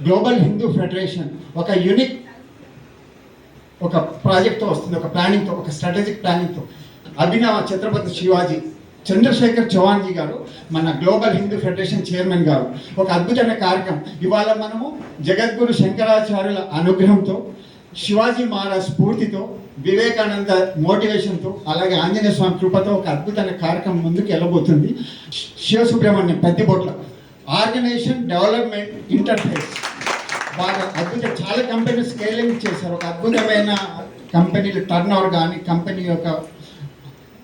Global Hindu federation ఒక unique ఒక ప్రాజెక్ట్తో వస్తుంది, ఒక ప్లానింగ్తో, ఒక స్ట్రాటజిక్ ప్లానింగ్తో. అభినవ ఛత్రపతి శివాజీ చంద్రశేఖర్ చౌహాన్జీ గారు మన గ్లోబల్ హిందూ ఫెడరేషన్ చైర్మన్ గారు ఒక అద్భుతమైన కార్యక్రమం. ఇవాళ మనము జగద్గురు శంకరాచార్యుల అనుగ్రహంతో, శివాజీ మహారాజ్ స్ఫూర్తితో, వివేకానంద మోటివేషన్తో, అలాగే ఆంజనేయ స్వామి కృపతో ఒక అద్భుతమైన కార్యక్రమం ముందుకు వెళ్ళబోతుంది. Sivasubramanyam Peddibotla organisation development interface బాగా అద్భుతం. చాలా కంపెనీలు స్కేలింగ్ చేశారు. ఒక అద్భుతమైన కంపెనీలు టర్న్ ఓవర్ కానీ కంపెనీ యొక్క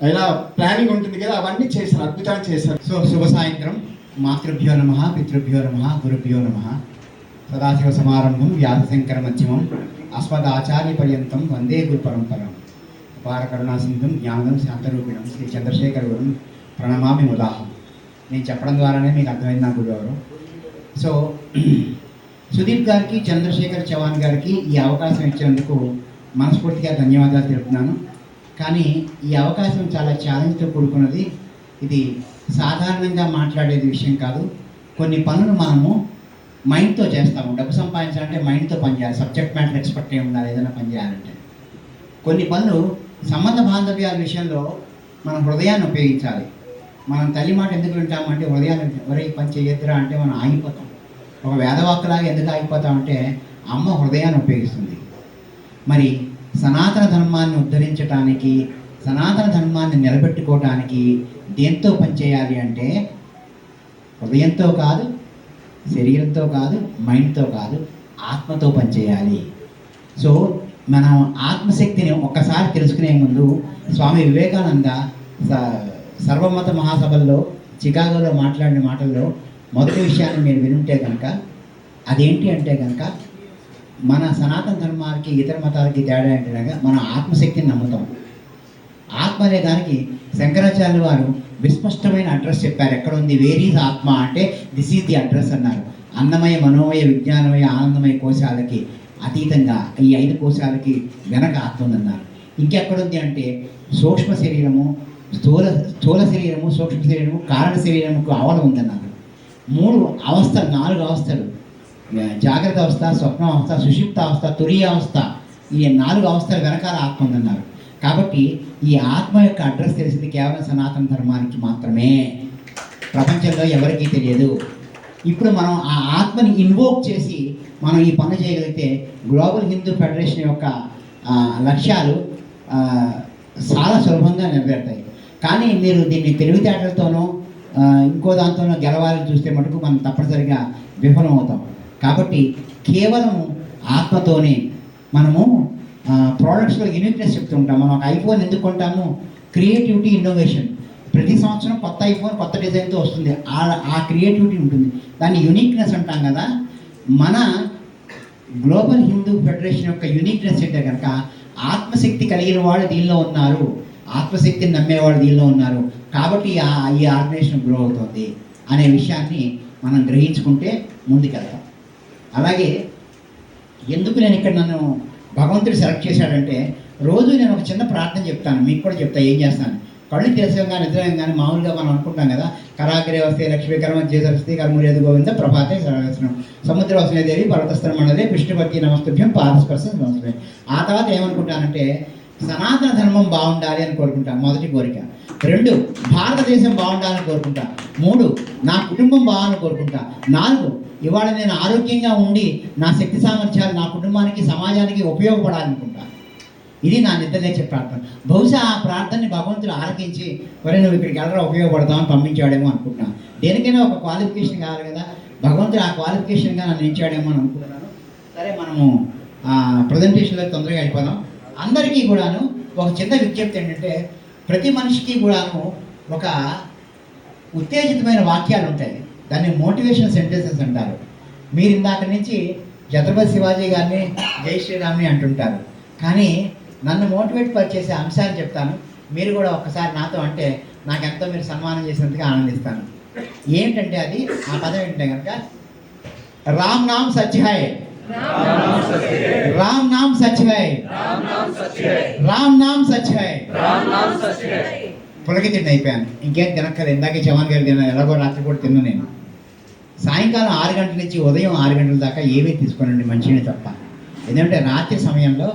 ఎలా ప్లానింగ్ ఉంటుంది కదా, అవన్నీ చేశారు, అద్భుతంగా చేశారు. సో శుభ సాయంత్రం. మాతృభ్యో నమః, పితృభ్యో నమః, గురుభ్యో నమః. సదాశివ సమారంభం వ్యాసశంకర మధ్యమం అస్మదాచార్య పర్యంతం వందే గురు పరంపరం. అపార కరుణాసింధం జ్ఞానం శాంతరూపిణం శ్రీ చంద్రశేఖర గురుం ప్రణమామి ముదాహం. నేను చెప్పడం ద్వారానే మీకు అర్థమైంది నా గురువు. సో సుదీప్ గారికి, చంద్రశేఖర్ చౌహాన్ గారికి ఈ అవకాశం ఇచ్చినందుకు మనస్ఫూర్తిగా ధన్యవాదాలు తెలుపుతున్నాను. కానీ ఈ అవకాశం చాలా ఛాలెంజ్తో కూడుకున్నది. ఇది సాధారణంగా మాట్లాడేది విషయం కాదు. కొన్ని పనులు మనము మైండ్తో చేస్తాము. డబ్బు సంపాదించాలంటే మైండ్తో పనిచేయాలి. సబ్జెక్ట్ మ్యాటర్ ఎక్స్పర్ట్ అయి ఉండాలి ఏదైనా పని చేయాలంటే. కొన్ని పనులు సంబంధ బాంధవ్యాల విషయంలో మనం హృదయాన్ని ఉపయోగించాలి. మనం తల్లి మాట ఎందుకు వింటామంటే హృదయాన్ని ఎవరి పని చేయొద్దురా అంటే మనం ఆగిపోతాం. ఒక వేదవాక్కులాగా ఎందుకు ఆగిపోతామంటే అమ్మ హృదయాన్ని ఉపయోగిస్తుంది. మరి సనాతన ధర్మాన్ని ఉద్ధరించడానికి, సనాతన ధర్మాన్ని నిలబెట్టుకోవడానికి దేంతో పనిచేయాలి అంటే హృదయంతో కాదు, శరీరంతో కాదు, మైండ్తో కాదు, ఆత్మతో పనిచేయాలి. సో మనం ఆత్మశక్తిని ఒక్కసారి తెలుసుకునే ముందు స్వామి వివేకానంద సర్వమత మహాసభల్లో చికాగోలో మాట్లాడిన మాటల్లో మొదటి విషయాన్ని మీరు వినుంటే కనుక అదేంటి అంటే కనుక మన సనాతన ధర్మానికి ఇతర మతాలకి తేడా ఏంటనగా మనం ఆత్మశక్తిని నమ్ముతాం. ఆత్మ అనే దానికి శంకరాచార్యులు వారు విస్పష్టమైన అడ్రస్ చెప్పారు. ఎక్కడ ఉంది? వేర్ ఈజ్ ఆత్మ అంటే దిస్ ఈజ్ ది అడ్రస్ అన్నారు. అన్నమయ, మనోమయ, విజ్ఞానమయ, ఆనందమయ కోశాలకి అతీతంగా ఈ 5 కోశాలకి వెనక ఆత్మ ఉందన్నారు. ఇంకెక్కడుంది అంటే సూక్ష్మ శరీరము, స్థూల శరీరము, సూక్ష్మ శరీరము, కారణ శరీరముకు ఆవల ఉందన్నారు. 3 అవస్థలు, 4 అవస్థలు, జాగ్రత్త అవస్థ, స్వప్న అవస్థ, సుషుప్త అవస్థ, తురీయ అవస్థ, ఈ 4 అవస్థల వెనకాల ఆత్మ ఉందన్నారు. కాబట్టి ఈ ఆత్మ యొక్క అడ్రస్ తెలిసింది కేవలం సనాతన ధర్మానికి మాత్రమే, ప్రపంచంలో ఎవరికీ తెలియదు. ఇప్పుడు మనం ఆ ఆత్మని ఇన్వోక్ చేసి మనం ఈ పని చేయగలిగితే గ్లోబల్ హిందూ ఫెడరేషన్ యొక్క లక్ష్యాలు చాలా సులభంగా నెరవేరుతాయి. కానీ మీరు దీన్ని తెలివితేటలతోనో ఇంకో దాంతోనో గెలవాలని చూస్తే మటుకు మనం తప్పనిసరిగా విఫలం అవుతాం. కాబట్టి కేవలం ఆత్మతోనే మనము ప్రోడక్ట్స్లో యూనిక్నెస్ చెప్తూ ఉంటాం. మనం ఒక ఐఫోన్ ఎందుకు కొంటాము? Creativity, innovation. ప్రతి సంవత్సరం కొత్త ఐఫోన్ కొత్త డిజైన్తో వస్తుంది. ఆ క్రియేటివిటీ ఉంటుంది, దాన్ని యూనిక్నెస్ అంటాం కదా. మన గ్లోబల్ హిందూ ఫెడరేషన్ యొక్క యూనిక్నెస్ అంటే కనుక ఆత్మశక్తి కలిగిన వాళ్ళు దీనిలో ఉన్నారు, ఆత్మశక్తిని నమ్మేవాళ్ళు దీనిలో ఉన్నారు. కాబట్టి ఈ ఆర్గనైజేషన్ గ్రో అవుతుంది అనే విషయాన్ని మనం గ్రహించుకుంటే ముందుకెళ్తాం. అలాగే ఎందుకు నేను ఇక్కడ నన్ను భగవంతుడు సెలెక్ట్ చేశాడంటే రోజు నేను ఒక చిన్న ప్రార్థన చెప్తాను, మీకు కూడా చెప్తాను ఏం చేస్తాను. కళ్ళు తెరచంగా నిద్రయంగానే మామూలుగా మనం అనుకుంటాం కదా, కరాగ్రే వస్తే లక్ష్మీకరమ చేసరిస్తే కర్మూరేది గోవింద ప్రభాతే సర్వస్నం సముద్ర వసనేదేవి పర్వతస్థలం మనదే విష్ణుపతి నమస్తుభ్యం పాదస్పర్శ నమస్తే. ఆ తర్వాత ఏమనుకుంటానంటే సనాతన ధర్మం బాగుండాలి అని కోరుకుంటాను, మొదటి కోరిక. 2 భారతదేశం బాగుండాలని కోరుకుంటా. 3 నా కుటుంబం బాగాలని కోరుకుంటా. 4 ఇవాళ నేను ఆరోగ్యంగా ఉండి నా శక్తి సామర్థ్యాలు నా కుటుంబానికి, సమాజానికి ఉపయోగపడాలనుకుంటా. ఇది నా నిద్రలేచే ప్రార్థన. బహుశా ఆ ప్రార్థనని భగవంతుడు ఆలకించి మరి నువ్వు ఇక్కడికి వెళ్ళరా ఉపయోగపడతామని పంపించాడేమో అనుకుంటున్నాను. దేనికైనా ఒక క్వాలిఫికేషన్ కావాలి కదా, భగవంతుడు ఆ క్వాలిఫికేషన్గా నన్ను ఇచ్చాడేమో అని అనుకుంటున్నాను. సరే, మనము ప్రజెంటేషన్లో తొందరగా వెళ్ళిపోదాం. అందరికీ కూడాను ఒక చిన్న విజ్ఞప్తి ఏంటంటే ప్రతి మనిషికి కూడాను ఒక ఉత్తేజితమైన వాక్యాలు ఉంటాయి, దాన్ని మోటివేషన్ సెంటెన్సెస్ అంటారు. మీరు ఇందాక నుంచి ఛత్రపతి శివాజీ గారిని, జై శ్రీరామ్ని అంటుంటారు. కానీ నన్ను మోటివేట్ చేసే అంశాలు చెప్తాను, మీరు కూడా ఒక్కసారి నాతో అంటే నాకెంతో మీరు సన్మానం చేసినందుకు ఆనందిస్తాను. ఏంటంటే అది ఆ పదం ఏంటంటే కనుక రామ్ నామ్ సచ్ హై, राम नाम सच है, राम नाम सच है. పులకి తిండి అయిపోయాను, ఇంకేం తినక్కర్లేదు. ఇందాకే చవాన్ గారు తిన్నాను, ఎలాగో రాత్రి కూడా తిన్నా నేను. సాయంకాలం 6 గంటల నుంచి ఉదయం 6 గంటల దాకా ఏమీ తీసుకోనండి, మంచినీళ్ళు తప్ప. ఎందుకంటే రాత్రి సమయంలో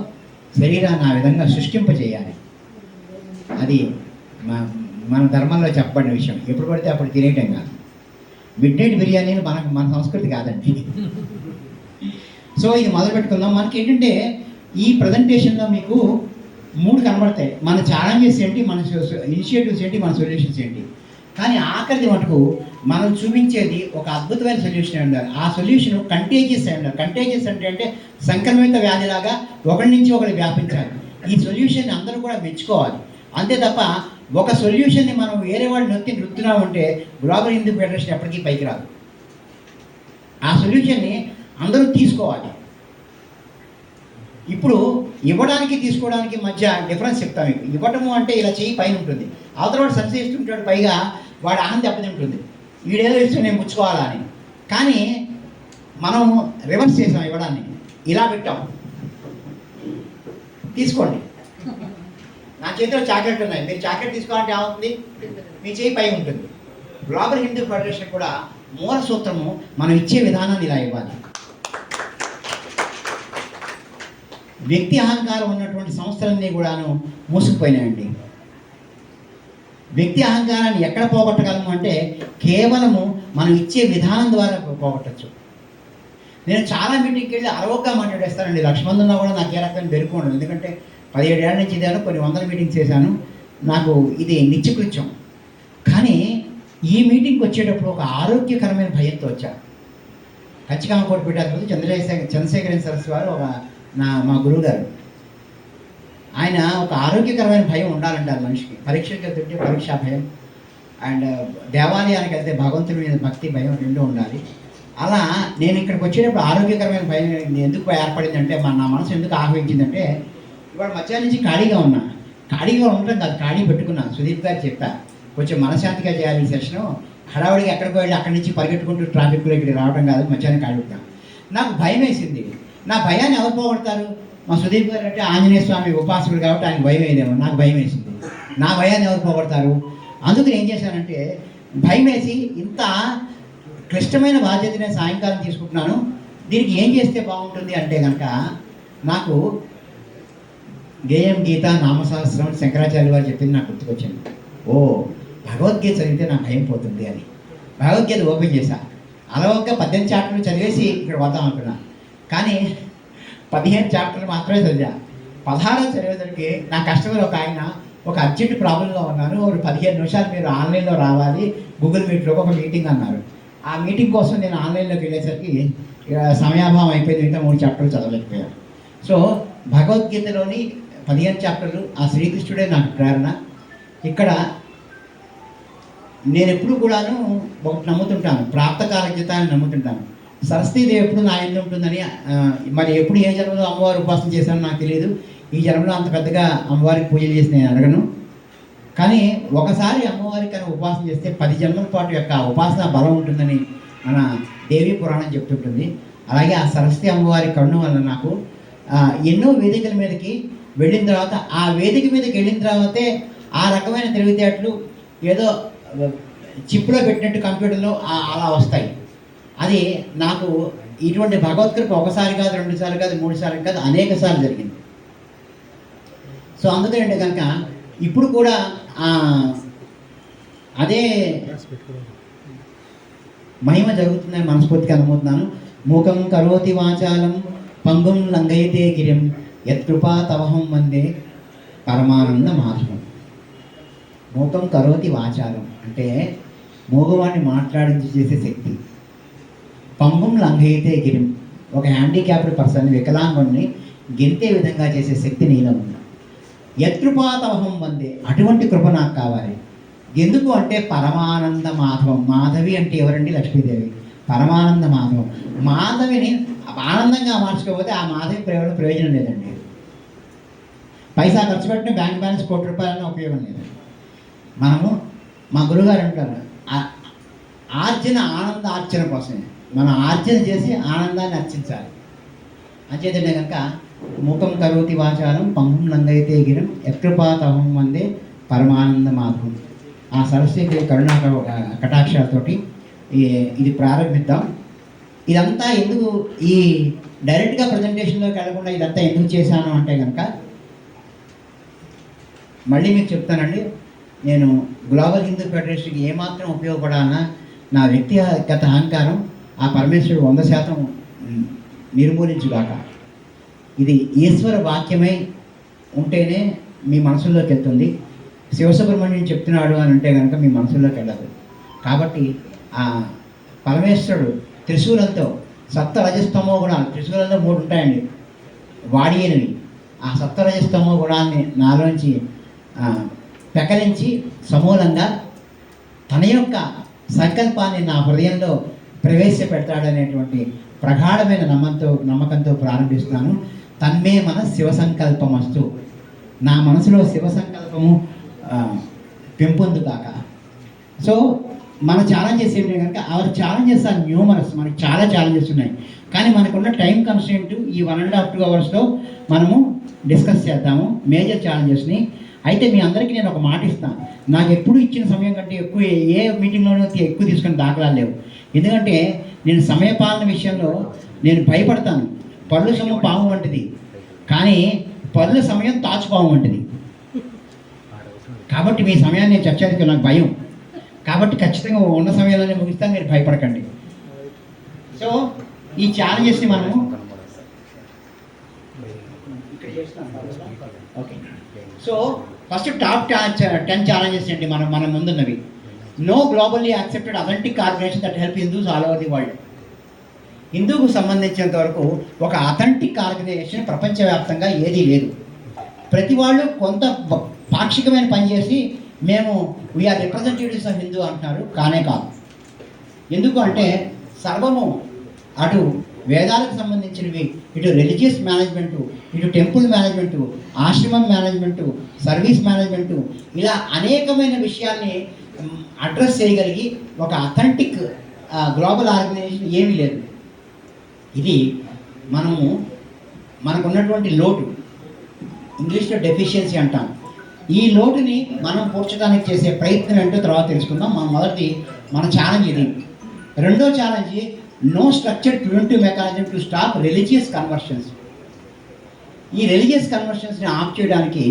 శరీరాన్ని ఆ విధంగా సృష్టింపజేయాలి. అది మన ధర్మంలో చెప్పబడిన విషయం. ఎప్పుడు పడితే అప్పుడు తినేయటం కాదు. మిడ్ నైట్ బిర్యానీలు మన సంస్కృతి కాదండి. సో ఇది మొదలు పెట్టుకుందాం. మనకి ఏంటంటే ఈ ప్రజెంటేషన్లో మీకు 3 కనబడతాయి. మన ఛాలెంజెస్ ఏంటి, మన ఇనిషియేటివ్స్ ఏంటి, మన సొల్యూషన్స్ ఏంటి. కానీ ఆఖరిది మటుకు మనం చూపించేది ఒక అద్భుతమైన సొల్యూషన్ ఉండాలి. ఆ సొల్యూషన్ కంటేజియస్ అయి ఉండాలి. కంటేజియస్ అంటే సంక్రమిత వ్యాధిలాగా ఒకరి నుంచి ఒకరు వ్యాపించాలి. ఈ సొల్యూషన్ అందరూ కూడా మెచ్చుకోవాలి. అంతే తప్ప ఒక సొల్యూషన్ని మనం వేరే వాడు నృత్తున్నా ఉంటే గ్లోబల్ హిందూ ఫెడరేషన్ ఎప్పటికీ పైకి రాదు. ఆ సొల్యూషన్ని అందరూ తీసుకోవాలి. ఇప్పుడు ఇవ్వడానికి తీసుకోవడానికి మధ్య డిఫరెన్స్ చెప్తాను మీకు. ఇవ్వటము అంటే ఇలా చేయి పైన ఉంటుంది, అవతల వాడు సబ్సిడీ ఇస్తుంటాడు, పైగా వాడు ఆనంద దెబ్బతింటుంది, వీడేదో ఇస్తే నేను పుచ్చుకోవాలా అని. కానీ మనం రివర్స్ చేసాం, ఇవ్వడాన్ని ఇలా పెట్టాం, తీసుకోండి, నా చేతిలో చాక్లెట్ ఉన్నాయి, మీరు చాక్లెట్ తీసుకోవాలంటే ఏమవుతుంది, మీ చేయి పై ఉంటుంది. గ్లోబల్ హిందూ ఫెడరేషన్ కూడా మూల సూత్రము మనం ఇచ్చే విధానాన్ని ఇలా ఇవ్వాలి. వ్యక్తి అహంకారం ఉన్నటువంటి సంస్థలన్నీ కూడాను మూసుకుపోయినాయండి. వ్యక్తి అహంకారాన్ని ఎక్కడ పోగొట్టగలము అంటే కేవలము మనం ఇచ్చే విధానం ద్వారా పోగొట్టచ్చు. నేను చాలా మీటింగ్కి వెళ్ళి అరవగ్గా మాట్లాడేస్తానండి. 1,00,000 మంది ఉన్నా కూడా నాకు ఏ రకమైన బెరుకుండదు. ఎందుకంటే 17 ఏళ్ళ నుంచి ఇదాను, కొన్ని వందల మీటింగ్స్ చేశాను. నాకు ఇది నిత్యకృత్యం. కానీ ఈ మీటింగ్కి వచ్చేటప్పుడు ఒక ఆరోగ్యకరమైన భయంతో వచ్చాను. ఖచ్చితంగా కోటి పెట్టారు చంద్రశేఖరన్ సరస్సు వారు మా గురువు గారు. ఆయన ఒక ఆరోగ్యకరమైన భయం ఉండాలంటారు మనిషికి. పరీక్షకి వెళ్తుంటే పరీక్షా భయం, అండ్ దేవాలయానికి వెళ్తే భగవంతుడి మీద భక్తి భయం రెండు ఉండాలి. అలా నేను ఇక్కడికి వచ్చేటప్పుడు ఆరోగ్యకరమైన భయం ఎందుకు ఏర్పడిందంటే, నా మనసు ఎందుకు ఆహ్వానించిందంటే, ఇవాళ మధ్యాహ్నం నుంచి ఖాళీగా ఉన్నా. ఖాళీగా ఉండటం కాదు, ఖాళీ పెట్టుకున్నాను. సుదీప్ గారు చెప్పా, కొంచెం మనశాంతిగా చేయాలి ఈ సెషను. హడావుడికి ఎక్కడికి వెళ్ళి అక్కడి నుంచి పరిగెట్టుకుంటూ ట్రాఫిక్లో ఇక్కడికి రావడం కాదు, మధ్యాహ్నం ఖాళీ ఉంటాను. నాకు భయం వేసింది. నా భయాన్ని ఎవరు పోగొడతారు? మా సుదీప్ గారు అంటే ఆంజనేయ స్వామి ఉపాసకుడు కాబట్టి ఆయన భయం వేయదేమో, నాకు భయం వేసింది. నా భయాన్ని ఎవరు పోగొడతారు? అందుకని ఏం చేశానంటే, భయం వేసి ఇంత క్లిష్టమైన బాధ్యతనే సాయంకాలం తీసుకుంటున్నాను, దీనికి ఏం చేస్తే బాగుంటుంది అంటే కనుక, నాకు గేయం గీత నామశాస్త్రం శంకరాచార్య వారు చెప్పింది నాకు గుర్తుకొచ్చింది. ఓ, భగవద్గీత చదివితే నా భయం పోతుంది అని భగవద్గీత ఓపెన్ చేశా. అలవక్క 18 చాప్టర్లు చదివేసి ఇక్కడ వద్దాం అనుకున్నా. కానీ 15 చాప్టర్లు మాత్రమే చదివా. 16 చదివేసరికి నా కస్టమర్ ఒక ఆయన ఒక అర్జెంట్ ప్రాబ్లంలో ఉన్నారు, ఒక 15 నిమిషాలు మీరు ఆన్లైన్లో రావాలి, గూగుల్ మీట్లో ఒక మీటింగ్ అన్నారు. ఆ మీటింగ్ కోసం నేను ఆన్లైన్లోకి వెళ్ళేసరికి సమయాభావం అయిపోయింది, మిగతా 3 చాప్టర్లు చదవలేకపోయాను. సో భగవద్గీతలోని 15 చాప్టర్లు ఆ శ్రీకృష్ణుడే నాకు ప్రేరణ. ఇక్కడ నేను ఎప్పుడు కూడాను ఒకటి నమ్ముతుంటాను, ప్రాప్తకారజ్ఞత అని నమ్ముతుంటాను. సరస్వతీదేవి ఎప్పుడు నా ఎందు ఉంటుందని. మరి ఎప్పుడు ఏ జన్మలో అమ్మవారి ఉపాసన చేశానో నాకు తెలియదు. ఈ జన్మలో అంత పెద్దగా అమ్మవారికి పూజలు చేసి నేను అడగను. కానీ ఒకసారి అమ్మవారికి అని ఉపాసన చేస్తే 10 జన్మల పాటు యొక్క ఉపాసన బలం ఉంటుందని మన దేవీ పురాణం చెప్తుంటుంది. అలాగే ఆ సరస్వతి అమ్మవారి కరుణ వల్ల నాకు ఎన్నో వేదికల మీదకి వెళ్ళిన తర్వాత, ఆ వేదిక మీదకి వెళ్ళిన తర్వాతే ఆ రకమైన తెలివితేటలు ఏదో చిప్పులో పెట్టినట్టు కంప్యూటర్లో అలా వస్తాయి. అది నాకు ఇటువంటి భగవద్కృప ఒకసారి కాదు, 2 సార్లు కాదు, 3 సార్లు కాదు, అనేక సార్లు జరిగింది. సో అందుకనంటే కనుక ఇప్పుడు కూడా అదే మహిమ జరుగుతుందని మనస్ఫూర్తిగా అనుకుంటున్నాను. మూకం కరోతి వాచాలం పంగుం లంఘయతే గిరిం యత్కృపా తవహం వందే పరమానంద మాధవం. మూకం కరోతి వాచాలం అంటే మూగవాడిని మాట్లాడించి చేసే శక్తి. పంగుం లంఘయితే గిరిం, ఒక హ్యాండిక్యాప్డ్ పర్సన్, వికలాంగుణ్ణి గెంతే విధంగా చేసే శక్తి నీలో ఉంది. యత్కృపాతవహం వందే, అటువంటి కృప నాకు కావాలి. ఎందుకు అంటే పరమానంద మాధవం. మాధవి అంటే ఎవరండి? లక్ష్మీదేవి. పరమానంద మాధవం. మాధవిని ఆనందంగా మార్చుకోకపోతే ఆ మాధవి ప్రయోజనం లేదండి. పైసా ఖర్చు పెట్టిన బ్యాంక్ బ్యాలెన్స్ 1 కోటి రూపాయలన్నా ఉపయోగం లేదు. మనము, మా గురుగారు అంటారు, ఆర్జన ఆనంద ఆర్చన కోసమే. మనం ఆర్జన చేసి ఆనందాన్ని అర్చించాలి. అంచేతంటే కనుక మూకం కరోతి వాచాలం పంగం లంఘయతే గిరం యత్కృపాతవహం వందే పరమానంద మాధవం. ఆ సరస్వతి కరుణా కటాక్షాలతోటి ఇది ప్రారంభిద్దాం. ఇదంతా ఎందుకు ఈ డైరెక్ట్గా ప్రజెంటేషన్లోకి వెళ్ళకుండా ఇదంతా ఎందుకు చేశాను అంటే కనుక మళ్ళీ మీకు చెప్తానండి, నేను గ్లోబల్ హిందూ ఫెడరేషన్కి ఏమాత్రం ఉపయోగపడాలన్నా నా వ్యక్తిగత అహంకారం ఆ పరమేశ్వరుడు 100% నిర్మూలించుగాక. ఇది ఈశ్వర వాక్యమై ఉంటేనే మీ మనసుల్లోకి వెళ్తుంది. శివసుబ్రహ్మణ్యం చెప్తున్నాడు అని అంటే కనుక మీ మనసుల్లోకి వెళ్ళదు. కాబట్టి ఆ పరమేశ్వరుడు త్రిశూలంతో సప్తరజస్తమో గుణాలు, త్రిశూలంలో 3 ఉంటాయండి వాడియనివి. ఆ సప్తరజస్తమో గుణాన్ని నాలోంచి పెకలించి సమూలంగా తన యొక్క సంకల్పాన్ని నా హృదయంలో ప్రవేశపెడతాడనేటువంటి ప్రగాఢమైన నమ్మకంతో ప్రారంభిస్తున్నాను. తన్మే మన శివ సంకల్పమస్తు. నా మనసులో శివ సంకల్పము పెంపొందు కాక. సో మన ఛాలెంజెస్ ఏంటి కనుక అవర్ ఛాలెంజెస్ ఆర్ న్యూమరస్. మనకి చాలా ఛాలెంజెస్ ఉన్నాయి, కానీ మనకున్న టైం కన్స్ట్రెయింట్ ఈ 1.5 to 2 hours మనము డిస్కస్ చేద్దాము మేజర్ ఛాలెంజెస్ని. అయితే మీ అందరికీ నేను ఒక మాట ఇస్తాను, నాకు ఎప్పుడు ఇచ్చిన సమయం కంటే ఎక్కువ ఏ మీటింగ్లోనూ ఎక్కువ తీసుకుని దాఖలాలు లేవు. ఎందుకంటే నేను సమయపాలన విషయంలో నేను భయపడతాను. పళ్ళు సమయం పాము వంటిది, కానీ పళ్ళు సమయం తాచుపాము వంటిది. కాబట్టి మీ సమయాన్ని నేను చర్చకి నాకు భయం. కాబట్టి ఖచ్చితంగా ఉన్న సమయంలోనే ముగిస్తాను, మీరు భయపడకండి. సో ఈ ఛాలెంజెస్ని మనము okay. So first top 10 challenges అండి మన ముందున్నవి. No globally accepted authentic organization that help Hindus all over the world. హిందూకు సంబంధించినంత వరకు ఒక అథెంటిక్ ఆర్గనైజేషన్ ప్రపంచవ్యాప్తంగా ఏదీ లేదు. ప్రతి వాళ్ళు కొంత పాక్షికమైన పని చేసి మేము వీఆర్ రిప్రజెంటేటివ్స్ ఆఫ్ హిందూ అంటున్నారు. కానే కాదు. ఎందుకు అంటే సర్వము అటు వేదాలకు సంబంధించినవి, ఇటు రిలీజియస్ మేనేజ్మెంటు, ఇటు టెంపుల్ మేనేజ్మెంటు, ఆశ్రమం మేనేజ్మెంటు, సర్వీస్ మేనేజ్మెంటు, ఇలా అనేకమైన విషయాల్ని అడ్రస్ చేయగలిగి ఒక అథెంటిక్ గ్లోబల్ ఆర్గనైజేషన్ ఏమీ లేదు. ఇది మనకున్నటువంటి లోటు, ఇంగ్లీష్లో డెఫిషియన్సీ అంటాం. ఈ లోటుని మనం పూడ్చడానికి చేసే ప్రయత్నం ఏంటో తర్వాత తెలుసుకుందాం. మన ఛాలెంజ్ ఇది. రెండో challenge, no structured preventive mechanism to stop religious conversions. ఈ రిలీజియస్ కన్వర్షన్స్ని ఆఫ్ చేయడానికి,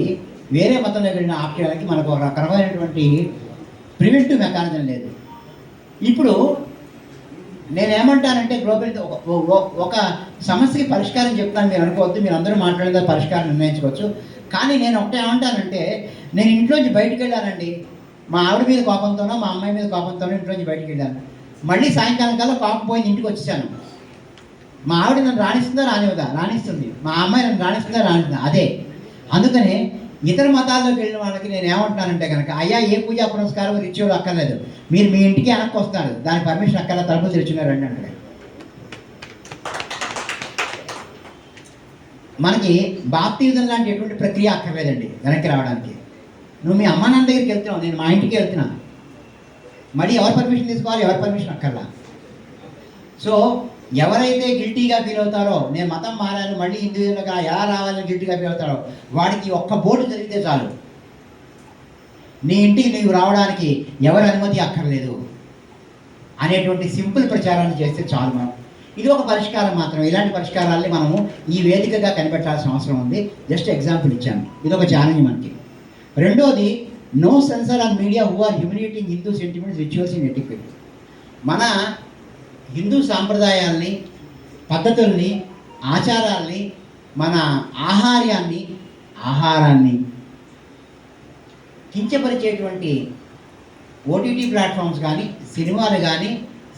వేరే మతంలోకి వెళ్ళిన ఆఫ్ చేయడానికి మనకు ఒక రకమైనటువంటి ప్రివెంటివ్ మెకానిజం లేదు. ఇప్పుడు నేనేమంటానంటే గ్లోబల్ ఒక సమస్యకి పరిష్కారం చెప్తాను, మీరు అనుకోవద్దు, మీరు అందరూ మాట్లాడిన పరిష్కారం నిర్ణయించుకోవచ్చు. కానీ నేను ఒకటే ఏమంటానంటే, నేను ఇంట్లోంచి బయటకు వెళ్ళానండి, మా ఆవిడ మీద కోపంతోనో మా అమ్మాయి మీద కోపంతోనో ఇంట్లోంచి బయటకు వెళ్ళాను. మళ్ళీ సాయంకాలం కల్లా కోపం పోయింది, ఇంటికి వచ్చేసాను. మా ఆవిడ నన్ను రాణిస్తుందా రానివ్వదా? రాణిస్తుంది. మా అమ్మాయి నన్ను రాణిస్తుందా రాణిస్తుందా? అదే. అందుకని ఇతర మతాల్లోకి వెళ్ళిన వాళ్ళకి నేను ఏమంటున్నానంటే కనుక, అయ్యా ఏ పూజా పురస్కారం రిచువల్ అక్కర్లేదు, మీరు మీ ఇంటికి వెనక్కి వస్తారు, దాని పర్మిషన్ అక్కర్లా, తలుపులు తెరుచున్నారు రండి అంటే. మనకి బాప్తిజం లాంటి ఎటువంటి ప్రక్రియ అక్కర్లేదండి వెనక్కి రావడానికి. నువ్వు మీ అమ్మ నాన్న దగ్గరికి వెళ్తున్నావు, నేను మా ఇంటికి వెళ్తున్నా, మళ్ళీ ఎవరు పర్మిషన్ తీసుకోవాలి? ఎవరి పర్మిషన్ అక్కర్లా. సో ఎవరైతే గిల్టీగా ఫీల్ అవుతారో, నేను మతం మారాను మళ్ళీ హిందూయిజంలోకి ఎలా రావాలని గిల్టీగా ఫీల్ అవుతారో, వాడికి ఒక్క బోర్డు జరిగితే చాలు, నీ ఇంటికి నీవు రావడానికి ఎవరి అనుమతి అక్కర్లేదు అనేటువంటి సింపుల్ ప్రచారాన్ని చేస్తే చాలు. మనం ఇది ఒక పరిష్కారం మాత్రం. ఇలాంటి పరిష్కారాల్ని మనము ఈ వేదికగా కనిపెట్టాల్సిన అవసరం ఉంది. జస్ట్ ఎగ్జాంపుల్ ఇచ్చాను, ఇది ఒక ఛాలెంజ్ మనకి. రెండోది, no censor on media who are humiliating Hindu sentiments, rituals in etiquette. మన హిందూ సాంప్రదాయాల్ని, పద్ధతుల్ని, ఆచారాల్ని, మన ఆహారాన్ని కించపరిచేటువంటి ఓటీటీ ప్లాట్ఫామ్స్ కానీ, సినిమాలు కానీ,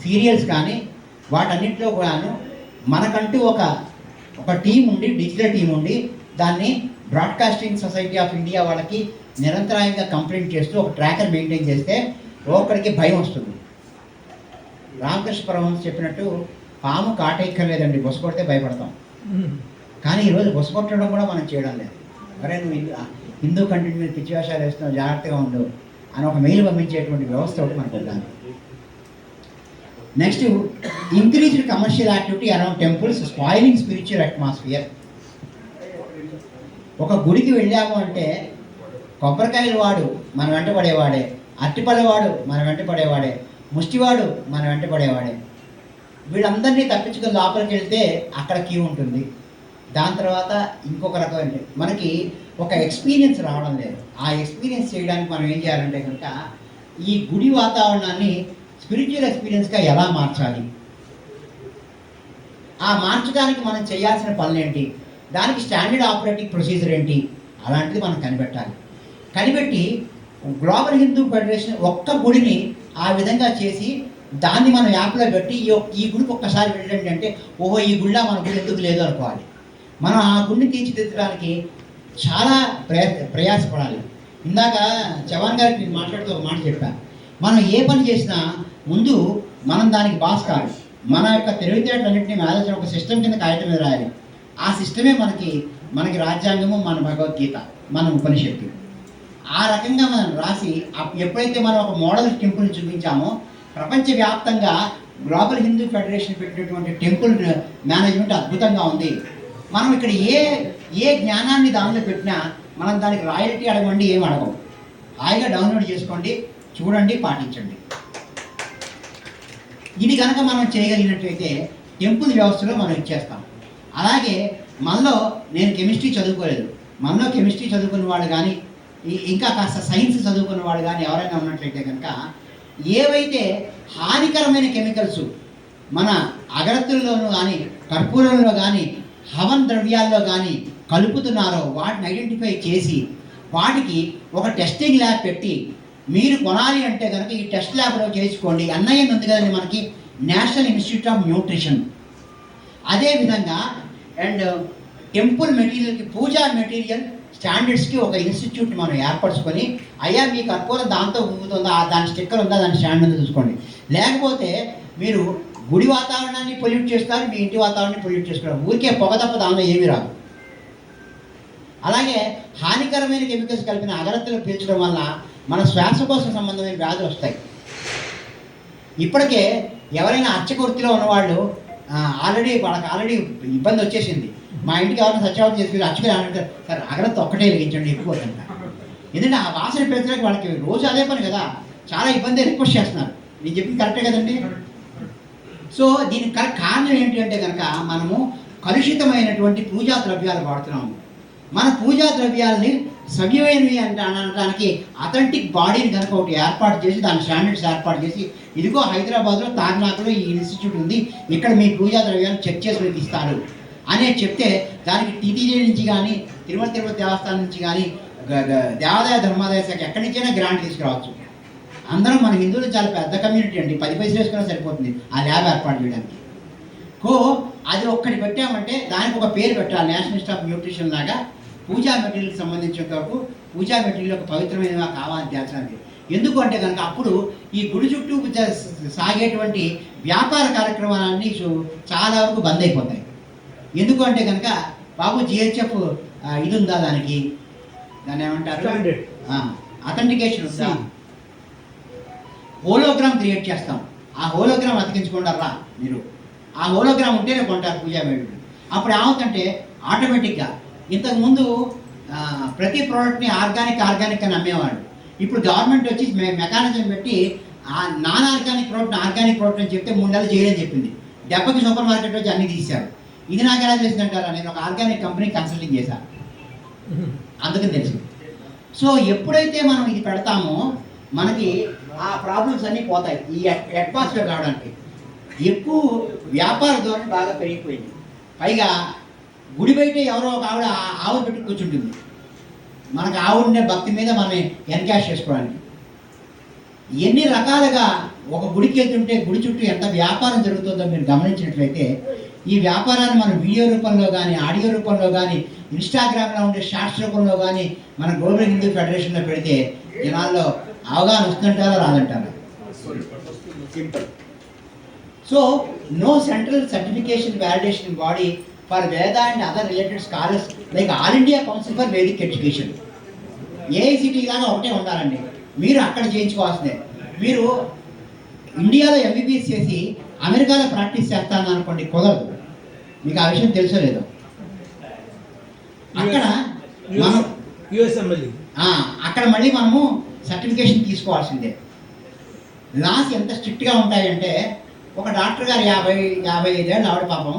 సీరియల్స్ కానీ, వాటన్నింటిలో కూడాను మనకంటూ ఒక టీం ఉండి, డిజిటల్ టీం ఉండి, దాన్ని బ్రాడ్కాస్టింగ్ సొసైటీ ఆఫ్ ఇండియా వాళ్ళకి నిరంతరాయంగా కంప్లైంట్ చేస్తూ ఒక ట్రాకర్ మెయింటైన్ చేస్తే ఒక్కడికి భయం వస్తుంది. రామకృష్ణ పరమహంస చెప్పినట్టు, పాము కాటెక్కర్లేదండి, బొస కొడితే భయపడతాం. కానీ ఈరోజు బొస కొట్టడం కూడా మనం చేయడం లేదు. అరే నువ్వు హిందూ కంటెంట్ మీద పిచ్చి వేషాలు వేస్తున్నావు, జాగ్రత్తగా ఉండు అని ఒక మెయిల్ పంపించేటువంటి వ్యవస్థ ఒకటి మనకు ఉండాలి. Next, increased commercial activity around temples spoiling spiritual atmosphere. ఒక గుడికి వెళ్ళాము అంటే కొబ్బరికాయలు వాడు మన వెంట పడేవాడే, అరటిపళ్ళ వాడు మన వెంట పడేవాడే, ముష్టివాడు మన వెంట పడేవాడే. వీళ్ళందరినీ తప్పించుకొని లోపలికి వెళ్తే అక్కడ క్యూ ఉంటుంది. దాని తర్వాత ఇంకొక రకమైన మనకి ఒక ఎక్స్పీరియన్స్ రావడం లేదు. ఆ ఎక్స్పీరియన్స్ చేయడానికి మనం ఏం చేయాలంటే కనుక ఈ గుడి వాతావరణాన్ని స్పిరిచువల్ ఎక్స్పీరియన్స్గా ఎలా మార్చాలి, ఆ మార్చడానికి మనం చేయాల్సిన పనులు ఏంటి, దానికి స్టాండర్డ్ ఆపరేటింగ్ ప్రొసీజర్ ఏంటి, అలాంటిది మనం కనిపెట్టాలి. కనిపెట్టి గ్లోబల్ హిందూ ఫెడరేషన్ ఒక్క గుడిని ఆ విధంగా చేసి దాన్ని మనం యాప్లో పెట్టి ఈ గుడికి ఒక్కసారి వెళ్ళండి అంటే ఓహో ఈ గుడిలో మన గుడి ఎందుకు లేదు అనుకోవాలి. మనం ఆ గుడిని తీర్చిదిద్దడానికి చాలా ప్రయాసపడాలి. ఇందాక చవాన్ గారికి నేను మాట్లాడుతూ ఒక మాట చెప్పాను. మనం ఏ పని చేసినా ముందు మనం దానికి బాస్ కాదు, మన యొక్క తెలివితేటలన్నింటినీ మేనేజ్ ఒక సిస్టమ్ కింద కాగితం మీద రాయాలి. ఆ సిస్టమే మనకి రాజ్యాంగము, మన భగవద్గీత, మన ఉపనిషత్తు. ఆ రకంగా మనం రాసి ఎప్పుడైతే మనం ఒక మోడల్ టెంపుల్ని చూపించామో ప్రపంచవ్యాప్తంగా గ్లోబల్ హిందూ ఫెడరేషన్ పెట్టినటువంటి టెంపుల్ మేనేజ్మెంట్ అద్భుతంగా ఉంది. మనం ఇక్కడ ఏ జ్ఞానాన్ని దానిలో పెట్టినా మనం దానికి రాయల్టీ అడగండి, ఏం అడగం. హాయిగా డౌన్లోడ్ చేసుకోండి, చూడండి, పాటించండి. ఇది కనుక మనం చేయగలిగినట్లయితే టెంపుల్ వ్యవస్థలో మనం ఇచ్చేస్తాం. అలాగే మనలో నేను కెమిస్ట్రీ చదువుకోలేదు, మనలో కెమిస్ట్రీ చదువుకున్న వాళ్ళు కానీ ఇంకా కాస్త సైన్స్ చదువుకున్న వాళ్ళు కానీ ఎవరైనా ఉన్నట్లయితే కనుక ఏవైతే హానికరమైన కెమికల్స్ మన అగరత్తుల్లోనూ కానీ కర్పూరంలో కానీ హవన్ ద్రవ్యాల్లో కానీ కలుపుతున్నారో వాటిని ఐడెంటిఫై చేసి వాటికి ఒక టెస్టింగ్ ల్యాబ్ పెట్టి మీరు కొనాలి అంటే కనుక ఈ టెస్ట్ ల్యాబ్లో చేసుకోండి. అన్నయ్య ఉంది కదండి మనకి నేషనల్ ఇన్స్టిట్యూట్ ఆఫ్ న్యూట్రిషన్. అదేవిధంగా అండ్ టెంపుల్ మెటీరియల్కి పూజా మెటీరియల్ స్టాండర్డ్స్కి ఒక ఇన్స్టిట్యూట్ మనం ఏర్పరచుకొని అయ్యా మీ కర్పూరం దాంతో ఊగుతుందా, దాని స్టిక్కర్ ఉందా, దాని స్టాండ్ ఉందా చూసుకోండి. లేకపోతే మీరు గుడి వాతావరణాన్ని పొల్యూట్ చేస్తారు, మీ ఇంటి వాతావరణాన్ని పొల్యూట్ చేసుకుంటారు. ఊరికే పొగ తప్ప దానిలో ఏమీ రాదు. అలాగే హానికరమైన కెమికల్స్ కలిపిన అగరత్తులు పీల్చడం వల్ల మన శ్వాసకోశ సంబంధమైన వ్యాధులు వస్తాయి. ఇప్పటికే ఎవరైనా అచ్చకుర్తిలో ఉన్నవాళ్ళు వాళ్ళకి ఆల్రెడీ ఇబ్బంది వచ్చేసింది. మా ఇంటికి ఎవరైనా సత్యావతం చేసుకుని అచ్చుకుని అంటే సార్ అగరత్తి ఒక్కటే వెలిగించండి ఎక్కువ కంట. ఎందుకంటే ఆ వాసన పెంచడానికి వాళ్ళకి రోజు అదే పని కదా, చాలా ఇబ్బంది రిక్వెస్ట్ చేస్తున్నారు. నేను చెప్పింది కరెక్టే కదండి. సో దీనికి కారణం ఏంటి అంటే కనుక మనము కలుషితమైనటువంటి పూజా ద్రవ్యాలు వాడుతున్నాము. మన పూజా ద్రవ్యాలని సవ్యమైనవి అనడానికి అథెంటిక్ బాడీని కనుక ఒకటి ఏర్పాటు చేసి దాని స్టాండర్డ్స్ ఏర్పాటు చేసి ఇదిగో హైదరాబాద్లో తార్నాకలో ఈ ఇన్స్టిట్యూట్ ఉంది, ఇక్కడ మీ పూజా ద్రవ్యాలు చెక్ చేసి మీకు ఇస్తారు అనే చెప్తే దానికి టీటీడీ నుంచి కానీ తిరుపతి దేవస్థానం నుంచి కానీ దేవాదాయ ధర్మాదాయ శాఖ ఎక్కడి నుంచైనా గ్రాంట్ తీసుకురావచ్చు. అందరం మన హిందువులు చాలా పెద్ద కమ్యూనిటీ అండి, 10 పైసలు వేసుకున్నా సరిపోతుంది ఆ ల్యాబ్ ఏర్పాటు చేయడానికి. అది ఒక్కటి పెట్టామంటే దానికి ఒక పేరు పెట్టాలి, నేషనల్ ఇన్స్టిట్యూట్ ఆఫ్ న్యూట్రిషన్ లాగా. పూజా మెటీరియల్కి సంబంధించినంత వరకు పూజా మెటీరియల్ ఒక పవిత్రమైనగా కావాలి ధ్యాసానికి. ఎందుకు అంటే కనుక అప్పుడు ఈ గుడి చుట్టూ సాగేటువంటి వ్యాపార కార్యక్రమాలన్నీ చాలా వరకు బంద్ అయిపోతాయి. ఎందుకు అంటే కనుక బాబు జిహెచ్ఎఫ్ ఇది ఉందా, దాన్ని ఏమంటారు, అథెంటికేషన్ ఉందా, హోలోగ్రామ్ క్రియేట్ చేస్తాం. ఆ హోలోగ్రామ్ అతికించుకుంటారా మీరు, ఆ హోలోగ్రామ్ ఉంటేనే కొంటారు పూజా మెటీరియల్. అప్పుడు ఏమవుతుందంటే ఆటోమేటిక్గా ఇంతకుముందు ప్రతి ప్రోడక్ట్ని ఆర్గానిక్ అని అమ్మేవాడు. ఇప్పుడు గవర్నమెంట్ వచ్చి మెకానిజం పెట్టి నాన్ ఆర్గానిక్ ప్రోడక్ట్ అని చెప్తే 3 నెలలు చేయలేని చెప్పింది. దెబ్బకి సూపర్ మార్కెట్ వచ్చి అన్ని తీశారు. ఇది నాకు ఎలా తెలిసిందంటారా, నేను ఒక ఆర్గానిక్ కంపెనీ కన్సల్టింగ్ చేశాను, అందుకని తెలిసింది. సో ఎప్పుడైతే మనం ఇది పెడతామో మనకి ఆ ప్రాబ్లమ్స్ అన్నీ పోతాయి. ఈ అట్మాస్ఫియర్ రావడానికి ఎక్కువ వ్యాపార ధోరణి బాగా పెరిగిపోయింది. పైగా గుడి బయట ఎవరో ఒక ఆవిడ ఆవును పెట్టి కూర్చుంటుంది. మనకు ఆవుడినే భక్తి మీద మనం ఎన్కాష్ చేసుకోవడానికి. ఎన్ని రకాలుగా ఒక గుడికి వెళ్తుంటే గుడి చుట్టూ ఎంత వ్యాపారం జరుగుతుందో మీరు గమనించినట్లయితే ఈ వ్యాపారాన్ని మనం వీడియో రూపంలో కానీ ఆడియో రూపంలో కానీ ఇన్స్టాగ్రామ్లో ఉండే షార్ట్స్ రూపంలో కానీ మన గ్లోబల్ హిందూ ఫెడరేషన్లో పెడితే జనాల్లో అవగాహన వస్తుందంటారా రాదంటారా? So no central certification validation body for Veda and other related scholars like all India council for Vedic education. AICTE లాగా ఒకటే ఉండాలండి, మీరు అక్కడ చేయించుకోవాల్సిందే. మీరు ఇండియాలో ఎంబీబీఎస్ చేసి అమెరికాలో ప్రాక్టీస్ చేస్తాను అనుకోండి, కుదరదు. మీకు ఆ విషయం తెలుసో లేదో. అక్కడ మనం అక్కడ మళ్ళీ మనము సర్టిఫికేషన్ తీసుకోవాల్సిందే. లాస్ ఎంత స్ట్రిక్ట్గా ఉంటాయంటే ఒక డాక్టర్ గారు 55 ఏళ్ళు ఆవిడ పాపం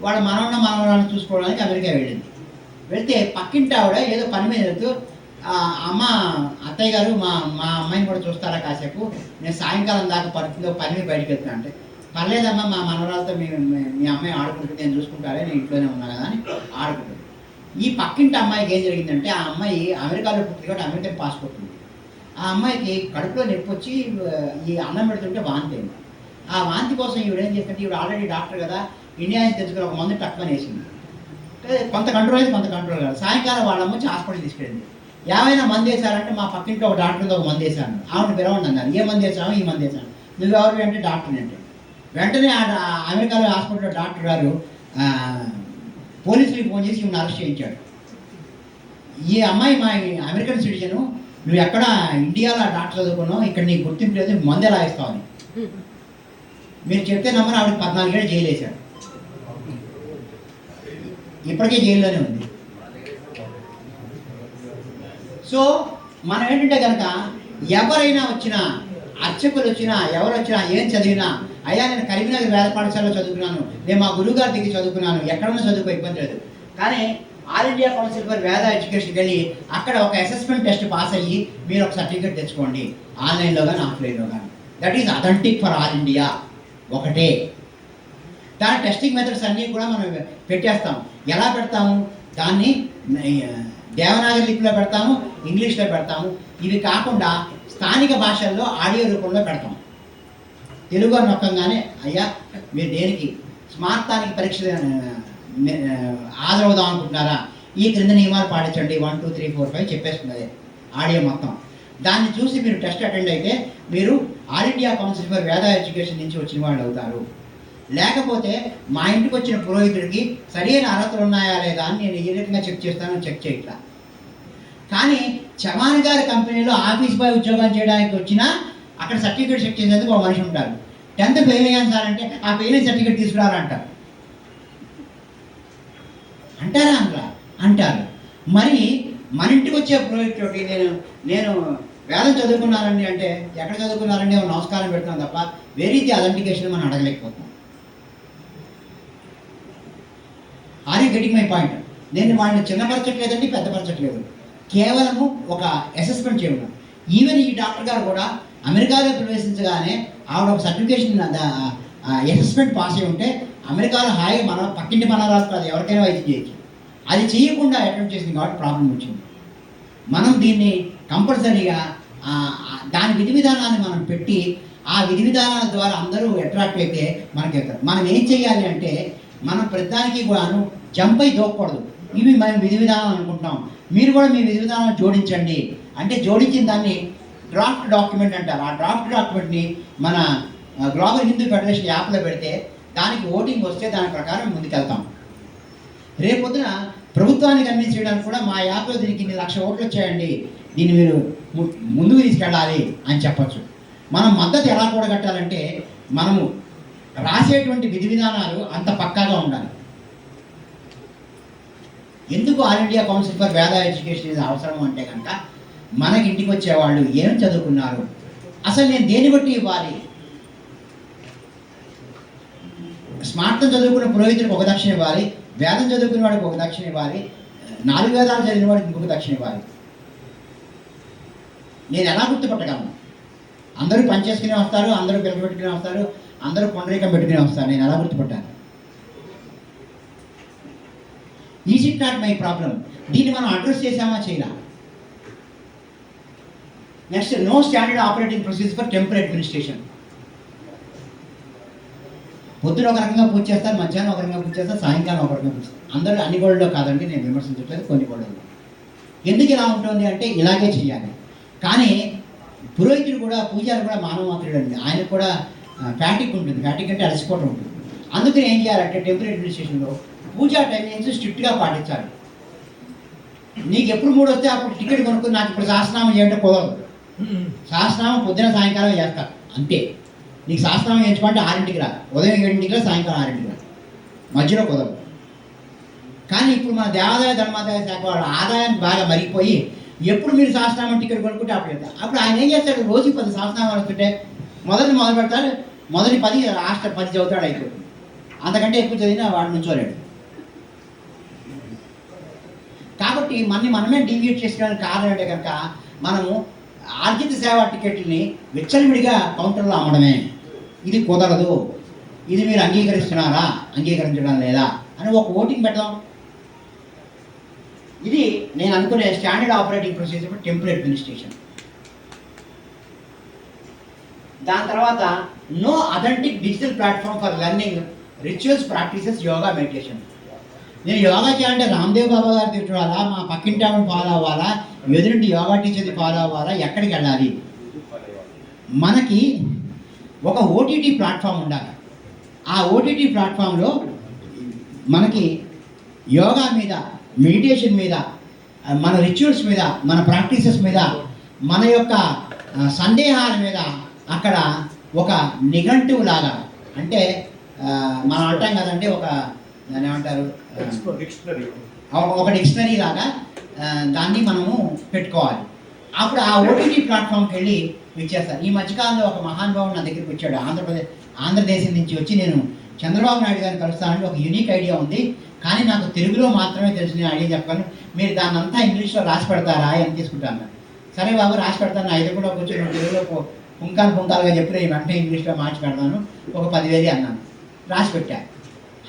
వాళ్ళ మనవరాలను చూసుకోవడానికి అమెరికా వెళ్ళింది. వెళ్తే పక్కింటి ఆవిడ ఏదో పని మీద వెళ్తూ అమ్మ అత్తయ్య గారు మా మా అమ్మాయిని కూడా చూస్తారా కాసేపు, నేను సాయంకాలం దాకా పని మీద బయటకు వెళ్తున్నా అంటే, పర్లేదమ్మా మా మనవరాలతో మీ అమ్మాయి ఆడుకుంటుంది, నేను చూసుకుంటారే, నేను ఇంట్లోనే ఉన్నా కదా అని ఆడుకుంటుంది. ఈ పక్కింటి అమ్మాయికి ఏం జరిగిందంటే ఆ అమ్మాయి అమెరికాలో పుట్టింది కాబట్టి అమెరికన్ పాస్పోర్ట్ ఉంది. ఆ అమ్మాయికి కడుపులో నొప్పి వచ్చి ఈ అన్నం పెడుతుంటే వాంతి అయింది. ఆ వాంతి కోసం ఈవిడ ఏం చేస్తుంటే ఈవిడ ఆల్రెడీ డాక్టర్ కదా, ఇండియా నుంచి తెచ్చుకుని ఒక మందు టక్కుని వేసింది. కొంత కంట్రోల్ అయింది, కొంత కంట్రోల్ కాదు. సాయంకాలం వాళ్ళ అమ్మ హాస్పిటల్ తీసుకెళ్ళింది. ఏమైనా మంది వేశారంటే మా పక్కింట్లో ఒక డాక్టర్తో ఒక మంది వేశాను. ఆవిడ పిలవండి అన్నారు. ఏ మంది వేసాము? ఈ మంది వేశాను. నువ్వు ఎవరు అంటే డాక్టర్ని అంటే, వెంటనే అమెరికాలో హాస్పిటల్లో డాక్టర్ గారు పోలీసులకు ఫోన్ చేసి ఈమెను అరెస్ట్ చేయించాడు. ఈ అమ్మాయి మా అమెరికన్ సిటిజను, నువ్వు ఎక్కడ ఇండియాలో డాక్టర్ చదువుకున్నావు, ఇక్కడ నీకు గుర్తింపు లేదు, మందు ఎలా ఇస్తావని మీరు చెప్తే నమ్మని ఆవిడకి 14 ఏళ్ళు జైలు వేశాడు. ఇప్పటికే జైల్లోనే ఉంది. సో మనం ఏంటంటే కనుక ఎవరైనా వచ్చినా, అర్చకులు వచ్చినా, ఎవరు వచ్చినా, ఏం చదివినా, అయ్యా నేను కరీంనగర్ వేద పాఠశాలలో చదువుకున్నాను, నేను మా గురువుగారి దగ్గర చదువుకున్నాను, ఎక్కడన్నా చదువుకో ఇబ్బంది లేదు, కానీ ఆల్ ఇండియా కౌన్సిల్ ఫర్ వేద ఎడ్యుకేషన్కి వెళ్ళి అక్కడ ఒక అసెస్మెంట్ టెస్ట్ పాస్ అయ్యి మీరు ఒక సర్టిఫికేట్ తెచ్చుకోండి, ఆన్లైన్లో కానీ ఆఫ్లైన్లో కానీ. That is authentic for all India. ఒకటే దాని టెస్టింగ్ మెథడ్స్ అన్నీ కూడా మనం పెట్టేస్తాం. ఎలా పెడతాము? దాన్ని దేవనాగరి లిపిలో పెడతాము, ఇంగ్లీష్లో పెడతాము. ఇవి కాకుండా స్థానిక భాషల్లో ఆడియో రూపంలో పెడతాం. తెలుగు అని నొక్కంగానే అయ్యా మీరు దేనికి స్మార్తానికి పరీక్ష హాజరవుదాం అనుకుంటున్నారా, ఈ క్రింద నియమాలు పాటించండి, 1 2 3 4 5 చెప్పేస్తుంది ఆడియో మొత్తం. దాన్ని చూసి మీరు టెస్ట్ అటెండ్ అయితే మీరు ఆల్ ఇండియా కౌన్సిల్ ఫర్ వేద ఎడ్యుకేషన్ నుంచి వచ్చిన వాళ్ళు అవుతారు. లేకపోతే మా ఇంటికి వచ్చిన పురోహితుడికి సరైన అర్హతలు ఉన్నాయా లేదా అని నేను ఏ రకంగా చెక్ చేస్తానో చెక్ చేయట్లా. కానీ చమాన్ గారి కంపెనీలో ఆఫీస్ బాయ్ ఉద్యోగం చేయడానికి వచ్చినా అక్కడ సర్టిఫికేట్ చెక్ చేసేందుకు ఒక మనిషి ఉంటారు. 10th ఫెయిల్ అయ్యాను సార్ అంటే ఆ ఫెయిల్ అయిన సర్టిఫికేట్ తీసుకురారంటారు. అంటారా అనరా? అంటారు. మరి మన ఇంటికి వచ్చే పురోహితుడికి నేను వేదం చదువుకున్నానండి అంటే, ఎక్కడ చదువుకున్నారండి నమస్కారం పెడుతున్నాం తప్ప వేరే అథెంటికేషన్ మనం అడగలేకపోతున్నాం. Are you getting my point? నేను వాడిని చిన్నపరచట్లేదండి, పెద్దపరచట్లేదు, కేవలము ఒక అసెస్మెంట్ చేయడం. ఈవెన్ ఈ డాక్టర్ గారు కూడా అమెరికాలో ప్రవేశించగానే ఆవిడ ఒక సర్టిఫికేషన్ అసెస్మెంట్ పాస్ అయి ఉంటే అమెరికాలో హాయిగా మన పక్కింటి మనరాలు కాదు ఎవరికైనా వైద్యం చేయొచ్చు. అది చేయకుండా అటెంప్ట్ చేసింది కాబట్టి ప్రాబ్లం వచ్చింది. మనం దీన్ని కంపల్సరీగా దాని విధి విధానాన్ని మనం పెట్టి ఆ విధి విధానాల ద్వారా అందరూ అట్రాక్ట్ అయితే మనకి మనం ఏం చేయాలి అంటే మనం ప్రతిదానికి కూడాను జంప్ అయి దూకూడదు. ఇవి మనం విధి విధానాలు అనుకుంటున్నాం, మీరు కూడా మీ విధి విధానాలు జోడించండి అంటే జోడించిన దాన్ని డ్రాఫ్ట్ డాక్యుమెంట్ అంటారు. ఆ డ్రాఫ్ట్ డాక్యుమెంట్ని మన గ్లోబల్ హిందూ ఫెడరేషన్ యాప్లో పెడితే దానికి ఓటింగ్ వస్తే దాని ప్రకారం ముందుకెళ్తాం. రేపొద్దున ప్రభుత్వాన్ని కన్విన్స్ చేయడానికి కూడా మా యాప్లో దీనికి ఇన్ని 1,00,000 ఓట్లు వచ్చాయండి, దీన్ని మీరు ముందుకు తీసుకెళ్ళాలి అని చెప్పచ్చు. మనం మద్దతు ఎలా కూడగట్టాలంటే మనము రాసేటువంటి విధి విధానాలు అంత పక్కాగా ఉండాలి. ఎందుకు ఆల్ ఇండియా కౌన్సిల్ ఫర్ వేద ఎడ్యుకేషన్ ఇది అవసరం అంటే కనుక మనకి ఇంటికి వచ్చేవాళ్ళు ఏం చదువుకున్నారు, అసలు నేను దేన్ని బట్టి ఇవ్వాలి. స్మార్తం చదువుకున్న పురోహితుడికి ఒక దక్షిణ ఇవ్వాలి, వేదం చదువుకునే వాడికి ఒక దక్షిణ ఇవ్వాలి, 4 వేదాలు చదివిన వాడికి ఇంకొక దక్షిణ ఇవ్వాలి. నేను ఎలా గుర్తుపట్టగలను? అందరూ పనిచేసుకునే వస్తారు, అందరూ పిల్లలు పెట్టుకునే వస్తారు, అందరూ కొండరీకం పెట్టుకునే వస్తారు. నేను ఎలా గుర్తుపట్టాను? Is it not my problem? దీన్ని మనం అడ్రస్ చేసామా చేయాలా? Next, no standard operating procedure for temple administration. పొద్దున ఒక రకంగా పూజ చేస్తారు, మధ్యాహ్నం ఒక రకంగా పూజ చేస్తారు, సాయంకాలం ఒక రకంగా పూజ చేస్తారు. అందరూ అన్ని గోళ్ళలో కాదండి, నేను విమర్శించట్లేదు, కొన్ని గోళ్ళలో. ఎందుకు ఇలా ఉంటుంది అంటే ఇలాగే చేయాలి. కానీ పురోహితుడు కూడా, పూజారి కూడా మానవ మాత్రుడు అండి. ఆయనకు కూడా ఫ్యాటిక్ ఉంటుంది. ఫ్యాటిక్ అంటే అలసిపోవడం ఉంటుంది. అందుకని ఏం చేయాలంటే టెంపుల్ అడ్మినిస్ట్రేషన్లో పూజా టైమింగ్స్ స్ట్రిక్ట్గా పాటించాలి. నీకు ఎప్పుడు మూడు వస్తే అప్పుడు టికెట్ కొనుక్కుని నాకు ఇప్పుడు సహస్రనామం చేయంటే కుదరదు. సహస్రనామం పొద్దున సాయంకాలం చేస్తారు అంతే. నీకు సహస్రనామం చేయించుకుంటే 6ంటికి రా, ఉదయం 7ంటికి రా, సాయంకాలం 6ంటికి రా, మధ్యలో కుదరదు. కానీ ఇప్పుడు మన దేవాదాయ ధర్మాదాయ శాఖ వాళ్ళు ఆదాయాన్ని బాగా మరిగిపోయి ఎప్పుడు మీరు సహస్రనామం టికెట్ కొనుక్కుంటే అప్పుడు ఆయన ఏం చేస్తాడు, రోజుకి 10 సహస్రనామాలు వస్తుంటే మొదలు పెడతాడు, మొదటి 10 లాస్ట్ 10 చదువుతాడు అయిపోతుంది. అంతకంటే ఎక్కువ చదివినా వాడు నుంచోలేడు. కాబట్టి మనమే డీవియేట్ చేసుకోవడానికి కారణం అంటే కనుక మనము ఆర్జిత సేవా టికెట్లని విచ్చలవిడిగా కౌంటర్లో అమ్మడమే. ఇది కుదరదు, ఇది మీరు అంగీకరిస్తున్నారా, అంగీకరించడం లేదా అని ఒక ఓటింగ్ పెడదాం. ఇది నేను అనుకునే standard operating procedure for temple administration. దాని తర్వాత no authentic digital platform for learning rituals practices yoga meditation. నేను యోగా చేయాలంటే రామ్దేవ్ బాబా గారు తిట్టుకోవాలా, మా పక్కింటి ఆవిడ ఫాలో అవ్వాలా, ఎదురింటి యోగా టీచర్ని ఫాలో అవ్వాలా, ఎక్కడికి వెళ్ళాలి? మనకి ఒక ఓటీటీ ప్లాట్ఫామ్ ఉండాలి. ఆ ఓటీటీ ప్లాట్ఫామ్లో మనకి యోగా మీద, మెడిటేషన్ మీద, మన రిచువల్స్ మీద, మన ప్రాక్టీసెస్ మీద, మన యొక్క సందేహాల మీద అక్కడ ఒక నిఘంటువు లాగా, అంటే మనం అంటాం కదండి, ఒక దాన్ని ఏమంటారు, ఒక డిక్షనరీ లాగా దాన్ని మనము పెట్టుకోవాలి. అప్పుడు ఆ ఓటీటీ ప్లాట్ఫామ్కి వెళ్ళి ఇచ్చేస్తారు. ఈ మధ్యకాలంలో ఒక మహానుభావుడు నా దగ్గరికి వచ్చాడు, ఆంధ్రదేశం నుంచి వచ్చి, నేను చంద్రబాబు నాయుడు గారిని కలుస్తానంటే ఒక యునిక్ ఐడియా ఉంది, కానీ నాకు తెలుగులో మాత్రమే తెలుసు, నేను ఐడియా చెప్పాను, మీరు దాన్ని అంతా ఇంగ్లీష్లో రాసి పెడతారా అని తీసుకుంటాను. సరే బాబు రాసి పెడతాను, నా ఎదురుకుండా కూర్చొని తెలుగులో పుంకాలుగా చెప్పి నేను వెంటనే ఇంగ్లీష్లో మార్చి పెడతాను, ఒక 10,000 అన్నాను, రాసి పెట్టా.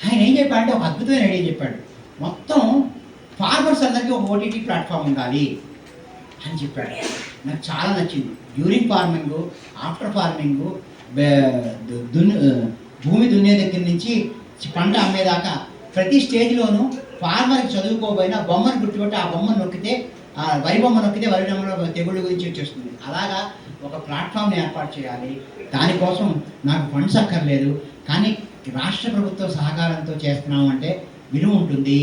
ఆయన ఏం చెప్పాడంటే ఒక అద్భుతమైన ఐడియా చెప్పాడు. మొత్తం ఫార్మర్స్ అందరికీ ఒక ఓటీటీ ప్లాట్ఫామ్ ఉండాలి అని చెప్పాడు. నాకు చాలా నచ్చింది. డ్యూరింగ్ ఫార్మింగ్, ఆఫ్టర్ ఫార్మింగ్, భూమి దున్నే దగ్గర నుంచి పంట అమ్మేదాకా ప్రతి స్టేజ్లోనూ ఫార్మర్కి చదువుకోబోయినా బొమ్మను గుర్తుపెట్టి ఆ బొమ్మను నొక్కితే, ఆ వరి బొమ్మ నొక్కితే వరి బొమ్మలో తెగుళ్ళ గురించి వచ్చేస్తుంది. అలాగా ఒక ప్లాట్ఫామ్ని ఏర్పాటు చేయాలి. దానికోసం నాకు ఫండ్స్ అక్కర్లేదు, కానీ రాష్ట్ర ప్రభుత్వ సహకారంతో చేస్తున్నాం అంటే విలువ ఉంటుంది.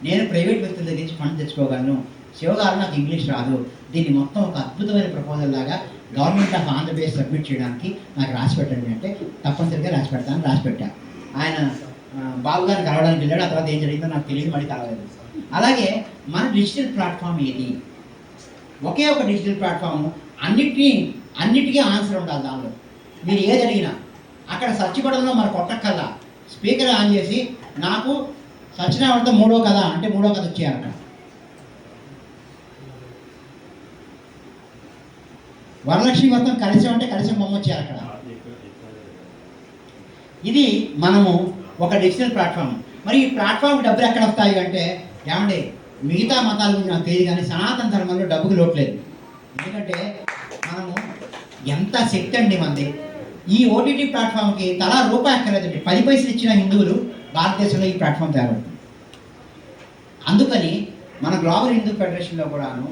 నేను ప్రైవేట్ వ్యక్తుల దగ్గర నుంచి ఫండ్ తెచ్చుకోగలను. శివగారు నాకు ఇంగ్లీష్ రాదు, దీన్ని మొత్తం ఒక అద్భుతమైన ప్రపోజల్ లాగా గవర్నమెంట్ ఆఫ్ ఆంధ్రప్రదేశ్ సబ్మిట్ చేయడానికి నాకు రాసి పెట్టండి అంటే తప్పనిసరిగా రాసి పెడతాను. రాసి పెట్టా. ఆయన బాబు గారిని కలవడానికి వెళ్ళాడు. ఆ తర్వాత ఏం జరిగిందో నాకు తెలియదు, మళ్ళీ కలవలేదు. అలాగే మన డిజిటల్ ప్లాట్ఫామ్ ఏది? ఒకే ఒక డిజిటల్ ప్లాట్ఫామ్, అన్నిటికీ ఆన్సర్ ఉండాలి దానిలో. మీరు ఏది అడిగినా అక్కడ సర్చ్ బటన్లో మన కొట్టక్కల్లా స్పీకర్ ఆన్ చేసి నాకు సత్యనారాయణతో 3వ కథ అంటే 3వ కథ వచ్చేయాలట. వరలక్ష్మి వ్రతం కలిసి అంటే కలిసి బొమ్మ వచ్చేయాలి అక్కడ. ఇది మనము ఒక డిజిటల్ ప్లాట్ఫామ్. మరి ఈ ప్లాట్ఫామ్ డబ్బులు ఎక్కడ వస్తాయి అంటే, ఏమండి మిగతా మతాల గురించి నాకు తెలియదు, కానీ సనాతన ధర్మంలో డబ్బుకి లోట్లేదు. ఎందుకంటే మనము ఎంత శక్తి అండి మంది. ఈ ఓటీటీ ప్లాట్ఫామ్కి తలా రూపాయి అక్కర్లేదండి. 10 పైసలు ఇచ్చిన హిందువులు భారతదేశంలో ఈ ప్లాట్ఫామ్ తయారవుతుంది. అందుకని మన గ్లోబల్ హిందూ ఫెడరేషన్లో కూడాను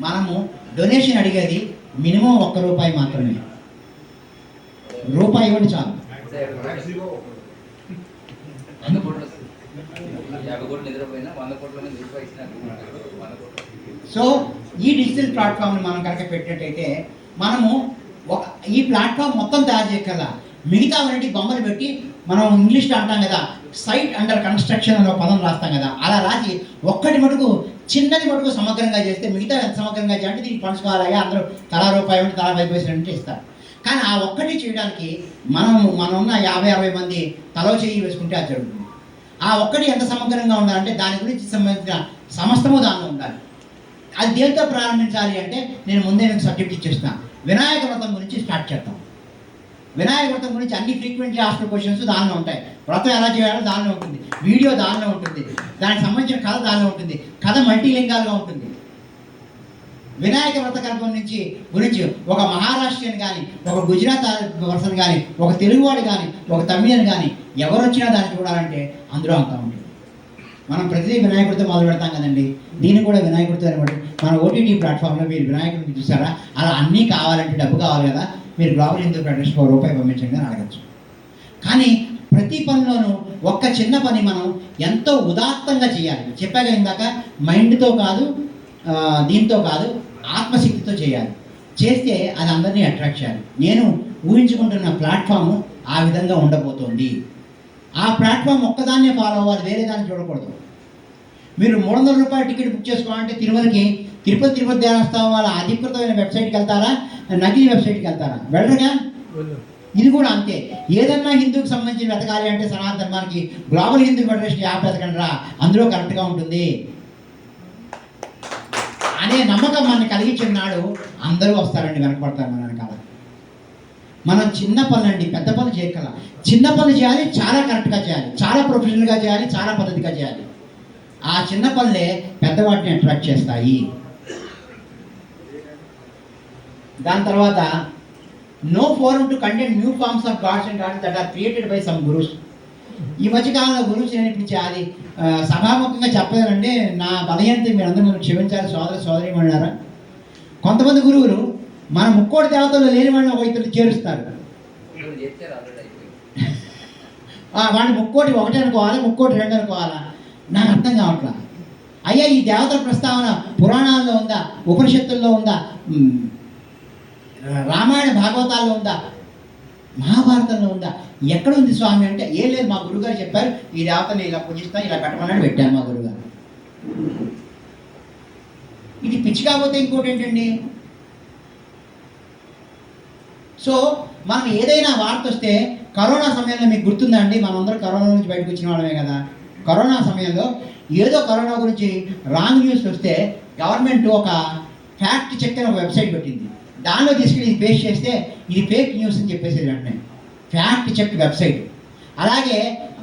మనము డొనేషన్ అడిగేది మినిమం ₹1 మాత్రమే. రూపాయి ఇవ్వండి చాలు. సో ఈ డిజిటల్ ప్లాట్ఫామ్ని మనం కనుక పెట్టినట్టయితే మనము ఈ ప్లాట్ఫామ్ మొత్తం తయారు చేయగల మిగతా వాటి బొమ్మలు పెట్టి, మనం ఇంగ్లీష్లో అంటాం కదా సైట్ అండర్ కన్స్ట్రక్షన్ అనే పదం రాస్తాం కదా, అలా రాసి ఒక్కటి మటుకు చిన్నది మటుకు సమగ్రంగా చేస్తే మిగతా ఎంత సమగ్రంగా చేయాలంటే దీనికి ఫండ్స్ కావాలా, అందరూ తలా రూపాయి ఉంటే తలా 5 పైసలు అంటే ఇస్తారు. కానీ ఆ ఒక్కటి చేయడానికి మనం ఉన్న 50 మంది తలో చేయి వేసుకుంటే అది జరుగుతుంది. ఆ ఒక్కటి ఎంత సమగ్రంగా ఉండాలంటే దాని గురించి సంబంధించిన సమస్తము దానిలో ఉండాలి. అది దేంతో ప్రారంభించాలి అంటే నేను ముందే మీకు సబ్జెక్ట్ ఇచ్చేస్తాను. వినాయక వ్రతం గురించి స్టార్ట్ చేద్దాం. వినాయక వ్రతం గురించి అన్ని ఫ్రీక్వెంట్లీ ఆస్క్డ్ క్వశ్చన్స్ దానిలో ఉంటాయి. వ్రతం ఎలా చేయాలో దానిలో ఉంటుంది, వీడియో దానిలో ఉంటుంది, దానికి సంబంధించిన కథ దానిలో ఉంటుంది, కథ మల్టీలింగాలుగా ఉంటుంది. వినాయక వ్రత కల్పం గురించి ఒక మహారాష్ట్రియన్ కానీ, ఒక గుజరాత్ పర్సన్ కానీ, ఒక తెలుగువాడు కానీ, ఒక తమిళన్ కానీ ఎవరు వచ్చినా దాన్ని చూడాలంటే అందులో అంతా ఉంటుంది. మనం ప్రతిదీ వినాయకుడితో మొదలు పెడతాం కదండి, దీన్ని కూడా వినాయకుడితో అనమాట. మన ఓటీటీ ప్లాట్ఫామ్లో మీరు వినాయకుడిని చూసారా, అలా అన్నీ కావాలంటే డబ్బు కావాలి కదా, మీరు గ్లోబల్ హిందూ ఫెడరేషన్ ₹1 పంపించండి అని అడగచ్చు. కానీ ప్రతి పనిలోనూ ఒక్క చిన్న పని మనం ఎంతో ఉదాత్తంగా చేయాలి. చెప్పాక ఇందాక మైండ్తో కాదు, దీంతో కాదు, ఆత్మశక్తితో చేయాలి. చేస్తే అది అందరినీ అట్రాక్ట్ చేయాలి. నేను ఊహించుకుంటున్న ప్లాట్ఫామ్ ఆ విధంగా ఉండబోతోంది. ఆ ప్లాట్ఫామ్ ఒక్కదాన్నే ఫాలో అవ్వాలి, వేరే దాన్ని చూడకూడదు. మీరు ₹300 టికెట్ బుక్ చేసుకోవాలంటే తిరుపతి దేవస్థానం వాళ్ళ అధికృతమైన వెబ్సైట్కి వెళ్తారా, నకిలీ వెబ్సైట్కి వెళ్తారా? వెళ్ళరుగా. ఇది కూడా అంతే. ఏదన్నా హిందూకి సంబంధించి వెతకాలి అంటే సనాతన ధర్మానికి గ్లోబల్ హిందూ ఫెడరేషన్ యాప్ వెతకండి రా, అందులో కరెక్ట్గా ఉంటుంది అనే నమ్మకం మనని కలిగించిన నాడు అందరూ వస్తారండి, వెనకపడతారు మన వెనకాల. మనం చిన్న పనులు అండి, పెద్ద పనులు చేయగల. చిన్న పనులు చేయాలి, చాలా కరెక్ట్గా చేయాలి, చాలా ప్రొఫెషనల్గా చేయాలి, చాలా పద్ధతిగా చేయాలి. ఆ చిన్న పనులే పెద్దవాటిని అట్రాక్ట్ చేస్తాయి. దాని తర్వాత no forum to content new forms of gods and gods that are created by some gurus. ఈ మధ్యకాలంలో గురువుస్ నేర్పించే అది సభాముఖంగా చెప్పలేదండి, నా బలహీనత మీరు అందరూ మనం క్షమించాలి సోదర సోదరీమణులారా. కొంతమంది గురువులు మన ముక్కోటి దేవతల్లో లేని వాళ్ళని ఒక ఇద్దరు చేరుస్తారు. వాడిని ముక్కోటి ఒకటి అనుకోవాలా, ముక్కోటి రెండు అనుకోవాలా, నాకు అర్థం కావట్లా. అయ్యా ఈ దేవతల ప్రస్తావన పురాణాల్లో ఉందా, ఉపనిషత్తుల్లో ఉందా, రామాయణ భాగవతాల్లో ఉందా, మహాభారతంలో ఉందా, ఎక్కడ ఉంది స్వామి అంటే ఏం లేదు, మా గురుగారు చెప్పారు ఈ దేవతని ఇలా పూజిస్తాం, ఇలా కట్టమన్నాడు, పెట్టాను మా గురుగారు. ఇది పిచ్చి కాకపోతే ఇంకోటి ఏంటండి? సో మనం ఏదైనా వార్త వస్తే, కరోనా సమయంలో మీకు గుర్తుందా అండి, మనందరూ కరోనా నుంచి బయటకు వచ్చిన వాళ్ళమే కదా. కరోనా సమయంలో ఏదో కరోనా గురించి రాంగ్ న్యూస్ వస్తే గవర్నమెంట్ ఒక ఫ్యాక్ట్ చెక్ అని ఒక వెబ్సైట్ పెట్టింది. దానిలో తీసుకెళ్ళి ఇది పేస్ట్ చేస్తే ఇది ఫేక్ న్యూస్ అని చెప్పేసి వెంటనే ఫ్యాక్ట్ చెక్ వెబ్సైట్. అలాగే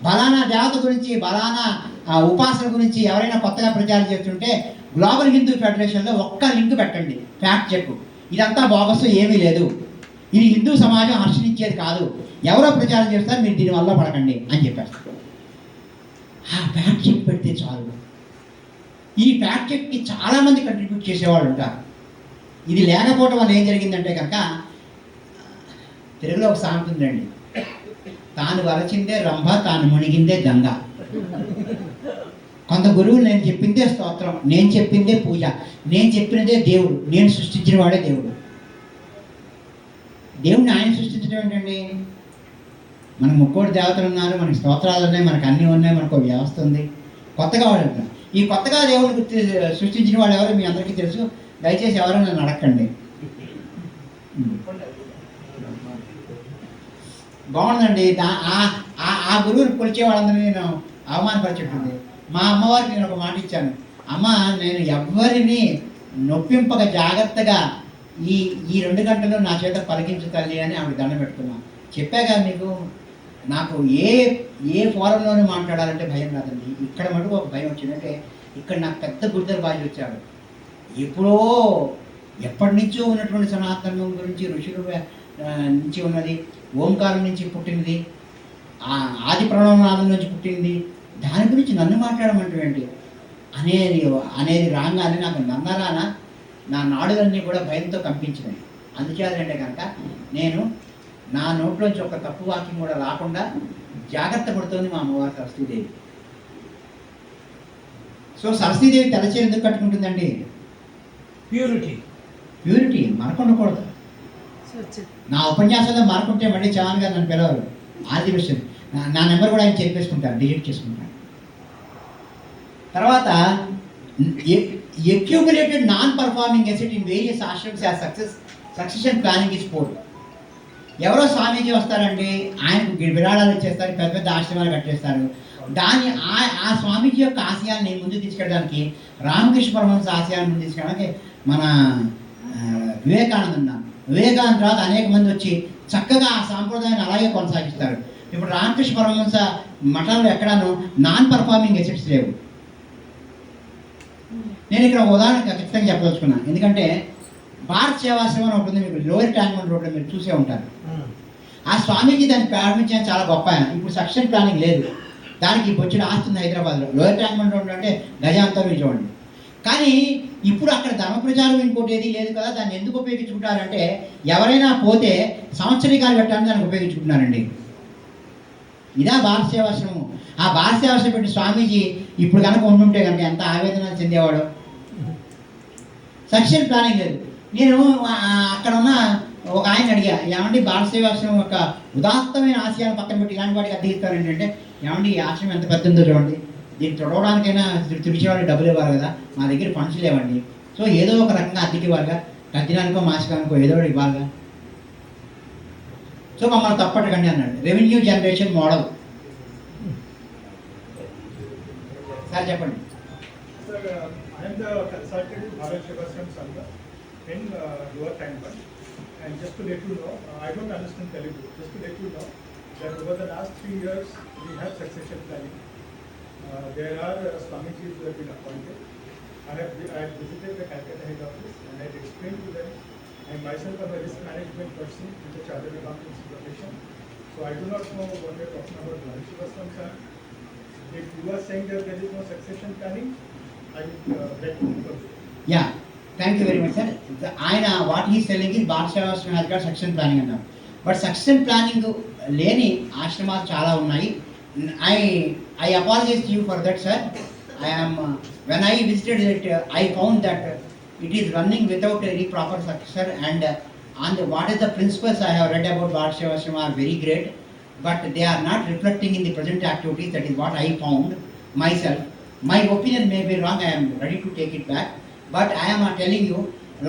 బలానా దేవత గురించి, బలానా ఉపాసన గురించి ఎవరైనా కొత్తగా ప్రచారం చేస్తుంటే గ్లోబల్ హిందూ ఫెడరేషన్లో ఒక్క లింక్ పెట్టండి, ఫ్యాక్ట్ చెక్, ఇదంతా బోగస్, ఏమీ లేదు, ఇది హిందూ సమాజం హర్షించేది కాదు, ఎవరో ప్రచారం చేస్తారు, మీరు దీనివల్ల పడకండి అని చెప్పారు. ఆ ఫ్యాక్ట్ చెక్ పెడితే చాలు. ఈ ఫ్యాక్ట్ చెక్కి చాలామంది కంట్రిబ్యూట్ చేసేవాళ్ళు ఉంటారు. ఇది లేకపోవడం వల్ల ఏం జరిగిందంటే కనుక, తెలుగులో ఒక సామెత ఉందండి, తాను వరచిందే రంభ, తాను మునిగిందే గంగ. కొంత గురువులు నేను చెప్పిందే స్తోత్రం, నేను చెప్పిందే పూజ, నేను చెప్పినదే దేవుడు, నేను సృష్టించిన వాడే దేవుడు. దేవుడిని ఆయన సృష్టించడం ఏంటండి? మనకు ముక్కోటి దేవతలు ఉన్నారు, మనకి స్తోత్రాలు ఉన్నాయి, మనకు అన్నీ ఉన్నాయి, మనకు ఒక వ్యవస్థ ఉంది. కొత్తగా వాడు ఉంటారు. ఈ కొత్తగా దేవుడిని సృష్టించిన వాళ్ళు ఎవరో మీ అందరికీ తెలుసు, దయచేసి ఎవరో నన్ను అడగండి. బాగుందండి. ఆ గురువుని కొలిచే వాళ్ళందరినీ నేను అవమానపరిచేట్టుంది. మా అమ్మవారికి నేను ఒక మాట ఇచ్చాను, అమ్మ నేను ఎవ్వరిని నొప్పింపక జాగ్రత్తగా ఈ 2 గంటలు నా చేత పలికించు తల్లి అని ఆవిడ దండం పెట్టుకున్నాను. చెప్పాగా మీకు, నాకు ఏ ఫోరంలోనే మాట్లాడాలంటే భయం రాదండి. ఇక్కడ మటుకు ఒక భయం వచ్చిందంటే, ఇక్కడ నాకు పెద్ద గురుదర బాజీ వచ్చాడు. ఎప్పటి నుంచో ఉన్నటువంటి సనాతనం గురించి, ఋషుల నుంచి ఉన్నది, ఓంకారం నుంచి పుట్టినది, ఆది ప్రణవనాదం నుంచి పుట్టింది, దాని గురించి నన్ను మాట్లాడమంటే అనేది రాగానే నాకు నన్నరాన నా నాడులన్నీ కూడా భయంతో కంపించినాయి. అందుచేతంటే కనుక నేను నా నోట్లోంచి ఒక తప్పు వాక్యం కూడా రాకుండా జాగ్రత్త పడుతుంది మా అమ్మవారు సరస్వతీదేవి. సో సరస్వతీదేవి తెల్లచీర ఎందుకు కట్టుకుంటుందండి? ప్యూరిటీ మరకుండకూడదు. నా ఉపన్యాసంలో మరకుంటే మళ్ళీ చవాన్ గారు నన్ను పిలవరు, ఆది విషయం నా నెంబర్ కూడా ఆయన చెప్పేసుకుంటారు, డిలీట్ చేసుకుంటారు. తర్వాత accumulated non-performing asset in various ashrams as succession planning is poor. ఎవరో స్వామీజీ వస్తారండి, ఆయనకు విరాళాలు ఇచ్చేస్తారు, పెద్ద పెద్ద ఆశ్రమాలు కట్టేస్తారు. ఆ స్వామీజీ యొక్క ఆశయాన్ని ముందుకు తీసుకెళ్ళడానికి, రామకృష్ణ పరమహంస ఆశయాన్ని ముందు తీసుకెళ్ళడానికి మన వివేకానంద ఉన్నారు. వివేకానంద తర్వాత అనేక మంది వచ్చి చక్కగా ఆ సాంప్రదాయాన్ని అలాగే కొనసాగిస్తారు. ఇప్పుడు రామకృష్ణ పరమహంస మఠంలో ఎక్కడాను నాన్ పర్ఫార్మింగ్ ఎసెట్స్ లేవు. నేను ఇక్కడ ఉదాహరణ ఖచ్చితంగా చెప్పదలుచుకున్నాను, ఎందుకంటే భారత్ సేవాశ్రమం అని ఉంటుంది, మీకు లోయర్ ట్యాంక్మెంట్ రోడ్లో మీరు చూసే ఉంటారు. ఆ స్వామీజీ దాన్ని ప్రారంభించడం చాలా గొప్ప. ఇప్పుడు సక్సెషన్ ప్లానింగ్ లేదు, దానికి వచ్చిన ఆస్తి ఉంది హైదరాబాద్లో. లోయర్ ట్యాంక్మెంట్ రోడ్ అంటే గజాంతరం చూడండి. కానీ ఇప్పుడు అక్కడ ధర్మ ప్రచారం ఇంకోటి ఏది లేదు కదా, దాన్ని ఎందుకు ఉపయోగించుకుంటారంటే ఎవరైనా పోతే సంవత్సరీకాలు పెట్టాలని దానికి ఉపయోగించుకుంటున్నారండి. ఇదా భారత సేవాశ్రమం. ఆ భారత సేవాశ్రమం పెట్టి స్వామీజీ ఇప్పుడు కనుక ఉండుంటే కనుక ఎంత ఆవేదన చెందేవాడు. సక్సెషన్ ప్లానింగ్ లేదు. నేను అక్కడ ఉన్న ఒక ఆయన అడిగా, ఏమండి భారత సేవాశ్రమం యొక్క ఉదాత్తమైన ఆశయాలను పక్కన పెట్టి ఇలాంటి వాటికి అద్దెకిస్తారు ఏంటంటే, ఏమండి ఈ ఆశ్రమం ఎంత పెద్ద ఉందో చూడండి, దీన్ని తొడవడానికైనా తుడిచేవాడికి డబ్బులు ఇవ్వాలి కదా, మా దగ్గర ఫండ్స్ లేవండి, సో ఏదో ఒక రకంగా అద్దెకి ఇవ్వాలిగా, తగ్గినానికో మాసికానికో ఏదో ఒకటి ఇవ్వాలిగా. సో సో మమ్మల్ని తప్పటకండి అన్నాడు. Revenue generation model. సార్ చెప్పండి. Sir, I am the consultant Bharat Shivasram Sangha in Lower Tangband. And just to let you know, I don't understand Telugu. Just to let you know that over the last 3 years, we have succession planning. There are Swamijis who have been appointed. I have visited the Calcutta head office and I have explained to them. I myself am a risk management person in the Chartered Accountancy profession. So I do not know what you are talking about Bharat Shivasram sir. If you are saying that there is no succession planning, I would beg to differ. Yeah, thank you very much sir. ఆయన what he selling is Badshashramam has got succession planning అన్నారు. But succession planning లేని ఆశ్రమాలు చాలా ఉన్నాయి. I apologize you for that sir. When I visited it I found that it is running without any proper successor and on the what is the principles I have read about Badshashramam are very great, but they are not reflecting in the present activities. That is what I found myself. My opinion may be wrong, I am ready to take it back, but I am telling you,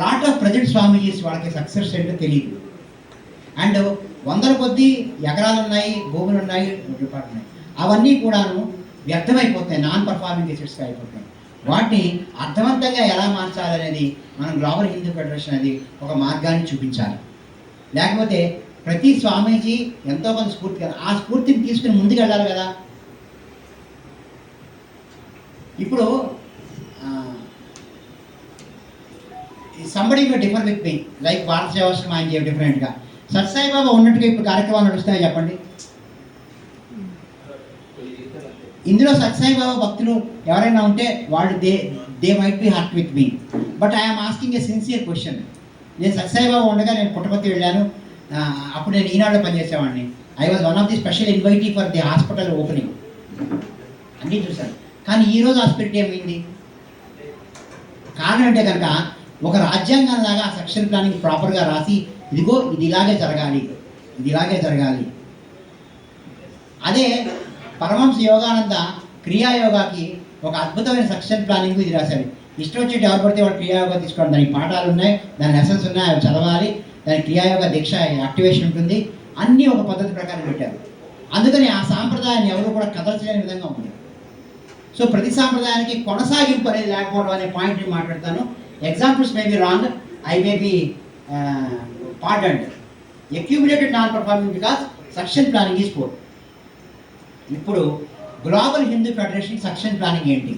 lot of present Swamijis వాళ్ళకి success ఏంటో తెలియదు. And వందల కొద్దీ ఎకరాలు ఉన్నాయి, భూములు ఉన్నాయి, department అవన్నీ కూడాను వ్యర్థమైపోతాయి, నాన్ పర్ఫార్మింగ్ ఎసెట్స్గా అయిపోతాయి. వాటిని అర్థవంతంగా ఎలా మార్చాలనేది మనం గ్లోబల్ హిందూ ఫెడరేషన్ అనేది ఒక మార్గాన్ని చూపించాలి. లేకపోతే ప్రతి స్వామీజీ ఎంతో కొంత స్ఫూర్తి కదా, ఆ స్ఫూర్తిని తీసుకుని ముందుకు వెళ్ళాలి కదా. ఇప్పుడు somebody differ with me like భారత సేవాశ్రమం ఆయన చేయడం డిఫరెంట్గా. సత్సాయిబాబా ఉన్నట్టుగా ఇప్పుడు కార్యక్రమాలు నడుస్తాయో చెప్పండి. ఇందులో సత్సాయిబాబా భక్తులు ఎవరైనా ఉంటే వాళ్ళు they might be hurt with me, but I'm asking a sincere question. నేను సత్సాయిబాబా ఉండగా నేను పుట్టపర్తి వెళ్ళాను. అప్పుడు నేను ఈనాడులో పనిచేసేవాడిని. I was one of the special invitee for the hospital opening అన్నీ చూశాను. కానీ ఈరోజు హాస్పిటల్ ఏమైంది? కారణం అంటే కనుక ఒక రాజ్యాంగం లాగా ఆ సెక్షన్ ప్లానింగ్ ప్రాపర్గా రాసి ఇదిగో ఇది ఇలాగే జరగాలి, ఇది ఇలాగే జరగాలి. అదే పరమహంస యోగానంద క్రియాయోగాకి ఒక అద్భుతమైన సెక్షన్ ప్లానింగ్ ఇది రాశారు. ఇష్టం వచ్చేటి ఎవరు పడితే వాళ్ళు క్రియాయోగా తీసుకోవడం, దానికి పాఠాలు ఉన్నాయి, దాని లెసన్స్ ఉన్నాయి, అవి చదవాలి, దాని క్రియాయోగ దీక్ష యాక్టివేషన్ ఉంటుంది, అన్నీ ఒక పద్ధతి ప్రకారం పెట్టారు. అందుకని ఆ సాంప్రదాయాన్ని ఎవరు కూడా కదల్చలేని విధంగా ఉంది. సో ప్రతి సాంప్రదాయానికి కొనసాగింపు అనేది లేకపోవడం అనే పాయింట్ని మాట్లాడతాను. Examples may be wrong, I may be pardoned. Accumulated non performing because succession planning is poor. ఇప్పుడు global Hindu federation succession planning ఏంటి?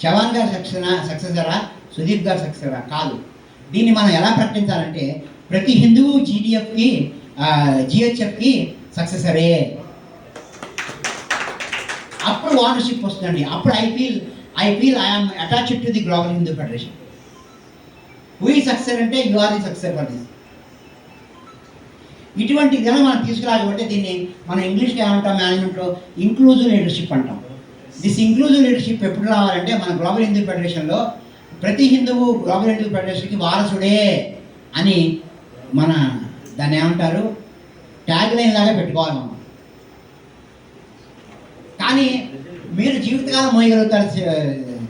చవాన్ గారు సక్సెసరా, సుదీప్ గారు సక్సెసరా? కాదు. దీన్ని మనం ఎలా ప్రకటించాలంటే ప్రతి హిందువు జీడిఎఫ్కి జిహెచ్ఎఫ్కి సక్సెసరే. అప్పుడు ఓనర్షిప్ వస్తుందండి. అప్పుడు I feel I'm attached to the Global Hindu Federation. Who ఈ సక్సెసర్ అంటే you are the successor for this. ఇటువంటి విధానం మనం తీసుకురాకపోతే దీన్ని మనం ఇంగ్లీష్లో ఏమంటాం, మేనేజ్మెంట్లో ఇంక్లూజివ్ లీడర్షిప్ అంటాం. దిస్ ఇంక్లూజివ్ లీడర్షిప్ ఎప్పుడు రావాలంటే మన గ్లోబల్ హిందూ ఫెడరేషన్లో ప్రతి హిందువు గ్లోబల్ హిందూ ఫెడరేషన్కి వారసుడే అని మన దాన్ని ఏమంటారు ట్యాగ్ లైన్ లాగా పెట్టుకోవాలి మనం. కానీ మీరు జీవితకాలం మోయగలుగుతారు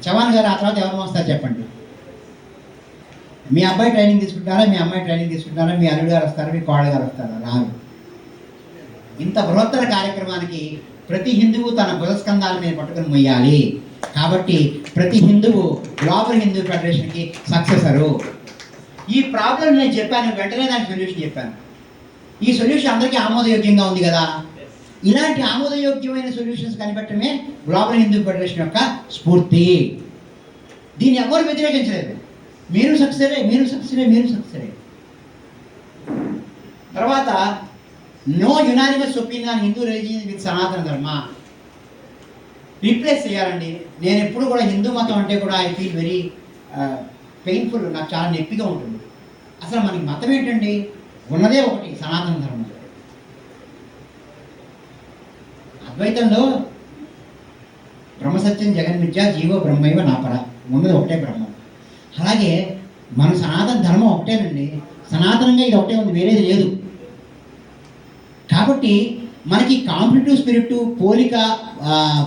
చవాన్ గారు, ఆ తర్వాత ఎవరు మోస్తారు చెప్పండి? మీ అబ్బాయి ట్రైనింగ్ తీసుకుంటారా, మీ అమ్మాయి ట్రైనింగ్ తీసుకుంటారా, మీ అల్లుడు గారు వస్తారా, మీ కోడలు గారు వస్తారా? రారు. ఇంత బృహత్తర కార్యక్రమానికి ప్రతి హిందువు తన బుధస్కంధాల మీద పట్టుకుని మొయ్యాలి. కాబట్టి ప్రతి హిందువు గ్లోబల్ హిందూ ఫెడరేషన్కి సక్సెసరు. ఈ ప్రాబ్లం నేను చెప్పాను, వెంటనే దానికి సొల్యూషన్ చెప్పాను. ఈ సొల్యూషన్ అందరికీ ఆమోదయోగ్యంగా ఉంది కదా. ఇలాంటి ఆమోదయోగ్యమైన సొల్యూషన్స్ కనిపెట్టడమే గ్లోబల్ హిందూ ఫెడరేషన్ యొక్క స్ఫూర్తి. దీన్ని ఎవరు వ్యతిరేకించలేదు. మీరు సక్సెసరే, మీరు సక్సెసరే, మీరు సక్సెసరే. తర్వాత no unanimous opinion on Hindu religion with Sanatana Dharma replace చేయాలండి. నేను ఎప్పుడు కూడా హిందూ మతం అంటే కూడా ఐ ఫీల్ వెరీ పెయిన్ఫుల్, నాకు చాలా నొప్పిగా ఉంటుంది. అసలు మనకి మతం ఏంటండి? ఉన్నదే ఒకటి, సనాతన ధర్మం. అద్వైతంలో బ్రహ్మసత్యం జగన్మిథ్య జీవో బ్రహ్మైవ నాపర, ఉన్నది ఒకటే బ్రహ్మం. అలాగే మన సనాతన ధర్మం ఒకటేనండి, సనాతనంగా ఇది ఒకటే ఉంది, వేరేది లేదు. కాబట్టి మనకి కాంపిటేటివ్ స్పిరిట్, పోలిక,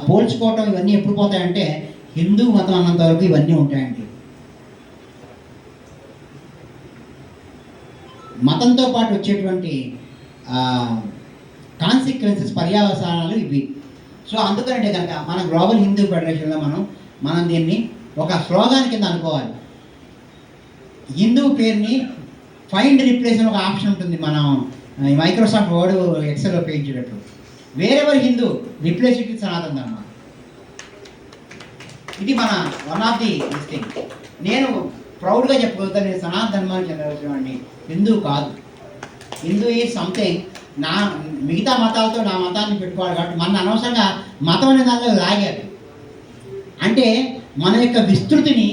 పోల్చుకోవటం ఇవన్నీ ఎప్పుడు పోతాయంటే హిందూ మతం అన్నంత వరకు ఇవన్నీ ఉంటాయండి. మతంతో పాటు వచ్చేటువంటి కాన్సిక్వెన్సెస్, పర్యవసానాలు ఇవి. సో అందుకంటే కనుక మన గ్లోబల్ హిందూ ఫెడరేషన్లో మనం దీన్ని ఒక స్లోగాన్ కింద అనుకోవాలి. హిందూ పేరుని ఫైండ్ రీప్లేస్ అని ఒక ఆప్షన్ ఉంటుంది మనం మైక్రోసాఫ్ట్ వర్డ్ ఎక్సెల్లో ఉపయోగించేటప్పుడు. Wherever Hindu replace it with Sanatana ధర్మ. ఇది మన వన్ ఆఫ్ ది థింగ్. నేను ప్రౌడ్గా చెప్పగలుగుతాను, నేను సనాతన ధర్మానికి చెందవలసినవాడిని, హిందూ కాదు. Hindu is something. నా మిగతా మతాలతో నా మతాన్ని పెట్టుకోవాలి కాబట్టి మన అనవసరంగా మతం అనే దానిలో లాగారు. అంటే మన యొక్క విస్తృతిని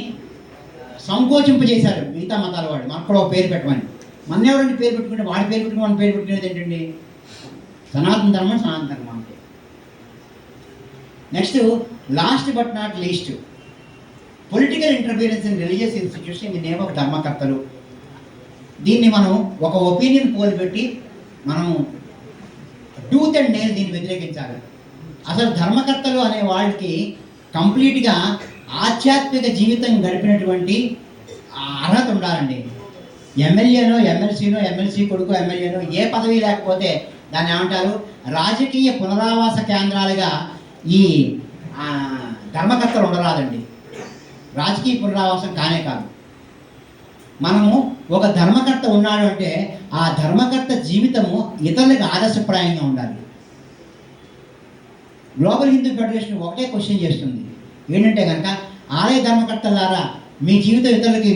సంకోచింపజేశారు మిగతా మతాల వాడు. మనకు కూడా ఒక పేరు పెట్టమని. మన ఎవరంటే పేరు పెట్టుకుంటే వాడి పేరు పెట్టుకుని మన పేరు పెట్టుకునేది ఏంటండి? సనాతన ధర్మం, సనాతన ధర్మం అంటే. Next, last but not least, political interference in religious institution in the name of ధర్మకర్తలు. దీన్ని మనం ఒక ఒపీనియన్ పోల్ పెట్టి మనం టూత్ అండ్ నెయిల్ దీన్ని వ్యతిరేకించాలి. అసలు ధర్మకర్తలు అనే వాళ్ళకి కంప్లీట్గా ఆధ్యాత్మిక జీవితం గడిపినటువంటి అర్హత ఉండాలండి. ఎమ్మెల్యేనో, ఎమ్మెల్సీనో, ఎమ్మెల్సీ కొడుకు ఎమ్మెల్యేనో ఏ పదవి లేకపోతే దాన్ని ఏమంటారు? రాజకీయ పునరావాస కేంద్రాలుగా ఈ ధర్మకర్తలు ఉండరాదండి. రాజకీయ పునరావాసం కానే కాదు. మనము ఒక ధర్మకర్త ఉన్నాడు అంటే ఆ ధర్మకర్త జీవితము ఇతరులకు ఆదర్శప్రాయంగా ఉండాలి. గ్లోబల్ హిందూ ఫెడరేషన్ ఒకటే క్వశ్చన్ చేస్తుంది, ఏంటంటే కనుక ఆలయ ధర్మకర్తలారా మీ జీవితం ఇతరులకి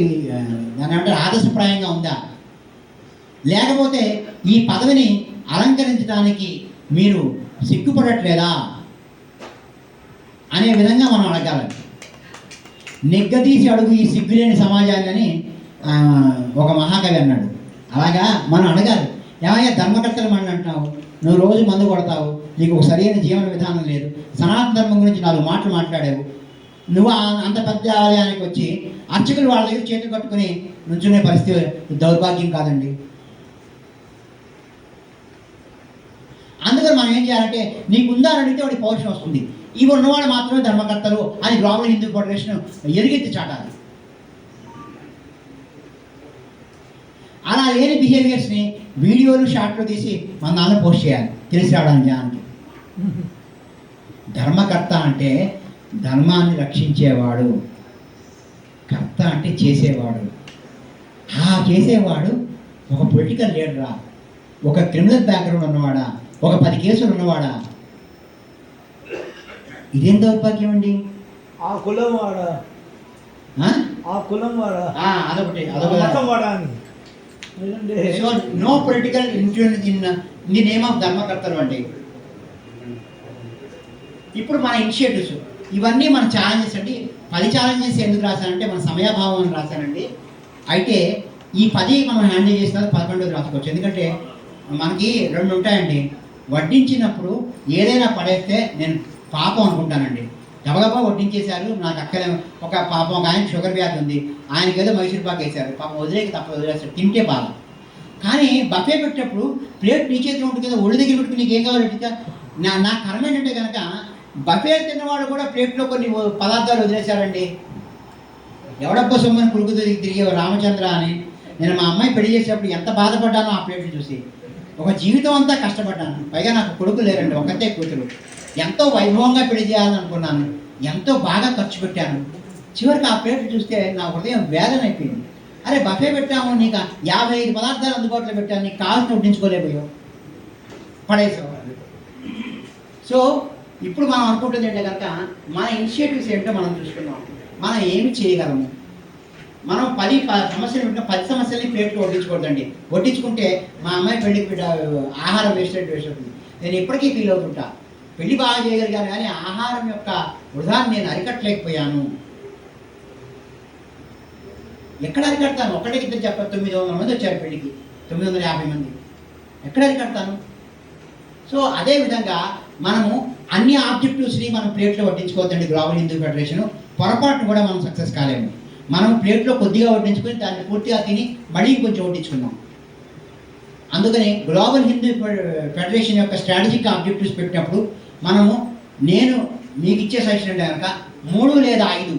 దాని అంటే ఆదర్శప్రాయంగా ఉందా? లేకపోతే ఈ పదవిని అలంకరించడానికి మీరు సిగ్గుపడట్లేదా అనే విధంగా మనం అడగాలి. నిగ్గదీసి అడుగు ఈ సిగ్గులేని సమాజాన్ని అని ఒక మహాకవి అన్నాడు. అలాగా మనం అడగాలి, ఏమయ్యా ధర్మకర్తలు మనం అంటున్నావు, నువ్వు రోజు మందు కొడతావు, నీకు ఒక సరైన జీవన విధానం లేదు, సనాతన ధర్మం గురించి 4 మాటలు మాట్లాడావు, నువ్వు అంత పెద్ద ఆలయానికి వచ్చి అర్చకులు వాళ్ళ దగ్గర చేతులు కట్టుకుని నుంచునే పరిస్థితి దౌర్భాగ్యం కాదండి. అందుకని మనం ఏం చేయాలంటే నీకుందా అని అడిగితే వాడికి పౌరుషం వస్తుంది. ఇవి ఉన్నవాళ్ళు మాత్రమే ధర్మకర్తలు అని గ్లోబల్ హిందూ ఫెడరేషన్ ఎలుగెత్తి చాటాలి. అలా లేని బిహేవియర్స్ని వీడియోలు, షార్ట్లు తీసి మన దానిలో పోస్ట్ చేయాలి, తెలిసి రావడానికి జనానికి. ధర్మకర్త అంటే ధర్మాన్ని రక్షించేవాడు, కర్త అంటే చేసేవాడు. ఆ చేసేవాడు ఒక పొలిటికల్ లీడరా, ఒక క్రిమినల్ బ్యాక్గ్రౌండ్ ఉన్నవాడా, ఒక 10 కేసులు ఉన్నవాడా? ఇదేం దౌర్భాగ్యం అండి. ఆ కులం వాడా, ఆ కులం వాడా, అదొకటి మతం వాడా అని. So no political influence in the name of ధర్మకర్తలు అండి. ఇప్పుడు మన ఇనిషియేటివ్స్ ఇవన్నీ మన ఛాలెంజెస్ అండి. 10 ఛాలెంజెస్ ఎందుకు రాశానంటే మన సమయాభావం అని రాశానండి. అయితే ఈ 10 మనం హ్యాండిల్ చేసిన 11వ రాసుకోవచ్చు. ఎందుకంటే మనకి 2 ఉంటాయండి. వడ్డించినప్పుడు ఏదైనా పడేస్తే నేను పాపం అనుకుంటానండి. గబగబా వడ్డించేశారు, నాకు అక్కడే ఒక పాపం ఒక ఆయన షుగర్ వ్యాధి ఉంది, ఆయనకి ఏదో మైసూర్ పాక్ వేశారు, పాపం వదిలేక తప్ప వదిలేస్తారు, తింటే బాగా. కానీ బఫే పెట్టేటప్పుడు ప్లేట్ నీ చేతిలో ఉంటుంది కదా, ఒళ్ళు దగ్గర పెట్టుకుని నీకు ఏం కావాలి అడిగితే నా కర్మ ఏంటంటే కనుక బఫే తిన్నవాడు కూడా ప్లేట్లో కొన్ని పదార్థాలు వదిలేశారండి. ఎవడబ్బా సొమ్మని పురుగు తిరిగే రామచంద్ర అని. నేను మా అమ్మాయి పెళ్లి చేసేటప్పుడు ఎంత బాధపడ్డానో ఆ ప్లేట్లు చూసి. ఒక జీవితం అంతా కష్టపడ్డాను, పైగా నాకు కొడుకు లేరండి, ఒకతే కూతురు. ఎంతో వైభవంగా పెళ్లి చేయాలనుకున్నాను, ఎంతో బాగా ఖర్చు పెట్టాను. చివరికి ఆ ప్లేట్లు చూస్తే నా హృదయం వేదన అయిపోయింది. అరే బఫే పెట్టాము, నీకు 55 పదార్థాలు అందుబాటులో పెట్టాను, నీకు కావాల్సిన వడ్డించుకోలేకపోయావు, పడేసావు. సో ఇప్పుడు మనం అనుకుంటుంది ఏంటంటే కనుక మన ఇనిషియేటివ్స్ ఏంటో మనం చూసుకున్నాం, మనం ఏమి చేయగలము. మనం 10 సమస్యలు పెట్టిన 10 సమస్యల్ని ప్లేట్లో వడ్డించకూడదండి. వడ్డించుకుంటే మా అమ్మాయి పెళ్లికి ఆహారం వేస్ట్ అవుతుంది. నేను ఇప్పటికీ ఫీల్ అవుతుంటా, పెళ్లి బాగా చేయగలిగాను కానీ ఆహారం యొక్క వృధాన్ని నేను అరికట్టలేకపోయాను. ఎక్కడ అరికడతాను? ఒకటికి ఇద్దరు చెప్పారు, 900 మంది వచ్చారు పెళ్లికి, 950 మంది, ఎక్కడ అరికడతాను? సో అదేవిధంగా మనము అన్ని ఆబ్జెక్టివ్స్ని మనం ప్లేట్లో వడ్డించుకోవద్దండి. గ్లోబల్ హిందూ ఫెడరేషన్ పొరపాటును కూడా మనం సక్సెస్ కాలేము. మనం ప్లేట్లో కొద్దిగా వడ్డించుకొని దాన్ని పూర్తిగా తిని మళ్ళీ కొంచెం వడ్డించుకున్నాం. అందుకని గ్లోబల్ హిందూ ఫెడరేషన్ యొక్క స్ట్రాటజిక్ ఆబ్జెక్టివ్స్ పెట్టినప్పుడు మనము నేను మీకు ఇచ్చే సజెషన్ అంటే కనుక 3 లేదా 5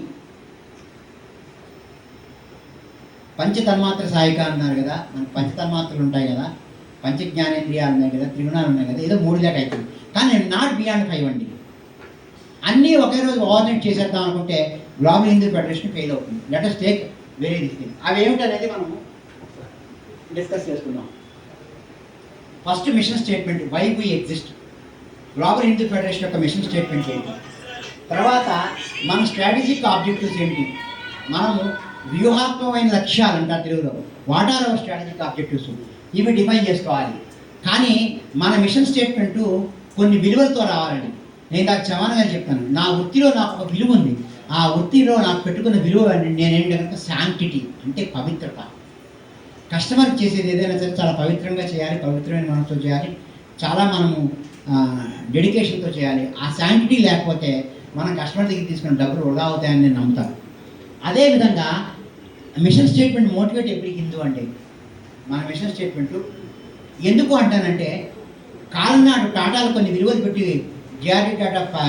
పంచతన్మాత్ర సాయిక అన్నారు కదా, మనకు పంచతన్మాత్రలు ఉంటాయి కదా, పంచజ్ఞానేంద్రియాలు ఉన్నాయి కదా, త్రిగుణాలు ఉన్నాయి కదా, ఏదో 3 దాకా అయిపోయింది. కానీ నేను నాట్ బియాండ్ 5 అండి. అన్నీ ఒకే రోజు ఓవర్నైట్ చేసేద్దాం అనుకుంటే గ్లోబల్ హిందూ ఫెడరేషన్ ఫెయిల్ అవుతుంది. Let us take very thing. అవి ఏమిటనేది మనం డిస్కస్ చేసుకుందాం. First mission statement, why we exist. Global Hindu Federation యొక్క మిషన్ స్టేట్మెంట్ ఏంటి, తర్వాత మన స్ట్రాటజిక్ ఆబ్జెక్టివ్స్ ఏంటి, మనము వ్యూహాత్మకమైన లక్ష్యాలు అంటారు తెలుగులో, what are our strategic objectives, ఇవి డిఫైన్ చేసుకోవాలి. కానీ మన మిషన్ స్టేట్మెంట్ కొన్ని విలువలతో రావాలండి. నేను నాకు చమానంగా చెప్తాను, నా వృత్తిలో నాకు ఒక విలువ ఉంది. ఆ వృత్తిలో నాకు పెట్టుకున్న విలువ నేనేంటి కనుక శాంక్టిటీ అంటే పవిత్రత. కస్టమర్కి చేసేది ఏదైనా సరే చాలా పవిత్రంగా చేయాలి, పవిత్రమైన మనసుతో చేయాలి, చాలా మనము డెడికేషన్తో చేయాలి. ఆ శాంక్టిటీ లేకపోతే మనం కస్టమర్ దగ్గర తీసుకున్న డబ్బులు వృధా అవుతాయని నేను నమ్ముతాను. అదేవిధంగా mission statement motivate every Hindu అంటే, మన మిషన్ స్టేట్మెంట్లు ఎందుకు అంటానంటే, కాలం నాడు టాటాలు కొన్ని విలువలు పెట్టి జిఆర్డి టాటా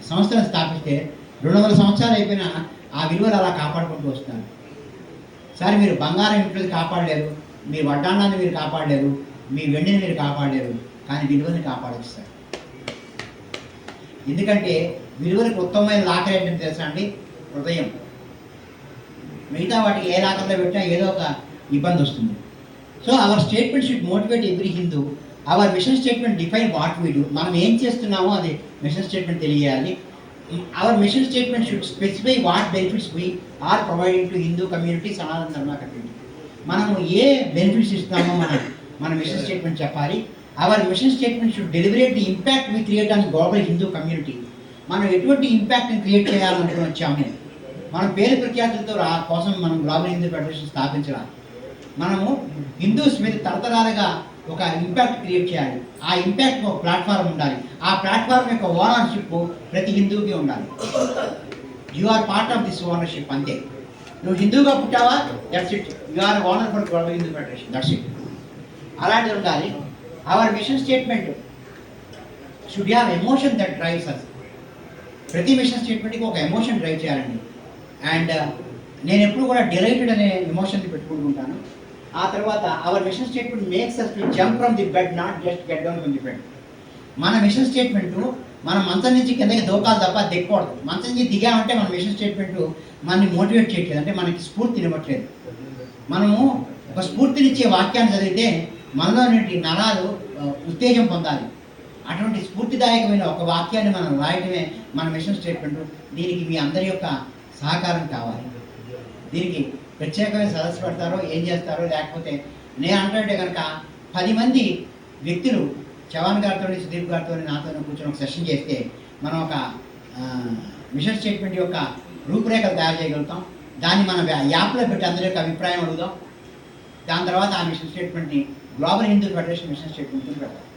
సంస్థను స్థాపిస్తే 200 సంవత్సరాలు అయిపోయినా ఆ విలువలు అలా కాపాడుకుంటూ వస్తున్నారు. సరే, మీరు బంగారం ఇంట్లో కాపాడలేరు, మీ వడ్డాన్నాన్ని మీరు కాపాడలేరు, మీ వెండిని మీరు కాపాడలేరు, కానీ విలువని కాపాడచ్చు సార్. ఎందుకంటే విలువలకు ఉత్తమమైన లాకర్ ఏంటని తెలుసా అండి? హృదయం. మిగతా వాటికి ఏ లాకర్లో పెట్టినా ఏదో ఒక ఇబ్బంది వస్తుంది. So our statement should motivate every Hindu. Our mission statement define what we do. మనం ఏం చేస్తున్నామో అది మిషన్ స్టేట్మెంట్ తెలియాలి. Our mission statement should specify what benefits we are providing to Hindu community, Sanatana Dharma community. మనము ఏ బెనిఫిట్స్ ఇస్తున్నామో మన మిషన్ స్టేట్మెంట్ చెప్పాలి. Our mission statement should deliberate the impact we create on Global Hindu community. మనం ఎటువంటి ఇంపాక్ట్ని క్రియేట్ చేయాలనుకుని వచ్చాము. మనం పేరు ప్రఖ్యాతులతో కోసం మనం గ్లోబల్ హిందూ ఫెడరేషన్ స్థాపించాలి. మనము హిందూస్ మీద తరతరాలుగా ఒక ఇంపాక్ట్ క్రియేట్ చేయాలి. ఆ ఇంపాక్ట్ ఒక ప్లాట్ఫామ్ ఉండాలి. ఆ ప్లాట్ఫామ్ యొక్క ఓనర్షిప్ ప్రతి హిందూకి ఉండాలి. You are part of this ownership. అంతే. నువ్వు హిందూగా పుట్టావా, that's it, you are owner for global Hindu federation, that's it. అలాంటిది ఉండాలి. Our mission statement should have emotion that drives us. ప్రతి మిషన్ స్టేట్మెంట్కి ఒక ఎమోషన్ డ్రైవ్ చేయాలండి. అండ్ నేను ఎప్పుడు కూడా డిలైటెడ్ అనే ఎమోషన్ని పెట్టుకుంటుంటాను. ఆ తర్వాత our mission statement makes us to jump from the bed, not just get down from the bed. మన మిషన్ స్టేట్మెంట్ మనం మంచం నుంచి కిందకి దోకాలు తప్ప దిక్కకూడదు. మంచం నుంచి దిగామంటే మన మిషన్ స్టేట్మెంట్ మనని మోటివేట్ చేయట్లేదు, అంటే మనకి స్ఫూర్తినివ్వట్లేదు. మనము ఒక స్ఫూర్తినిచ్చే వాక్యాన్ని చదివితే మనలోని నరాలు ఉత్తేజం పొందాలి. అటువంటి స్ఫూర్తిదాయకమైన ఒక వాక్యాన్ని మనం రాయటమే మన మిషన్ స్టేట్మెంట్. దీనికి మీ అందరి యొక్క సహకారం కావాలి. దీనికి ప్రత్యేకమైన సదస్సు పెడతారో ఏం చేస్తారో, లేకపోతే నేను అంటే కనుక 10 మంది వ్యక్తులు చవాన్ గారితో, సుదీప్ గారితో, నాతో కూర్చొని ఒక సెషన్ చేస్తే మనం ఒక మిషన్ స్టేట్మెంట్ యొక్క రూపురేఖలు తయారు చేయగలుగుతాం. దాన్ని మన యాప్లో పెట్టి అందరి యొక్క అభిప్రాయం అడుగుదాం. దాని తర్వాత ఆ మిషన్ స్టేట్మెంట్ని గ్లోబల్ హిందూ ఫెడరేషన్ మిషన్ స్టేట్మెంట్ని పెడతాం.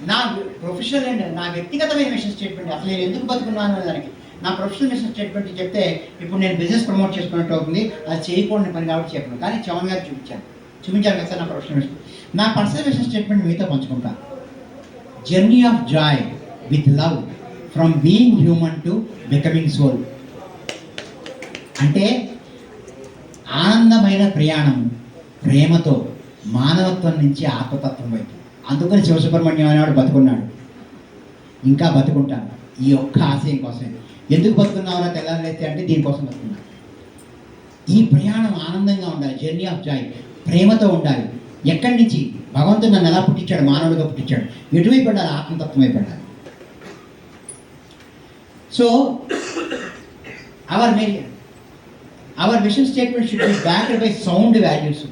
నా ప్రొఫెషనల్ అండ్ నా వ్యక్తిగతమైన మిషన్ స్టేట్మెంట్, అసలు నేను ఎందుకు బతుకున్నాను అనే దానికి నా ప్రొఫెషనల్ మిషన్ స్టేట్మెంట్ చెప్తే ఇప్పుడు నేను బిజినెస్ ప్రమోట్ చేసుకున్నట్టు అవుతుంది. అది చేయకూడని పని కాబట్టి చెప్పను, కానీ చవన్ గారు చూపించాను కదా సార్ నా ప్రొఫెషనల్ మిషన్. నా పర్సనల్ మిషన్ స్టేట్మెంట్ మీతో పంచుకుంటాను. Journey of joy with love from being human to becoming soul. అంటే ఆనందమైన ప్రయాణం ప్రేమతో మానవత్వం నుంచి ఆత్మతత్వం వైపు. అందుకని శివసుబ్రహ్మణ్యం అనేవాడు బతుకున్నాడు, ఇంకా బతుకుంటాను ఈ ఒక్క ఆశయం కోసమే. ఎందుకు బతుకున్నావో తెల్లారైతే అంటే దీనికోసం బతుకున్నాను. ఈ ప్రయాణం ఆనందంగా ఉండాలి, జర్నీ ఆఫ్ జాయ్, ప్రేమతో ఉండాలి. ఎక్కడి నుంచి భగవంతుడు నన్ను ఎలా పుట్టించాడు, మానవుడిగా పుట్టించాడు, ఎటువైపు పడాలి, ఆత్మతత్వం వైపు పడాలి. So our mission statement should be backed by sound values.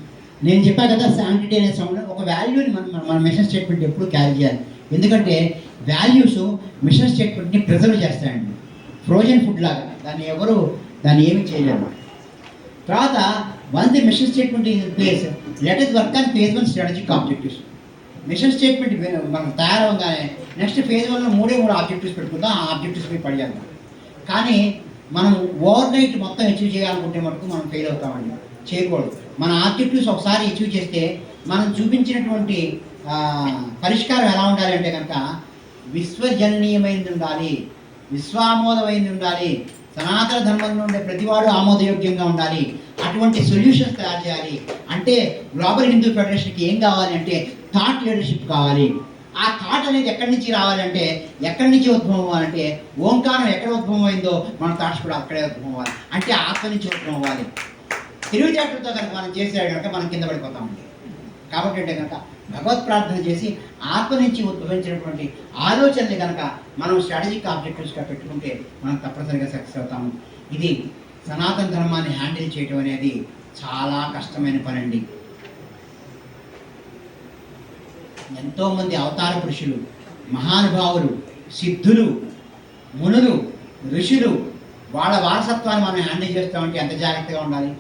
నేను చెప్పాను కదా, శాంక్టిటీ అనే సౌండ్ ఒక వాల్యూని మన మిషన్ స్టేట్మెంట్ ఎప్పుడు క్యారీ చేయాలి. ఎందుకంటే వాల్యూస్ మిషన్ స్టేట్మెంట్ని ప్రిజర్వ్ చేస్తాయండి. ఫ్రోజన్ ఫుడ్ లాగా దాన్ని ఏమి చేయలేము. తర్వాత once the mission statement in place, let us work on phase 1 strategic objectives. Mission statement మనం తయారవగానే నెక్స్ట్ phase 1లో 3 ఆబ్జెక్టివ్స్ పెట్టుకుందాం. ఆ ఆబ్జెక్టివ్స్ మీద పడిచేద్దాం. కానీ మనం ఓవర్ నైట్ మొత్తం అచీవ్ చేయాలనుకుంటే మటుకు మనం ఫెయిల్ అవుతామండి. చేయకూడదు. మన ఆబ్జెక్టివ్స్ ఒకసారి అచీవ్ చేస్తే మనం చూపించినటువంటి పరిష్కారం ఎలా ఉండాలి అంటే కనుక విశ్వజననీయమైనది ఉండాలి, విశ్వామోదమైనది ఉండాలి, సనాతన ధర్మంలో ఉండే ప్రతివాడు ఆమోదయోగ్యంగా ఉండాలి. అటువంటి సొల్యూషన్స్ తయారు చేయాలి. అంటే గ్లోబల్ హిందూ ఫెడరేషన్కి ఏం కావాలి అంటే థాట్ లీడర్షిప్ కావాలి. ఆ థాట్ అనేది ఎక్కడి నుంచి రావాలంటే, ఎక్కడి నుంచి ఉద్భవం అవ్వాలంటే, ఓంకారం ఎక్కడ ఉద్భవం అయిందో మన థాట్స్ కూడా అక్కడే ఉద్భవం అవ్వాలి. అంటే ఆత్మ నుంచి ఉద్భవం అవ్వాలి. తెలివితేటలతో కనుక మనం చేసేది కనుక మనం కింద పడిపోతామండి. కాబట్టి అంటే కనుక భగవత్ ప్రార్థన చేసి ఆత్మ నుంచి ఉద్భవించినటువంటి ఆలోచనని కనుక మనం స్ట్రాటజిక్ ఆబ్జెక్టివ్స్గా పెట్టుకుంటే మనం తప్పనిసరిగా సక్సెస్ అవుతాము. ఇది సనాతన ధర్మాన్ని హ్యాండిల్ చేయడం అనేది చాలా కష్టమైన పని అండి. ఎంతోమంది అవతార పురుషులు, మహానుభావులు, సిద్ధులు, మునులు, ఋషులు, వాళ్ళ వారసత్వాన్ని మనం హ్యాండిల్ చేస్తామంటే ఎంత జాగ్రత్తగా ఉండాలి.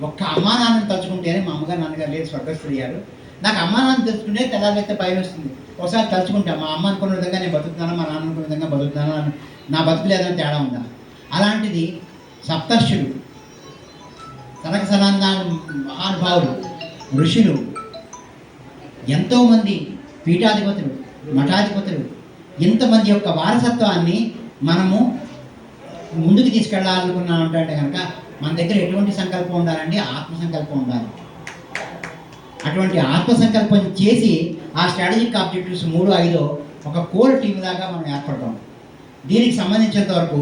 ఒక్క అమ్మా నాన్నని తలుచుకుంటేనే, మా అమ్మగారు నాన్నగారు లేదు స్వర్గస్థులయ్యారు, నాకు అమ్మా నాన్న తెలుసుకుంటే తెల్లారైతే భయం వస్తుంది. ఒకసారి తలుచుకుంటా మా అమ్మ అనుకున్న విధంగా నేను బతుకుతున్నాను, మా నాన్న అనుకున్న విధంగా బతుకుతున్నాను, నా బతుకు లేదని తేడా ఉందా. అలాంటిది సప్తర్షులు, సనక సనందాన మహానుభావులు, ఋషులు, ఎంతోమంది పీఠాధిపతులు, మఠాధిపతులు, ఇంతమంది యొక్క వారసత్వాన్ని మనము ముందుకు తీసుకెళ్ళాలనుకున్నామంటే కనుక మన దగ్గర ఎటువంటి సంకల్పం ఉండాలండి? ఆత్మ సంకల్పం ఉండాలి. అటువంటి ఆత్మ సంకల్పం చేసి ఆ స్ట్రాటజిక్ ఆబ్జెక్టివ్స్ 3, 5 ఒక కోర్ టీమ్ లాగా మనం ఏర్పడతాం. దీనికి సంబంధించినంత వరకు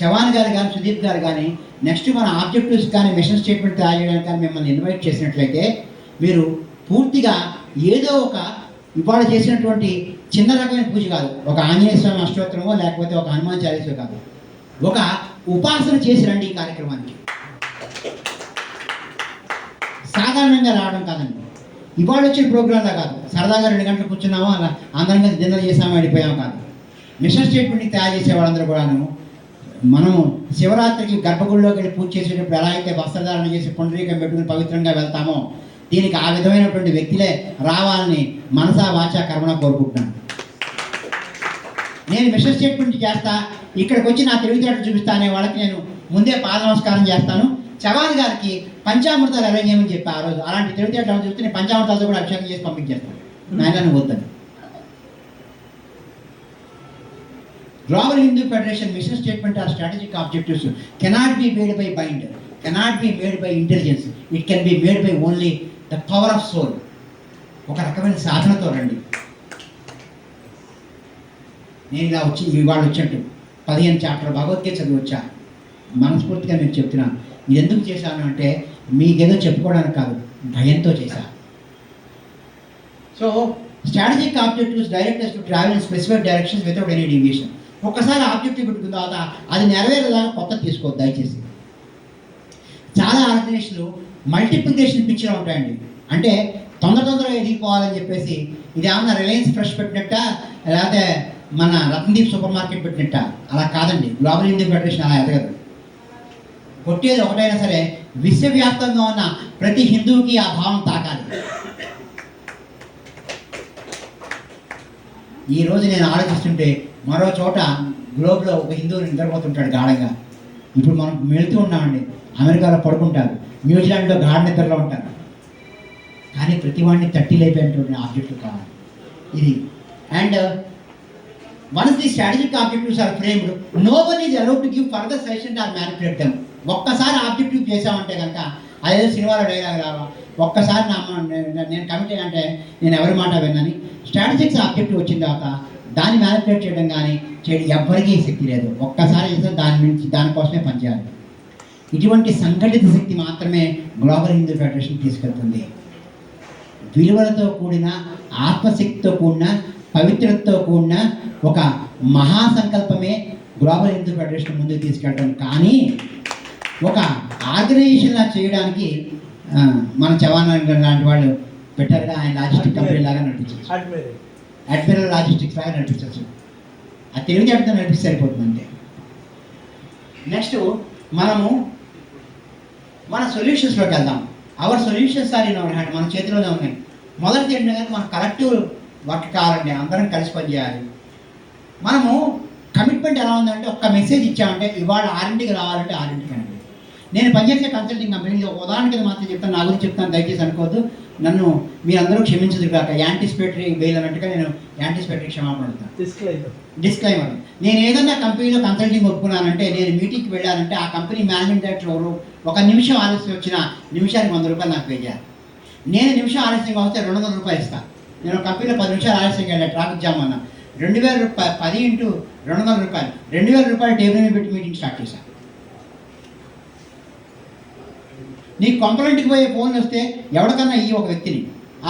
చవాన్ గారు కానీ, సుదీప్ గారు కానీ నెక్స్ట్ మన ఆబ్జెక్టివ్స్ కానీ, మిషన్ స్టేట్మెంట్ తయారు చేయడానికి కానీ మిమ్మల్ని ఇన్వైట్ చేసినట్లయితే మీరు పూర్తిగా ఏదో ఒక ఇవాళ చేసినటువంటి చిన్న రకమైన పూజ కాదు, ఒక ఆంజనేయ స్వామి అష్టోత్తరమో లేకపోతే ఒక హనుమాన్ చాలీసో కాదు, ఒక ఉపాసన చేసి రండి ఈ కార్యక్రమానికి. సాధారణంగా రావడం కాదండి. ఇవాళ వచ్చిన ప్రోగ్రాంలా కాదు, సరదాగా 2 గంటలు కూర్చున్నామో అలా అందరం కలిసి డిన్నర్ చేసామో వెళ్ళిపోయాము కాదు. మిషన్ స్టేట్మెంట్ని తయారు చేసే వాళ్ళందరూ కూడాను మనము శివరాత్రికి గర్భగుడిలోకి వెళ్ళి పూజ చేసేటప్పుడు ఎలా అయితే వస్త్రధారణ చేసి పుండరీకం పెట్టుకుని పవిత్రంగా వెళ్తామో, దీనికి ఆ విధమైనటువంటి వ్యక్తులే రావాలని మనసా వాచా కర్మణ కోరుకుంటున్నాను. నేను మిషన్ స్టేట్మెంట్ చేస్తా, ఇక్కడికి వచ్చి నా తెలివితేటలు చూపిస్తా అనే వాళ్ళకి నేను ముందే పాద నమస్కారం చేస్తాను. చవాన్ గారికి పంచామృతాలు అరేంజ్ చేయమని చెప్పి ఆ రోజు అలాంటి తెలివితేటలు చూస్తే నేను పంచామృతాలతో కూడా అభిషేకం చేసి పంపించేస్తాను. నాయన వద్దని. Global Hindu federation mission statement or strategic objectives cannot be made by mind, cannot be made by intelligence, it can be made by only the power of soul. ఒక రకమైన సాధనతో రండి. నేను ఇలా వచ్చి ఇవాళ వచ్చినట్టు 15 చాప్టర్ భగవద్గీత చదివి వచ్చా. మనస్ఫూర్తిగా మీకు చెప్తున్నాను. ఇది ఎందుకు చేశాను అంటే మీకేదో చెప్పుకోవడానికి కాదు, భయంతో చేశాను. So strategic objectives directors to travel in specific directions without any deviation. ఒక్కసారి ఆబ్జెక్టివ్ పెట్టుకున్న తర్వాత అది నెరవేరేలాగా కొత్త తీసుకోవద్దు దయచేసి. చాలా ఆర్గనైజేషన్లు మల్టిప్లికేషన్ పిక్చర్ ఉంటాయండి. అంటే తొందరగా ఎదిగిపోవాలని చెప్పేసి ఇది ఏమన్నా రిలయన్స్ ఫ్రెష్ పెట్టినట్ట లేకపోతే మన రత్నదీప్ సూపర్ మార్కెట్ పెట్టినట్ట, అలా కాదండి. గ్లోబల్ హిందూ ఫెడరేషన్ అలా ఎదగదు. కొట్టేది ఒకటైనా సరే విశ్వవ్యాప్తంగా ఉన్న ప్రతి హిందువుకి ఆ భావం తాకాలి. ఈరోజు నేను ఆలోచిస్తుంటే మరో చోట గ్లోబ్లో ఒక హిందువుని నిద్రపోతుంటాడు గాఢంగా. ఇప్పుడు మనం వెళుతూ ఉన్నామండి, అమెరికాలో పడుకుంటారు, న్యూజిలాండ్లో గాఢ నిద్రలో ఉంటారు. కానీ ప్రతి వాడిని తట్టి లేపేటువంటి ఆబ్జెక్టివ్ కావాలి ఇది. And once the strategic objectives are framed, no one is allowed to give further suggestion or manipulate them. ఒక్కసారి ఆబ్జెక్టివ్ చేసామంటే కనుక అదేదో సినిమాలో డైలాగ్ రావా, ఒక్కసారి నేను కమిట్ అంటే నేను ఎవరి మాట విన్నాని. స్ట్రాటజిక్స్ ఆబ్జెక్టివ్ వచ్చిన తర్వాత దాన్ని మ్యానిపులేట్ చేయడం కానీ చేయడం ఎవ్వరికీ శక్తి లేదు. ఒక్కసారి చేస్తే దానికోసమే పనిచేయాలి. ఇటువంటి సంఘటిత శక్తి మాత్రమే గ్లోబల్ హిందూ ఫెడరేషన్ తీసుకెళ్తుంది. విలువలతో కూడిన, ఆత్మశక్తితో కూడిన, పవిత్రతతో కూడిన ఒక మహాసంకల్పమే గ్లోబల్ హిందూ ఫెడరేషన్ ముందుకు తీసుకెళ్ళడం. కానీ ఒక ఆర్గనైజేషన్లా చేయడానికి మన చవాన్ లాంటి వాళ్ళు పెట్టారుగా, ఆయన లాజిస్టిక్ కంపెనీ లాగా నడిపించవచ్చు, అడ్మిరల్ లాజిస్టిక్స్ లాగా నడిపించవచ్చు. ఆ తెలివితేటతో నడిపిస్తే సరిపోతుంది అంతే. నెక్స్ట్ మనము మన సొల్యూషన్స్లోకి వెళ్దాం. Our solutions are in our hand, మన చేతిలోనే ఉన్నాయి. మొదటిది ఏంటంటే మన కలెక్టివ్ వర్క్ కావాలండి, అందరం కలిసి పనిచేయాలి. మనము కమిట్మెంట్ ఎలా ఉందంటే ఒక్క మెసేజ్ ఇచ్చామంటే ఇవాళ 6ంటికి రావాలంటే 6ంటికి అండి. నేను పనిచేసే కన్సల్టింగ్ కంపెనీ ఒక ఉదాహరణ కింద మాత్రం చెప్తాను, నా గురించి చెప్తాను, దయచేసి అనుకోవద్దు. నన్ను మీరందరూ క్షమించదు కాక యాంటిసిపేటరీ బెయిల్ అన్నట్టుగా నేను యాంటిసిపేటరీ క్షమాపణ అడుగుతాను. డిస్క్లైమర్, నేను ఏదన్నా కంపెనీలో కన్సల్టింగ్ ఒప్పుకున్నానంటే, నేను మీటింగ్కి వెళ్ళానంటే ఆ కంపెనీ మేనేజింగ్ డైరెక్టర్ ఎవరు ఒక నిమిషం ఆలస్యం వచ్చిన నిమిషానికి 100 రూపాయలు నాకు పే చేయాలి. నేను నిమిషం ఆలస్యంగా వస్తే 200 రూపాయలు ఇస్తాను. నేను కంపెనీలో 10 నిమిషాలు ఆలస్యంగా వెళ్ళా, ట్రాఫిక్ జామ్ అన్నా, 2000 రూపాయలు, 10 × 200 రూపాయలు, 2000 రూపాయలు టేబుల్ మీద పెట్టి మీటింగ్ స్టార్ట్ చేశాను. నీకు కంప్లైంట్కి పోయే ఫోన్ వస్తే ఎవరికన్నా ఈ ఒక వ్యక్తిని,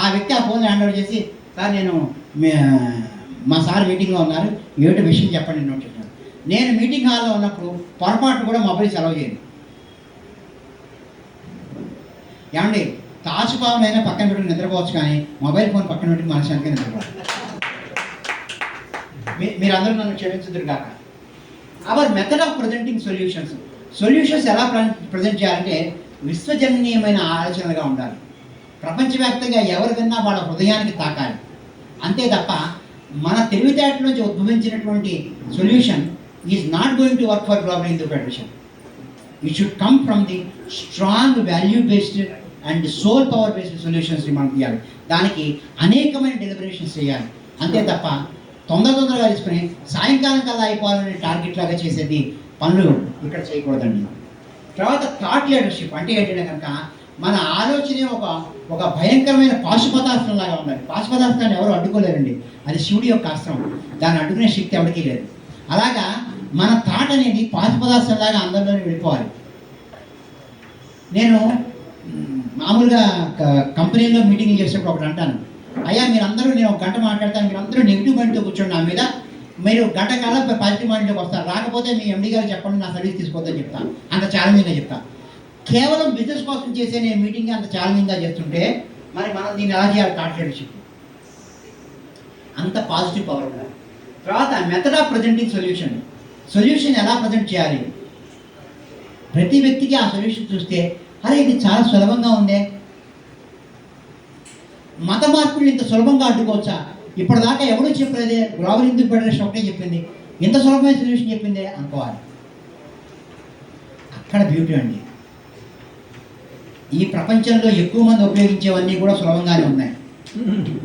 ఆ వ్యక్తి ఆ ఫోన్ హ్యాండ్ ఓవర్ చేసి, సార్ నేను మా సార్ మీటింగ్లో ఉన్నారు, ఏమిటో విషయం చెప్పండి నోట్ చెప్పాను. నేను మీటింగ్ హాల్లో ఉన్నప్పుడు పొరపాటు కూడా మొబైల్ సెలవు చేయను. ఏమండి, తాచుపామునైనా పక్కన పెట్టుకుని నిద్రపోవచ్చు, కానీ మొబైల్ ఫోన్ పక్కన పెట్టుకుని మనశాంతిగా నిద్రపోవాలి. మీరందరూ నన్ను క్షమించుదురు కాక. Our method of presenting solutions ఎలా ప్రజెంట్ చేయాలంటే విశ్వజననీయమైన ఆలోచనలుగా ఉండాలి. ప్రపంచవ్యాప్తంగా ఎవరు విన్నా వాళ్ళ హృదయానికి తాకాలి. అంతే తప్ప మన తెలివితేటల నుంచి ఉద్భవించినటువంటి solution is not going to work for global Hindu federation. It should come from the strong value based and soul power based సొల్యూషన్స్ని మనం తీయాలి. దానికి అనేకమైన డెలిబరేషన్స్ చేయాలి. అంతే తప్ప తొందరగా తీసుకుని సాయంకాలం కల్లా అయిపోవాలనే టార్గెట్ లాగా చేసేది పనులు ఇక్కడ చేయకూడదండి. తర్వాత థాట్ లీడర్షిప్ అంటే ఏంటంటే కనుక మన ఆలోచనే ఒక భయంకరమైన పాశుపదాస్త్రం లాగా ఉండాలి. పాశుపదాస్త్రాన్ని ఎవరు అడ్డుకోలేరండి, అది శివుడి యొక్క అస్త్రం, దాన్ని అడ్డుకునే శక్తి ఎవరికీ లేదు. అలాగా మన థాట్ అనేది పాశుపదాస్త్రం లాగా అందరిలోనే వెళ్ళిపోవాలి. నేను మామూలుగా కంపెనీలో మీటింగ్ చేసేటప్పుడు ఒకటి అంటాను, అయ్యా మీరందరూ, నేను 1 గంట మాట్లాడతాను, మీరందరూ నెగిటివ్ మైండ్తో కూర్చోండి నా మీద, మీరు గంట కాలం పాజిటివ్ మైండ్లోకి వస్తారు, రాకపోతే మీ ఎండి గారు చెప్పండి, నా సర్వీస్ తీసుకోవద్దని చెప్తాను. అంత ఛాలెంజింగ్గా చెప్తాను. కేవలం బిజినెస్ కోసం చేసే నేను మీటింగ్ అంత ఛాలెంజింగ్గా చేస్తుంటే మరి మనం దీన్ని ఎలా చేయాలి? థాట్ లీడర్షిప్ అంత పాజిటివ్ పవర్ ఉండాలి. తర్వాత మెథడ్ ఆఫ్ ప్రజెంటింగ్ సొల్యూషన్ ఎలా ప్రజెంట్ చేయాలి? ప్రతి వ్యక్తికి ఆ సొల్యూషన్ చూస్తే అరే ఇది చాలా సులభంగా ఉందే, మత మార్పులు ఇంత సులభంగా అడ్డుకోవచ్చా? ఇప్పటిదాకా ఎవడూ చెప్పలేదే, గ్లోబల్ హిందూ ఫెడరేషన్ ఒకటే చెప్పింది, ఇంత సులభమైన సొల్యూషన్ చెప్పిందే అనుకోవాలి. అక్కడ బ్యూటీ అండి. ఈ ప్రపంచంలో ఎక్కువ మంది ఉపయోగించేవన్నీ కూడా సులభంగానే ఉన్నాయి.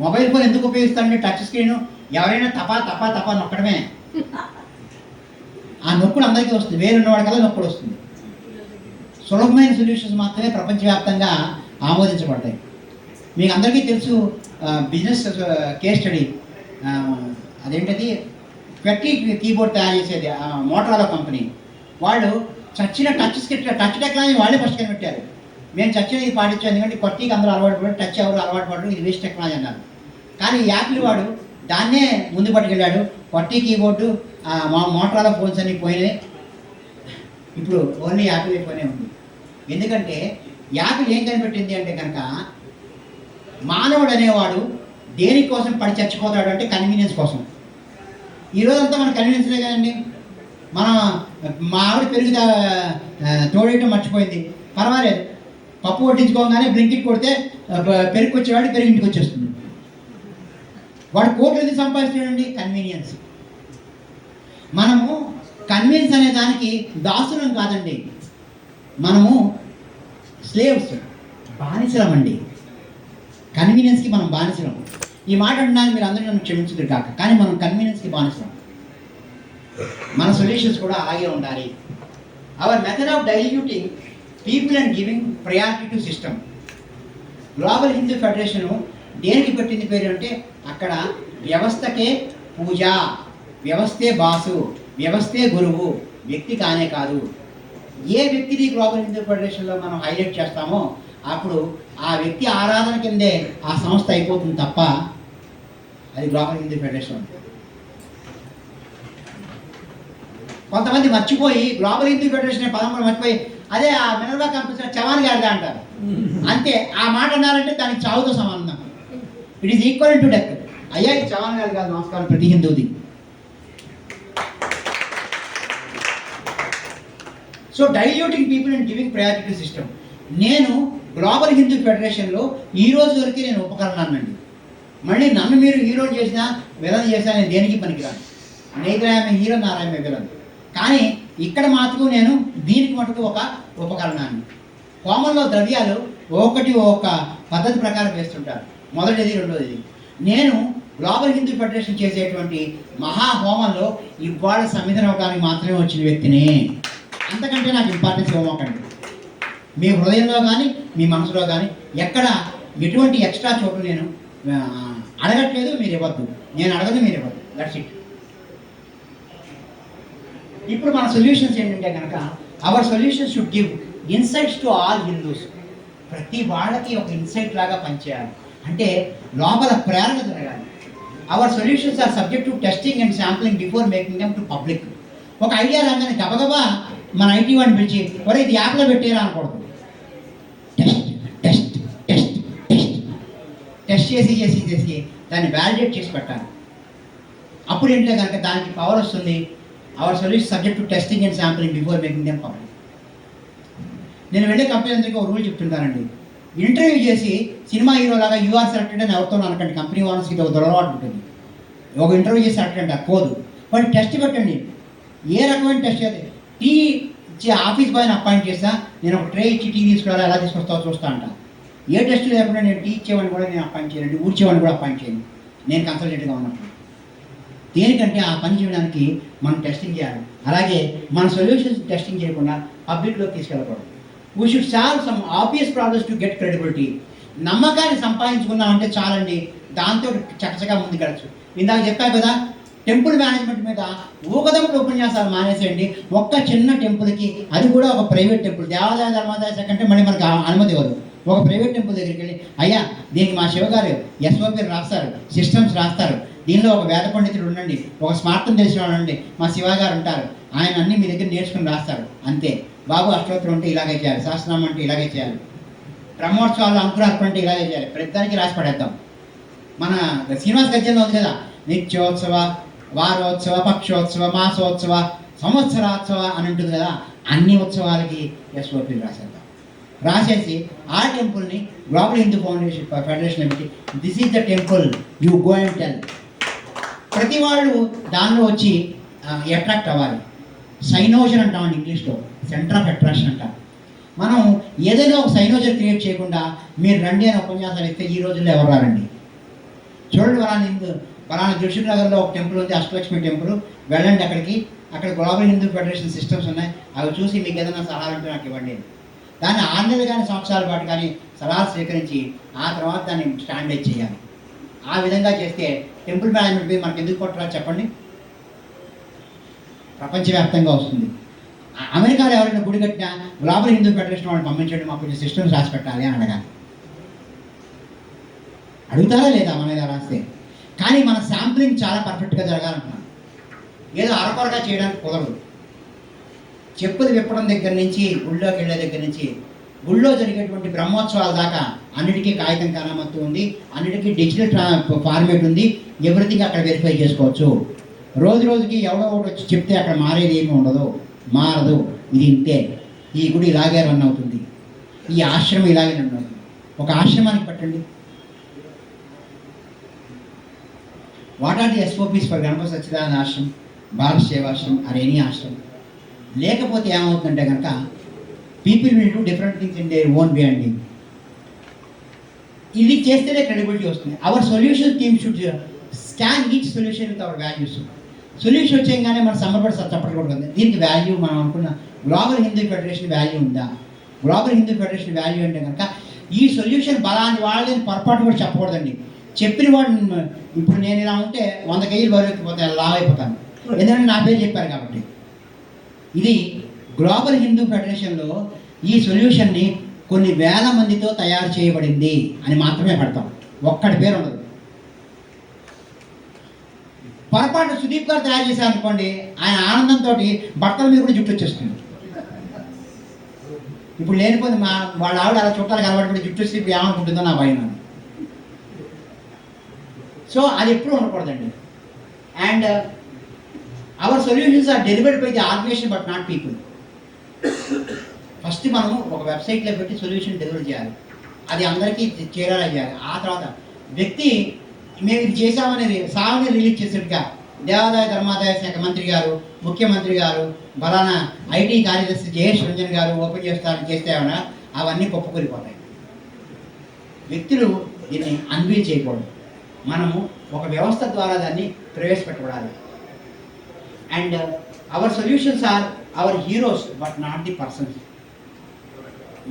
మొబైల్ ఫోన్ ఎందుకు ఉపయోగిస్తారంటే టచ్ స్క్రీన్, ఎవరైనా తపా తపా తపా నొక్కడమే. ఆ నొక్కుడు అందరికీ వస్తుంది, వేరున్నవాడికల్లా నొక్కుడు వస్తుంది. సులభమైన సొల్యూషన్స్ మాత్రమే ప్రపంచవ్యాప్తంగా ఆమోదించబడతాయి. మీకు అందరికీ తెలుసు బిజినెస్ కేస్ స్టడీ, అదేంటది పెట్టి కీబోర్డ్ తయారు చేసేది మోటరోలా కంపెనీ. వాళ్ళు చచ్చిన టచ్ టెక్నాలజీ వాళ్ళే ఫస్ట్ కనిపెట్టారు. మేము చచ్చిన ఇది పాటించాం, ఎందుకంటే కొత్తకి అందరూ అలవాటు పడి టచ్ ఎవరు అలవాటు పడరు, ఇది వేస్ట్ టెక్నాలజీ అన్నారు. కానీ యాపిల్ వాడు దాన్నే ముందు పట్టుకెళ్ళాడు. కొత్త కీబోర్డు మోటరోలా ఫోన్స్ అన్నీ పోయినాయి, ఇప్పుడు ఓన్లీ యాపిల్ ఫోనే ఉంది. ఎందుకంటే యాపిల్ ఏం కనిపెట్టింది అంటే కనుక మానవుడు అనేవాడు దేనికోసం పడి చచ్చిపోతాడు అంటే కన్వీనియన్స్ కోసం. ఈరోజంతా మన కన్వీనియన్స్లే కదండి. మా ఆవిడ పెరుగు తోడేయటం మర్చిపోయింది, పర్వాలేదు, పప్పు కొట్టించుకోగానే బ్లింకిట్ కొడితే పెరుగు వచ్చేవాడు పెరుగు ఇంటికి వచ్చేస్తుంది. వాడు కోట్లు ఎందుకు సంపాదిస్తాడండి? కన్వీనియన్స్. మనము కన్వీనియన్స్ అనే దానికి దాసులం కాదండి, మనము స్లేవ్స్, బానిసలమండి. కన్వీనియన్స్కి మనం బానిసలం. ఈ మాట అంటున్నాను, మీరు అందరూ నన్ను క్షమించుదురు కాక, కానీ మనం కన్వీనియన్స్కి బానిసలం. మన సొల్యూషన్స్ కూడా అలాగే ఉండాలి. Our method of diluting people and giving priority to system. Global Hindu Federation దేనికి పెట్టింది పేరు అంటే అక్కడ వ్యవస్థకే పూజ, వ్యవస్థే బాసు, వ్యవస్థే గురువు, వ్యక్తి కానే కాదు. ఏ వ్యక్తిని గ్లోబల్ హిందూ ఫెడరేషన్లో మనం హైలైట్ చేస్తామో అప్పుడు ఆ వ్యక్తి ఆరాధన కిందే ఆ సంస్థ అయిపోతుంది తప్ప అది గ్లోబల్ హిందూ ఫెడరేషన్. కొంతమంది మర్చిపోయి గ్లోబల్ హిందూ ఫెడరేషన్ పదం కూడా మర్చిపోయి అదే ఆ మినర్వా కంపెనీ చవాన్ గారిదా అంటారు. అంతే, ఆ మాట అన్నారంటే దానికి చావుతో సంబంధం. It is equal to death. అయ్యా ఇది చవాన్ గారు కాదు, నమస్కారం ప్రతి హిందూది. So diluting people and giving priority to system. నేను గ్లోబల్ హిందూ ఫెడరేషన్లో ఈ రోజు వరకు నేను ఉపకరణానండి. మళ్ళీ నన్ను మీరు హీరో చేసినా విలన్ చేసినా నేను దేనికి పనికిరాను. నేగ్రాయమే హీరో, నారాయణ విలన్. కానీ ఇక్కడ మాత్రం నేను దీనికి మటుకు ఒక ఉపకరణాన్ని. హోమంలో ద్రవ్యాలు ఒక పద్ధతి ప్రకారం వేస్తుంటారు. మొదటిది, రెండోది. నేను గ్లోబల్ హిందూ ఫెడరేషన్ చేసేటువంటి మహాహోమంలో ఇవాళ సమిధన అవడానికి మాత్రమే వచ్చిన వ్యక్తిని. అంతకంటే నాకు ఇంపార్టెన్స్ ఇవ్వకండి. మీ హృదయంలో కానీ మీ మనసులో కానీ ఎక్కడ ఎటువంటి ఎక్స్ట్రా చోటు నేను అడగట్లేదు, మీరు ఇవ్వద్దు. నేను అడగదు, మీరు ఇవ్వద్దు. That's it. ఇప్పుడు మన సొల్యూషన్స్ ఏంటంటే కనుక our solutions should give insights to all Hindus. ప్రతి వాళ్ళకి ఒక ఇన్సైట్ లాగా పనిచేయాలి. అంటే లోపల ప్రేరణ జరగాలి. Our solutions are subject to testing and sampling before making them to public. ఒక ఐడియా రాగానే గబగబా మన ఐటీ వాడిని పిలిచి ఒరే ఇది యాప్లో పెట్టేరా అనకూడదు. Test test test test test చేసి దాన్ని వ్యాలిడేట్ చేసి పెట్టాలి. అప్పుడు ఏంటంటే కనుక దానికి పవర్ వస్తుంది. Our solution subject to testing and sampling before making them public. నేను వెళ్ళే కంపెనీ అందరికీ ఒక రూల్ చెప్తుంటానండి. ఇంటర్వ్యూ చేసి సినిమా హీరోలాగా యూఆర్ సెలెక్టెడ్ అని ఎవరితో అనకండి. కంపెనీ ఓనర్స్కి ఒక దురలవాటు ఉంటుంది. ఒక ఇంటర్వ్యూ చేసి సెలెక్ట్ అంటే పోదు. బట్ టెస్ట్ పెట్టండి. ఏ రకమైన టెస్ట్ చేయాలి? టీ ఇచ్చి ఆఫీస్ బాయ్ని అపాయింట్ చేస్తా, నేను ఒక ట్రే ఇచ్చి టీ తీసుకురావాలి, ఎలా తీసుకొస్తావో చూస్తా అంట. ఏ టెస్ట్ లేకుండా నేను టీ ఇచ్చేవాడిని కూడా నేను అపాయింట్ చేయండి, ఊడ్చేవాడిని కూడా అపాయింట్ చేయండి నేను కన్సల్టెంట్గా ఉన్నప్పుడు. దేనికంటే ఆ పని చేయడానికి మనం టెస్టింగ్ చేయాలి. అలాగే మన సొల్యూషన్స్ టెస్టింగ్ చేయకుండా పబ్లిక్లోకి తీసుకెళ్ళకూడదు. We should solve some obvious problems to get credibility. నమ్మకాన్ని సంపాదించుకున్నామంటే చాలండి, దాంతో చక్కచగా ముందుకెళ్ళచ్చు. ఇందాక చెప్పా కదా, టెంపుల్ మేనేజ్మెంట్ మీద ఊకదప్పుడు ఉపన్యాసాలు మానేసేయండి. ఒక్క చిన్న టెంపుల్కి, అది కూడా ఒక ప్రైవేట్ టెంపుల్, దేవాదాయ ధర్మాదాయ శాఖ అంటే మళ్ళీ మనకు అనుమతి ఇవ్వదు. ఒక ప్రైవేట్ టెంపుల్ దగ్గరికి వెళ్ళి, అయ్యా దీనికి మా శివగారు ఎస్ఓపీలు రాస్తారు, సిస్టమ్స్ రాస్తారు, దీనిలో ఒక వేద పండితుడు ఉండండి, ఒక స్మార్థం తెలిసిన వాడు ఉండండి, మా శివగారు ఉంటారు, ఆయన అన్నీ మీ దగ్గర నేర్చుకుని రాస్తారు. అంతే. బాబు అష్టోత్తరం ఉంటే ఇలాగే చేయాలి, సహస్రనామం అంటే ఇలాగే చేయాలి, బ్రహ్మోత్సవాలు అంకురార్పణ అంటే ఇలాగే చేయాలి. ప్రతిదానికి రాసి పడేద్దాం. మన శ్రీనివాస గద్యంలో ఉంది కదా, నిత్యోత్సవ, వారోత్సవ, పక్షోత్సవ, మాసోత్సవ, సంవత్సరాత్సవ అని ఉంటుంది కదా. అన్ని ఉత్సవాలకి ఎస్ఓపీలు రాసేద్దాం. రాసేసి ఆ టెంపుల్ని గ్లోబల్ హిందూ ఫెడరేషన్ పెట్టి this is the temple, you go and tell. ప్రతి వాళ్ళు దానిలో వచ్చి అట్రాక్ట్ అవ్వాలి. సైనోజన్ అంటామండి ఇంగ్లీష్లో, సెంటర్ ఆఫ్ అట్రాక్షన్ అంటాం. మనం ఏదైనా ఒక సైనోజన్ క్రియేట్ చేయకుండా మీరు రండి అని ఉపన్యాసాలు ఇస్తే ఈ రోజుల్లో ఎవరు రారండి. చూడండి, పలానా జోషిప్ నగర్లో ఒక టెంపుల్ ఉంది, అష్టలక్ష్మి టెంపుల్, వెళ్ళండి అక్కడికి. అక్కడ గ్లోబల్ హిందూ ఫెడరేషన్ సిస్టమ్స్ ఉన్నాయి, అవి చూసి మీకు ఏదైనా సలహాలు ఉంటే నాకు ఇవ్వండి. దాన్ని 6 నెలలు కానీ సంవత్సరాల పాటు కానీ సలహాలు స్వీకరించి ఆ తర్వాత దాన్ని స్టాండర్డైజ్ చేయాలి. ఆ విధంగా చేస్తే టెంపుల్ మేనేజ్మెంట్ మీద మనకు ఎందుకు కొట్టరా చెప్పండి, ప్రపంచవ్యాప్తంగా వస్తుంది. అమెరికాలో ఎవరైనా గుడి కట్టినా గ్లోబల్ హిందూ ఫెడరేషన్ వాళ్ళని పంపించండి, మాకు కొంచెం సిస్టమ్స్ రాసి పెట్టాలి అని అడగాలి. అడుగుతారా లేదా మన మీద రాస్తే? కానీ మన శాంప్లింగ్ చాలా పర్ఫెక్ట్గా జరగాలంటున్నాం. ఏదో అరకొరగా చేయడానికి కుదరదు. చెప్పులు విప్పడం దగ్గర నుంచి, గుళ్ళోకి వెళ్ళే దగ్గర నుంచి, గుళ్ళో జరిగేటువంటి బ్రహ్మోత్సవాల దాకా అన్నిటికీ కాగితం కరామత్తు ఉంది, అన్నిటికీ డిజిటల్ ఫార్మేట్ ఉంది. ఎవ్రీథింగ్ అక్కడ వెరిఫై చేసుకోవచ్చు. రోజు రోజుకి ఎవడో ఒకటి వచ్చి చెప్తే అక్కడ మారేది ఏమీ ఉండదు, మారదు. ఇది ఇంతే. ఈ గుడి ఇలాగే రన్ అవుతుంది, ఈ ఆశ్రమం ఇలాగే రన్ అవుతుంది. ఒక ఆశ్రమానికి పెట్టండి. What are the SOPs for Ganapathi Sachchidananda ఆశ్రమం, భారత్ సేవాశ్రమం ఆర్ ఎనీ ఆశ్రమం? లేకపోతే ఏమవుతుందంటే కనుక people will do different things in their own way అండి. ఇది చేస్తేనే క్రెడిబిలిటీ వస్తుంది. Our solution team should scan each solution with our values. Solution వచ్చేగానే మన సంబరపడి చెప్పకూడదు. దీనికి వాల్యూ మనం అనుకున్న గ్లోబల్ హిందూ ఫెడరేషన్ వాల్యూ ఉందా? గ్లోబల్ హిందూ ఫెడరేషన్ వాల్యూ అంటే కనుక ఈ సొల్యూషన్ బలాన్ని వాళ్ళని పొరపాటు కూడా చెప్పకూడదండి. చెప్పిన వాడు, ఇప్పుడు నేను ఇలా ఉంటే 100 కేజీలు బరువెక్కిపోతే లావ్ అయిపోతాను, ఎందుకంటే నా పేరు చెప్పారు కాబట్టి. ఇది గ్లోబల్ హిందూ ఫెడరేషన్లో ఈ సొల్యూషన్ని కొన్ని వేల మందితో తయారు చేయబడింది అని మాత్రమే పెడతాం, ఒక్కడి పేరు ఉండదు. పొరపాటు సుదీప్ గారు తయారు చేశారనుకోండి, ఆయన ఆనందంతో బట్టల మీద కూడా జుట్టు వచ్చేస్తుంది. ఇప్పుడు లేనిపోతే వాళ్ళ ఆవిడ అలా చుట్టాలకు అలవాటు జుట్టు వచ్చి ఇప్పుడు ఏమనుకుంటుందో నా భయం. సో అది ఎప్పుడు ఉండకూడదండి. And our solutions are delivered by the organisation but not people. First మనం ఒక వెబ్సైట్లో పెట్టి సొల్యూషన్ డెలివర్ చేయాలి, అది అందరికీ చేరేలా చేయాలి. ఆ తర్వాత వ్యక్తి మేము ఇది చేసామనేది సాగుని రిలీజ్ చేసేట్టుగా దేవాదాయ ధర్మాదాయ శాఖ మంత్రి గారు, ముఖ్యమంత్రి గారు, బలానా ఐటీ కార్యదర్శి జయేష్ రంజన్ గారు ఓపెన్ చేస్తారని చేస్తే ఏమన్నా అవన్నీ కుప్పకూలిపోతాయి. వ్యక్తులు దీన్ని అన్వీల్ చేయకూడదు. మనము ఒక వ్యవస్థ ద్వారా దాన్ని ప్రవేశపెట్టబడాలి. And our solutions are our heroes but not the persons.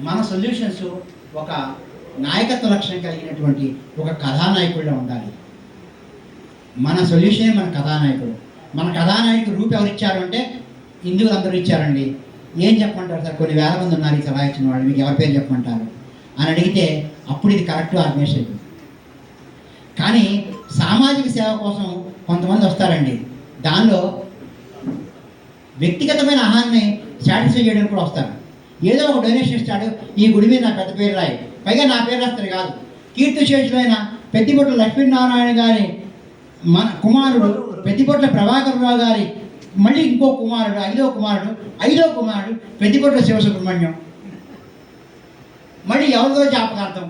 మన సొల్యూషన్స్ ఒక నాయకత్వ లక్షణం కలిగినటువంటి ఒక కథానాయకుడిలో ఉండాలి. మన సొల్యూషనే మన కథానాయకుడు. మన కథానాయకుడు రూపు ఎవరు ఇచ్చారు అంటే హిందువులు అందరూ ఇచ్చారండి. ఏం చెప్పమంటారు సార్, కొన్ని వేల మంది ఉన్నారు ఈ సలహా ఇచ్చిన వాళ్ళు, మీకు ఎవరి పేరు చెప్పమంటారు అని అడిగితే అప్పుడు ఇది కరెక్ట్ ఆర్గనైజేషన్. కానీ సామాజిక సేవ కోసం కొంతమంది వస్తారండి, దానిలో వ్యక్తిగతమైన ఆహాన్ని సాటిస్ఫై చేయడానికి కూడా వస్తారు. ఏదో ఒక డొనేషన్ ఇస్తాడు, ఈ గుడి మీద నా పెద్ద పేరు రాయి, పైగా నా పేరు రాస్తారు కాదు, కీర్తిశేషులైన పెద్దిపొట్ల లక్ష్మీనారాయణ గారి మన కుమారుడు పెద్దిపొట్ల ప్రభాకరరావు గారి మళ్ళీ ఇంకో కుమారుడు, ఐదో కుమారుడు పెద్దిపొట్ల శివసుబ్రహ్మణ్యం, మళ్ళీ ఎవరిదో జ్ఞాపకార్థం.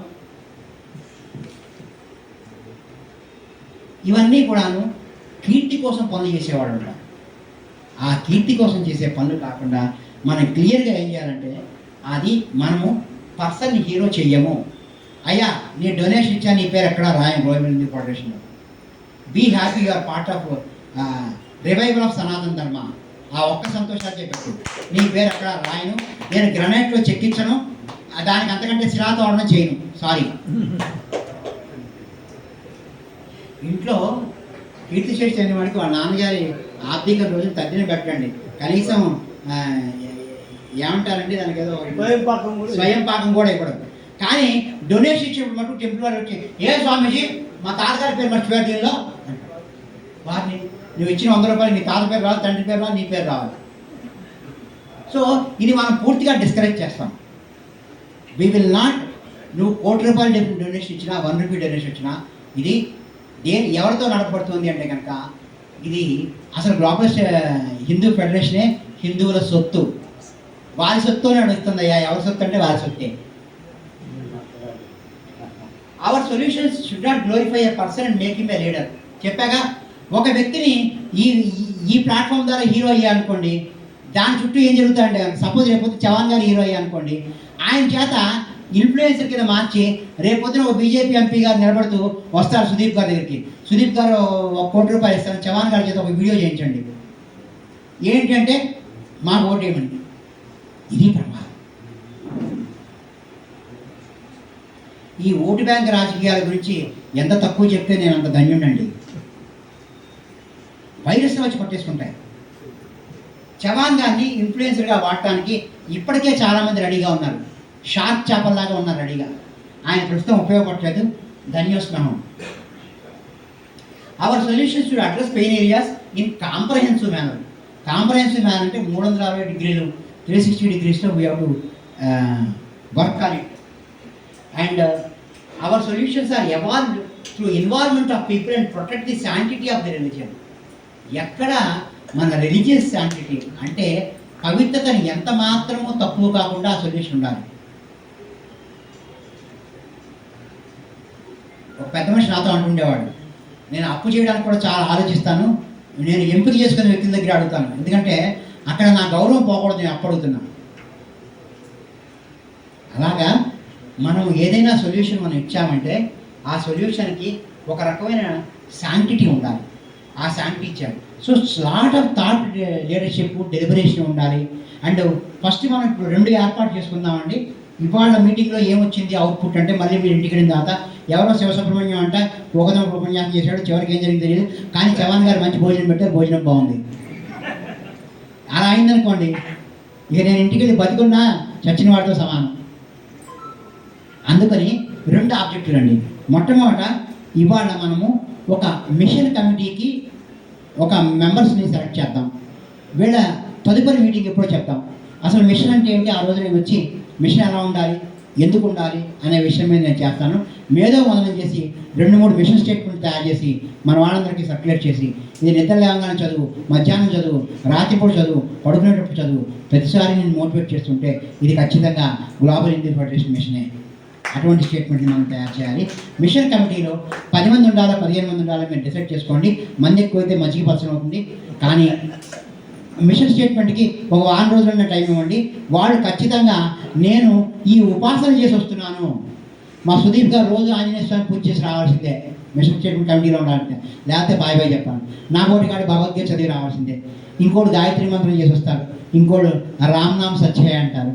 ఇవన్నీ కూడాను కీర్తి కోసం పనులు చేసేవాడు ఉంటారు. ఆ కీర్తి కోసం చేసే పనులు కాకుండా మనం క్లియర్గా ఏం చేయాలంటే, అది మనము పర్సన్ని హీరో చెయ్యము. అయ్యా నీ డొనేషన్ ఇచ్చా, నీ పేరు ఎక్కడా రాయం గవర్నమెంట్ హిందూ ఫౌండేషన్లో. Be happy, you're part of revival of Sanatana Dharma. ఆ ఒక్క సంతోషాలకే పెట్టు, నీ పేరు ఎక్కడ రాయను, నేను గ్రనైట్లో చెక్కించను, దానికి అంతకంటే శిలాతోరణం చేయను, సారీ. ఇంట్లో కీర్తిశేషి అనే వాడికి వాళ్ళ నాన్నగారి ఆర్థిక రోజులు తగ్గిన పెట్టండి, కనీసం ఏమంటారండి దానికి, ఏదో స్వయం పాకం కూడా ఇవ్వడం. కానీ డొనేషన్ ఇచ్చినప్పుడు మటుకు టెంపుల్ వారు వచ్చి, ఏ స్వామీజీ మా తాతగారి పేరు మర్చిపోయారు దీనిలో, వారిని నువ్వు ఇచ్చిన 100 రూపాయలు నీ తాత పేరు రావాలి, తండ్రి పేరు రావాలి, నీ పేరు రావాలి. సో ఇది మనం పూర్తిగా డిస్కరేజ్ చేస్తాం. వీ విల్ నాట్, నువ్వు 1 కోటి రూపాయలు డొనేషన్ ఇచ్చినా, 1 రూపీ డొనేషన్ ఇచ్చినా, ఇది ఎవరితో నడపబడుతుంది అంటే కనుక ఇది అసలు గ్లోబల్ హిందూ ఫెడరేషనే హిందువుల సొత్తు, వారి సొత్తునే నడుస్తుందయ్యా. ఎవరి సొత్తు అంటే వారి సొత్తే. Our solutions should not glorify a person and make him a leader. చెప్పాక ఒక వ్యక్తిని ఈ ప్లాట్ఫామ్ ద్వారా హీరో అయ్యానుకోండి, దాని చుట్టూ ఏం జరుగుతాయంటే, సపోజ్ రేపొద్దు చవాన్ గారు హీరో అయ్యానుకోండి, ఆయన చేత ఇన్ఫ్లుయెన్సర్ కింద మార్చి రేపొద్దున ఒక బీజేపీ ఎంపీ గారు నిలబడుతూ వస్తారు సుదీప్ గారి దగ్గరికి, సుదీప్ గారు 1 కోటి రూపాయలు ఇస్తారు, చవాన్ గారి చేత ఒక వీడియో చేయించండి, ఏంటంటే మాకు ఓటు వేయమండి. ఇది ప్రమాదం. ఈ ఓటు బ్యాంక్ రాజకీయాల గురించి ఎంత తక్కువ చెప్తే నేను అంత ధన్యుడండి. వైరస్ని వచ్చి పట్టేసుకుంటాయి. చవాన్ గారిని ఇన్ఫ్లుయెన్సర్గా వాడటానికి ఇప్పటికే చాలామంది రెడీగా ఉన్నారు, షార్క్ చేపల్లాగా ఉన్నారు రెడీగా. ఆయన ప్రస్తుతం ఉపయోగపడలేదు, ధన్యోస్మహం. Our solutions to address pain areas in comprehensive manner. Comprehensive manner అంటే 360 డిగ్రీలు 360 degreesలో we have to work on it. And our solutions are evolved through involvement of people and protect the sanctity of the religion. ఎక్కడ మన religious sanctity అంటే పవిత్రతని ఎంత మాత్రమూ తక్కువ కాకుండా ఆ సొల్యూషన్ ఉండాలి. ఒక పెద్ద మనిషి నాతో అంటుండేవాడు, నేను అప్పు చేయడానికి కూడా చాలా ఆలోచిస్తాను, నేను ఎంపిక చేసుకునే వ్యక్తుల దగ్గర అడుగుతాను, ఎందుకంటే అక్కడ నా గౌరవం పోకూడదు, నేను అప్పు అడుగుతున్నాను. అలాగా మనం ఏదైనా సొల్యూషన్ మనం ఇచ్చామంటే ఆ సొల్యూషన్కి ఒక రకమైన శాంటిటీ ఉండాలి. ఆ శాంటిటీ ఇచ్చాడు. So lot of thought leadership, deliberation ఉండాలి. అండ్ ఫస్ట్ మనం ఇప్పుడు 2 ఏర్పాటు చేసుకుందామండి. ఇవాళ మీటింగ్లో ఏమొచ్చింది అవుట్పుట్ అంటే, మళ్ళీ మీరు ఇంటికి వెళ్ళిన తర్వాత ఎవరో శివసుబ్రహ్మణ్యం అంటే ఒకదం ఉపన్యాసం చేశాడు, చివరికి ఏం జరిగింది తెలియదు, కానీ చవాన్ గారు మంచి భోజనం పెట్టారు, భోజనం బాగుంది. అలా అయిందనుకోండి, ఇక నేను ఇంటికి వెళ్ళి బతికున్నా చచ్చిన వాడితో సమానం. అందుకని 2 ఆబ్జెక్టులు అండి. మొట్టమొదట ఇవాళ మనము ఒక మిషన్ కమిటీకి ఒక మెంబర్స్ని సెలెక్ట్ చేద్దాం. వీళ్ళ తదుపరి మీటింగ్ ఎప్పుడో చెప్తాం. అసలు మిషన్ అంటే ఏంటి, ఆ రోజు నేను వచ్చి మిషన్ ఎలా ఉండాలి, ఎందుకు ఉండాలి అనే విషయం మీద నేను చేస్తాను. మేధో మొదలు చేసి 2-3 మిషన్ స్టేట్మెంట్ తయారు చేసి మన వాళ్ళందరికీ సర్క్యులేట్ చేసి, ఇది నిద్ర లేవగానే చదువు, మధ్యాహ్నం చదువు, రాత్రిపూట చదువు, పడుకునేటప్పుడు చదువు, ప్రతిసారి నేను మోటివేట్ చేస్తుంటే ఇది ఖచ్చితంగా గ్లోబల్ హిందూ ఫెడరేషన్ మిషనే. అటువంటి స్టేట్మెంట్ని మనం తయారు చేయాలి. మిషన్ కమిటీలో 10 మంది ఉండాలా, 15 మంది ఉండాలా మీరు డిసైడ్ చేసుకోండి. మంది ఎక్కువైతే మజ్జిగ పచ్చడం అవుతుంది. కానీ మిషన్ స్టేట్మెంట్కి ఒక 1 రోజులన్న టైం ఇవ్వండి. వాళ్ళు ఖచ్చితంగా నేను ఈ ఉపాసన చేసి వస్తున్నాను, మా సుదీప్ గారు రోజు ఆంజనేయ స్వామి పూజ చేసి రావాల్సిందే, మిషన్ స్టేట్మెంట్ కమిటీలో ఉండాలంటే, లేకపోతే బాయ్ బాయ్ చెప్పాను. నా కోటి కాడి భగవద్గీత చదివి రావాల్సిందే. ఇంకోటి గాయత్రి మంత్రం చేసి వస్తారు, ఇంకోటి రామ్నామ్ సత్యే అంటారు.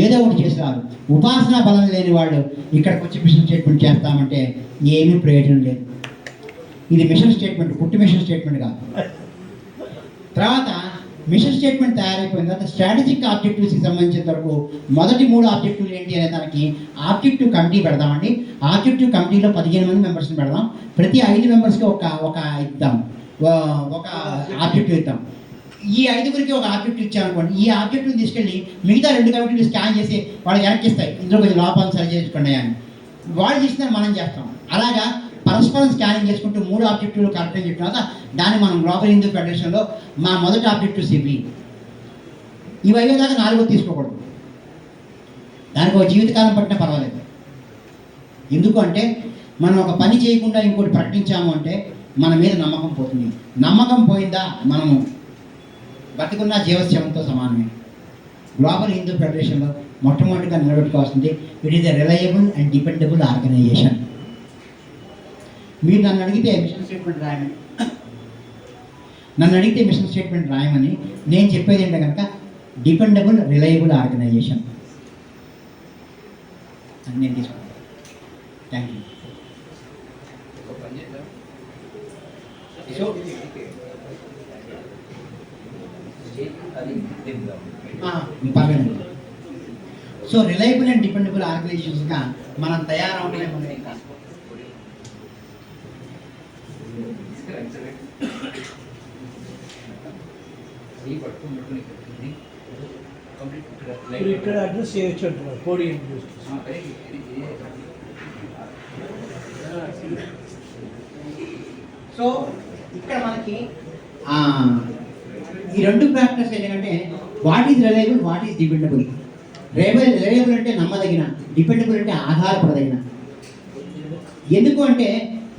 ఏదో ఒకటి చేసి రారు. ఉపాసనా బలం లేని వాళ్ళు ఇక్కడికి వచ్చి మిషన్ స్టేట్మెంట్ చేస్తామంటే ఏమీ ప్రయోజనం లేదు. ఇది మిషన్ స్టేట్మెంట్, పుట్టి మిషన్ స్టేట్మెంట్ కాదు. తర్వాత మిషన్ స్టేట్మెంట్ తయారైపోయిన తర్వాత స్ట్రాటజిక్ ఆబ్జెక్టివ్స్కి సంబంధించిన వరకు మొదటి 3 ఆబ్జెక్టివ్లు ఏంటి అనే దానికి ఆబ్జెక్టివ్ కమిటీ పెడదామండి. ఆబ్జెక్టివ్ కమిటీలో 15 మంది మెంబర్స్ని పెడదాం. ప్రతి 5 మెంబర్స్కి ఒక ఇద్దాం, ఒక ఆబ్జెక్టివ్ ఇద్దాం. ఈ 5గురికి ఒక ఆబ్జెక్టివ్ ఇచ్చామనుకోండి, ఈ ఆబ్జెక్టివ్ తీసుకెళ్ళి మిగతా 2 కమిటీలు స్కాన్ చేసి వాళ్ళు వెనక్కి ఇస్తాయి, ఇందులో కొంచెం లోపాలు సరి చేసుకోండి అని. వాళ్ళు చేసిన మనం చేస్తాం. అలాగా పరస్పరం స్కానింగ్ చేసుకుంటూ 3 ఆబ్జెక్టివ్లు కరెక్ట్ అని చెప్పిన తర్వాత దాన్ని మనం గ్లోబల్ హిందూ ఫెడరేషన్లో మా మొదటి ఆబ్జెక్టివ్ సిబి. ఇవి అయ్యేదాకా 4వ తీసుకోకూడదు. దానికి ఒక జీవితకాలం పట్టినా పర్వాలేదు. ఎందుకు అంటే మనం ఒక పని చేయకుండా ఇంకోటి ప్రకటించాము అంటే మన మీద నమ్మకం పోతుంది. నమ్మకం పోయిందా మనము బతికున్న జీవశవంతో సమానమే. గ్లోబల్ హిందూ ఫెడరేషన్లో మొట్టమొదటిగా నిలబెట్టుకోవాల్సింది it is a reliable and dependable organization. మీరు నన్ను అడిగితే మిషన్ స్టేట్మెంట్ రాయమని, నేను చెప్పేది ఏంటంటే కనుక డిపెండబుల్ రిలయబుల్ ఆర్గనైజేషన్ అని నేను తీసుకుంటాను. Thank you. పర్లేదు. సో రిలయబుల్ అండ్ డిపెండబుల్ ఆర్గనైజేషన్స్గా మనం తయారవడమే మన యొక్క మీరు ఇక్కడ అడ్రస్ చేయొచ్చు అంటున్నారు పోడియం చూసి. సో ఇక్కడ మనకి ఈ 2 ఫ్యాక్టర్స్ ఏంటంటే what is reliable, what is dependable. Reliable అంటే నమ్మదగిన, డిపెండబుల్ అంటే ఆధారపడదగిన. ఎందుకు అంటే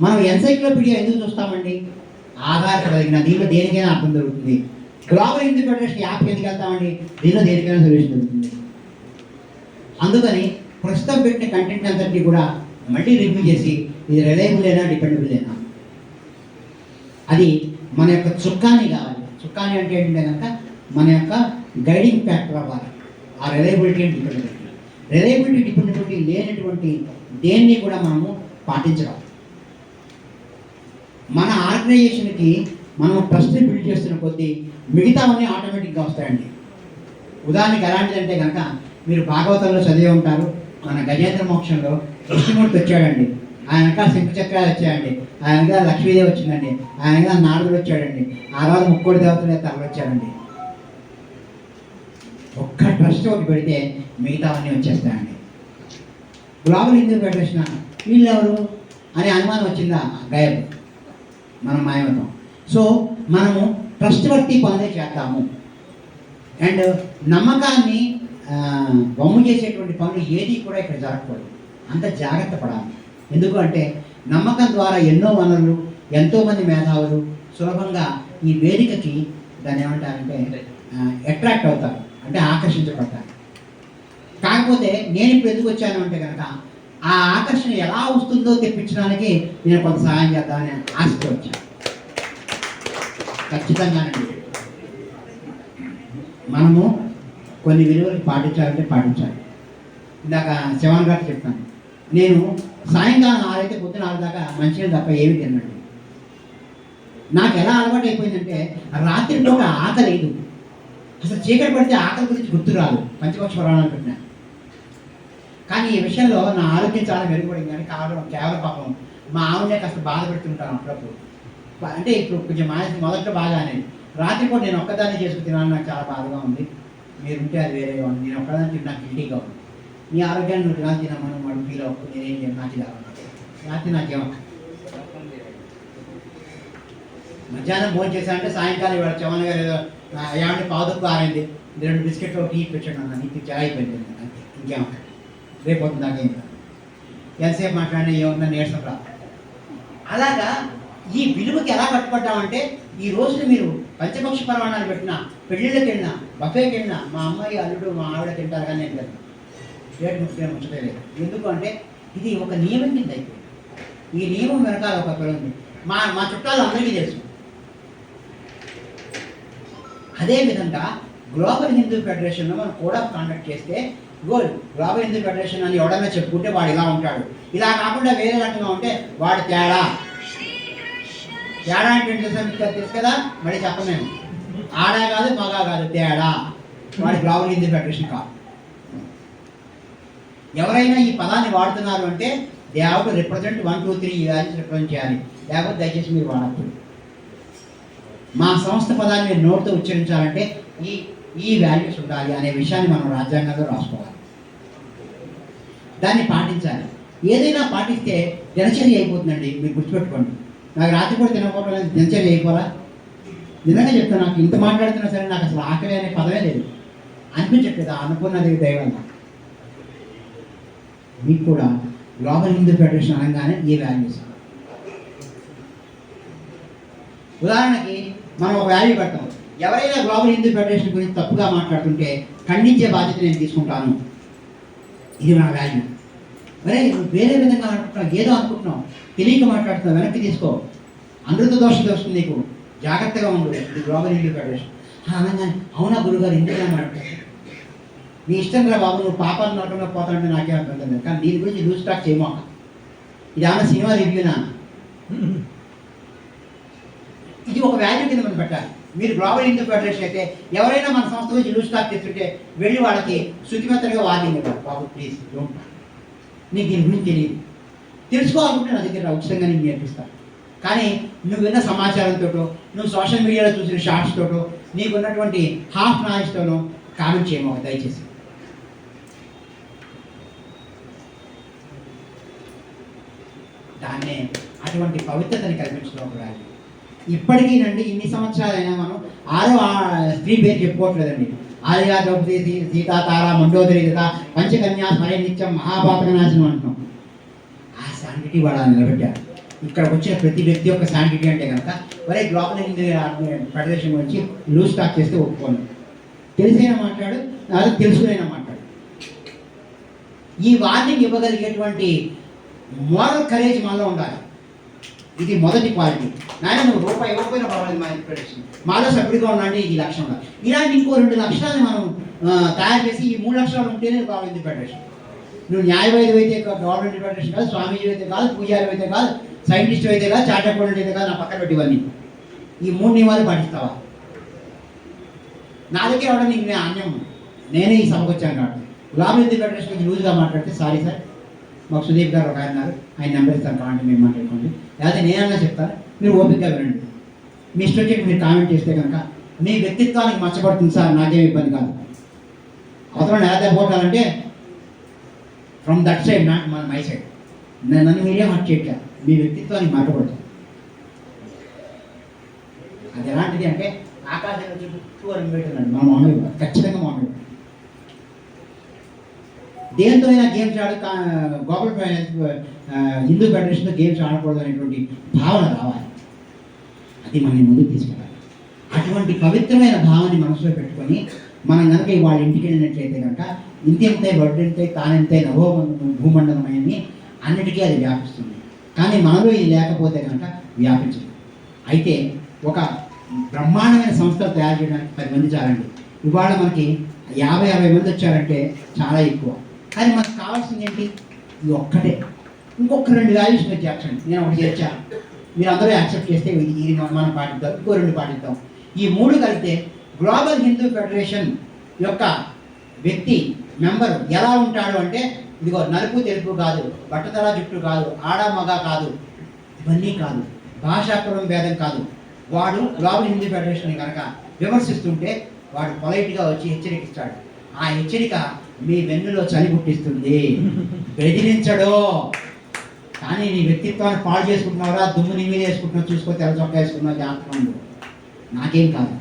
మనం ఎన్సైక్లోపీడియా ఎందుకు చూస్తామండి? ఆధారపడదగిన, దీనిలో దేనికైనా అర్థం దొరుకుతుంది. గ్లోబల్ హిందూ ఫెడరేషన్ యాప్ ఎందుకు వెళ్తామండి? దీనిలో దేనికైనా సొల్యూషన్ దొరుకుతుంది. అందుకని ప్రస్తుతం పెట్టిన కంటెంట్ అంతటి కూడా మళ్ళీ రివ్యూ చేసి ఇది రిలయబుల్ అయినా డిపెండబుల్ అయినా అది మన యొక్క చుక్కాని కావాలి. చుక్కాని అంటే ఏంటంటే కనుక మన యొక్క గైడింగ్ ఫ్యాక్టర్ అవ్వాలి. ఆ reliability and dependability. Reliability dependability లేనటువంటి దేన్ని కూడా మనము పాటించడం. మన ఆర్గనైజేషన్కి మనం ట్రస్ట్ బిల్డ్ చేస్తున్న కొద్దీ మిగతావన్నీ ఆటోమేటిక్గా వస్తాయండి. ఉదాహరణకి ఎలాంటిదంటే కనుక మీరు భాగవతంలో చదివే ఉంటారు, మన గజేంద్ర మోక్షంలో కృష్ణమూర్తి వచ్చాడండి, ఆయనక శంఖచక్రాలు వచ్చాయండి, ఆయనగా లక్ష్మీదేవి వచ్చిందండి, ఆయనగా నారదుడు వచ్చాడండి, ఆ రోజు 3 దేవతలు తరలి వచ్చాడండి. ఒక్క ట్రస్ట్ ఒకటి పెడితే మిగతావన్నీ వచ్చేస్తాయండి. గ్లోబల్ హిందూ ఫెడరేషన్ వీళ్ళెవరు అనే అనుమానం వచ్చిందా? గాయబ్, మనం మాయమతం. సో మనము ట్రస్ట్ బట్టి పనులే చేస్తాము. అండ్ నమ్మకాన్ని వమ్ము చేసేటువంటి పనులు ఏది కూడా ఇక్కడ జరగకూడదు. అంత జాగ్రత్త పడాలి. ఎందుకు అంటే నమ్మకం ద్వారా ఎన్నో వనరులు, ఎంతోమంది మేధావులు సులభంగా ఈ వేదికకి దాన్ని ఏమంటారంటే అట్రాక్ట్ అవుతారు, అంటే ఆకర్షించబడతారు. కాకపోతే నేను ఇప్పుడు ఎందుకు వచ్చాను అంటే కనుక ఆ ఆకర్షణ ఎలా వస్తుందో తెప్పించడానికి నేను కొంత సహాయం చేద్దామని ఆశతో వచ్చాను. ఖచ్చితంగానండి మనము కొన్ని విలువలు పాటించాలంటే పాటించాలి. ఇందాక శివన్ గారు చెప్తాను, నేను సాయంకాలం 6 అయితే పొద్దున 6 దాకా మంచిగా తప్ప ఏమి తిన్నాడు. నాకు ఎలా అలవాటు అయిపోయిందంటే రాత్రిలో ఆకలి లేదు. అసలు చీకటి పడితే ఆకలి గురించి గుర్తు రాదు, పంచపక్ష పురాణం అనుకుంటున్నా. కానీ ఈ విషయంలో నా ఆరోగ్యం చాలా మెరుగుపడింది. కానీ కేవలం పాపం మా ఆవిడే కాస్త బాధ పెడుతుంటాను అప్పుడప్పుడు. అంటే ఇప్పుడు కొంచెం మొదట్లో బాగా అనేది, రాత్రిపూట నేను ఒక్కదాన్ని చేసుకుని తినాలని నాకు చాలా బాధగా ఉంది. మీరుంటే అది వేరేగా ఉంది. నేను ఒక్కదాన్ని తిని నాకు గిల్టీగా ఉంది. మీ ఆరోగ్యాన్ని నువ్వు తినాలి తినమని వాడు ఫీల్ అవ్వకు, నేనేం చేయను, నాకు ఇలా రాత్రి నాకేమో మధ్యాహ్నం భోజనం చేశానంటే సాయంకాలం ఇవాళ చవన్ గారు ఏమంటే పావుదొక్కు ఆరైంది, 2 బిస్కెట్లు టీ పెట్టాను అన్న, నీకు చాలా అయిపోయింది అంతే, ఇంకేమో రేపు వద్దు నాకేం ఎంతసేపు మాట్లాడినా ఏమన్నా నీరసం రా. అలాగా ఈ విలువకి ఎలా కట్టుబడ్డామంటే ఈ రోజున మీరు పంచపక్ష పరమాణాలు పెట్టినా, పెళ్ళిళ్ళకి వెళ్ళినా, బఫేకి వెళ్ళినా మా అమ్మాయి అల్లుడు మా ఆవిడ తింటారు కానీ నేను లేదు, రేటు ముఖ్యం ఉంచలేదు. ఎందుకు అంటే ఇది ఒక నియమం కింద అయిపోయింది. ఈ నియమం వెనకాల ఒక పిల్లలు ఉంది. మా చుట్టాలు అందరికీ తెలుసు. అదేవిధంగా గ్లోబల్ హిందూ ఫెడరేషన్లో మనం కోడ్ ఆఫ్ కాండక్ట్ చేస్తే గ్లోబల్ హిందూ ఫెడరేషన్ అని ఎవడన్నా చెప్పుకుంటే వాడు ఇలా ఉంటాడు, ఇలా కాకుండా వేరే రకంగా ఉంటే వాడు తేడా. తేడా అంటే తెలుసు కదా, మళ్ళీ చెప్పలేము. ఆడా కాదు మగా కాదు, తేడా. వాడి గ్లోబల్ హిందూ ఫెడరేషన్ కాదు. ఎవరైనా ఈ పదాన్ని వాడుతున్నారు అంటే దే హావ్ టు రిప్రజెంట్ 1, 2, 3 ఈ వాల్యూస్ రిప్రజెంట్ చేయాలి. లేకపోతే దయచేసి మీరు వాడద్దు. మా సంస్థ పదాన్ని మీరు నోటితో ఉచ్చరించాలంటే ఈ వాల్యూస్ ఉండాలి అనే విషయాన్ని మనం రాజ్యాంగంలో రాసుకోవాలి. దాన్ని పాటించాలి. ఏదైనా పాటిస్తే దినచర్య అయిపోతుందండి. మీరు గుర్తుపెట్టుకోండి. నాకు రాత్రి కూడా తినకపోవడం అనేది దినచర్య అయిపోరా? నిజంగా చెప్తాను, నాకు ఇంత మాట్లాడుతున్నా సరే నాకు అసలు ఆకలి అనే పదమే లేదు. అనిపించట్లేదు అనుకున్నది దైవం. మీకు కూడా గ్లోబల్ హిందూ ఫెడరేషన్ అనగానే ఈ వాల్యూస్. ఉదాహరణకి మనం ఒక వాల్యూ పెడతాం. ఎవరైనా గ్లోబల్ హిందూ ఫెడరేషన్ గురించి తప్పుగా మాట్లాడుతుంటే ఖండించే బాధ్యత నేను తీసుకుంటాను. ఇది నా వాల్యూ. మరే నువ్వు వేరే విధంగా అనుకుంటున్నావు, ఏదో అనుకుంటున్నావు, తెలియక మాట్లాడుతున్నావు, వెనక్కి తీసుకో. అమృత దోషం వస్తుంది నీకు. జాగ్రత్తగా ఉండు. ఇది గ్లోబల్ హిందూ ఫెడరేషన్ అనగానే అవునా గురుగారు ఎందుకు మాట్లాడతారు? నీ ఇష్టం రా బాబు, నువ్వు పాపాలు నరకంలో పోతానంటే నాకే అర్థం లేదు. కానీ దీని గురించి లూజ్ టాక్ చేయమోక. ఇది ఏమన్నా సినిమా రివ్యూనా? ఇది ఒక వాల్యూ కింద మనం పెట్టాలి. మీరు గ్లోబల్ హిందూ ఫెడరేషన్ అయితే ఎవరైనా మన సంస్థ గురించి లూజ్ టాక్ చేస్తుంటే వెళ్ళి వాళ్ళకి శుచిమెత్తగా వార్నింగ్ ఇవ్వాలి. బాబు ప్లీజ్ డోంట్, నీకు దీని గురించి తెలియదు, తెలుసుకోవాలనుకుంటే నా దగ్గర ఉచితంగా నేను నేర్పిస్తాను. కానీ నువ్వు విన్న సమాచారంతో, నువ్వు సోషల్ మీడియాలో చూసిన షార్ట్స్ తోటో, నీకు ఉన్నటువంటి హాఫ్ నాలెడ్జ్తోనో కామెంట్ చేయమో దయచేసి. దాన్నే అటువంటి పవిత్రతని కల్పించడం ఒక వాల్యూ. ఇప్పటికీ నండి ఇన్ని సంవత్సరాలైనా మనం 6వ స్త్రీ పేరు చెప్పుకోవట్లేదండి. ఆర్య, ద్రౌపది, సీత, తార, మండోదరి, పంచకన్యా, స్మరే నిత్యం, మహాపాతక నాశనం అంటున్నాం. ఆ శాంటిటీ వాళ్ళ నిలబెట్టారు. ఇక్కడ వచ్చిన ప్రతి వ్యక్తి యొక్క శాంటిటీ అంటే కనుక ఒరే గ్లోబల్ హిందూ ఫెడరేషన్ గురించి లూజ్ టాక్ చేస్తే ఒప్పుకోను. తెలిసైనా మాట్లాడు, లేదా తెలుసుకునైనా మాట్లాడు. ఈ వార్నింగ్ ఇవ్వగలిగేటువంటి మోరల్ కరేజ్ మనలో ఉండాలి. ఇది మొదటి క్వాలిటీ. నాయన నువ్వు రూపాయి ఇవ్వకపోయినా పర్వాలేదు, మా ఇన్స్పిరేషన్ మాలో సభ్యుడిగా ఉండండి. ఈ లక్షణం ఉండాలి. ఇలాంటి ఇంకో 2 లక్షణాలను మనం తయారు చేసి ఈ 3 లక్షణాలు ఉంటేనే గవర్నమెంట్ ఫెడరేషన్. నువ్వు న్యాయవాది అయితే గవర్నమెంట్ ఫెడరేషన్ కాదు, స్వామీజీ అయితే కాదు, పూజారి అయితే కాదు, సైంటిస్ట్ అయితే కాదు, చార్ట్ అకౌంటెంట్ అయితే కాదు. నా పక్కన పెట్టి ఇవన్నీ ఈ 3 నియమాలు పాటిస్తావా? నా దగ్గర ఎవడ నీకు నేను అన్యం, నేనే ఈ సభకు వచ్చాను కాబట్టి. గ్లోబల్ హిందూ ఫెడరేషన్ గురించి లూజ్గా మాట్లాడితే సారీ సార్, మాకు సుదీప్ గారు ఒక ఆయన ఉన్నారు, ఆయన నెంబర్ ఇస్తాను, కావాలంటే మీరు మాట్లాడుకోండి. లేకపోతే నేనన్నా చెప్తాను, మీరు ఓపికగా వినండి. మీ ఇష్టం వచ్చి మీరు కామెంట్ చేస్తే కనుక మీ వ్యక్తిత్వానికి మచ్చబడుతుంది సార్, నాకేం ఇబ్బంది కాదు. అవసరం ఎలా దెబ్బకొట్టాలంటే from that side, not my side. నన్ను మీరే హార్ట్ చేయట్లేదు, మీ వ్యక్తిత్వానికి మచ్చబడుతుంది. అది ఎలాంటిది అంటే ఆకాశంలో చుట్టూ అని పెట్టున్నాడు మా మమ్మీ, ఖచ్చితంగా మమ్మీ. దేంతో అయినా గేమ్స్ ఆడు, గ్లోబల్ హిందూ ఫెడరేషన్తో గేమ్స్ ఆడకూడదు అనేటువంటి భావన రావాలి. అది మనని ముందుకు తీసుకెళ్ళాలి. అటువంటి పవిత్రమైన భావాన్ని మనసులో పెట్టుకొని మనం కనుక వాళ్ళ ఇంటికి వెళ్ళినట్లయితే కనుక ఇంతెంతే వడ్డంతే తానెంతే నభో భూమండలమైనవి అన్నిటికీ అది వ్యాపిస్తుంది. కానీ మనలో ఇది లేకపోతే కనుక వ్యాపించదు. అయితే ఒక బ్రహ్మాండమైన సంస్థలు తయారు చేయడానికి 10 మంది చాలండి. ఇవాళ మనకి 50 మంది వచ్చారంటే చాలా ఎక్కువ. కానీ మనకు కావాల్సింది ఏంటి? ఇది ఒక్కటే. ఇంకొక 2 వాల్యూస్ మీరు చేర్చండి. నేను ఒకటి చేర్చాను, మీరు అందరూ యాక్సెప్ట్ చేస్తే ఇది మనం పాటిద్దాం, ఇంకో 2 పాటిద్దాం. ఈ 3 కలిపితే గ్లోబల్ హిందూ ఫెడరేషన్ యొక్క వ్యక్తి మెంబర్ ఎలా ఉంటాడు అంటే, ఇదిగో నలుపు తెలుపు కాదు, బట్టతల జుట్టు కాదు, ఆడ మగ కాదు, ఇవన్నీ కాదు, భాషాపురం భేదం కాదు. వాడు గ్లోబల్ హిందూ ఫెడరేషన్ కనుక విమర్శిస్తుంటే వాడు పొలైట్గా వచ్చి హెచ్చరికిస్తాడు. ఆ హెచ్చరిక మీ వెన్నులో చలి పుట్టిస్తుంది, బెదిరించడు. కానీ నీ వ్యక్తిత్వాన్ని పాడు చేసుకుంటున్నావురా, దుమ్ము నీ మీద వేసుకుంటున్నావు, చూసుకో, తెల్ల చొక్కా వేసుకున్నావు, జాగ్రత్తగా నాకేం కాదు.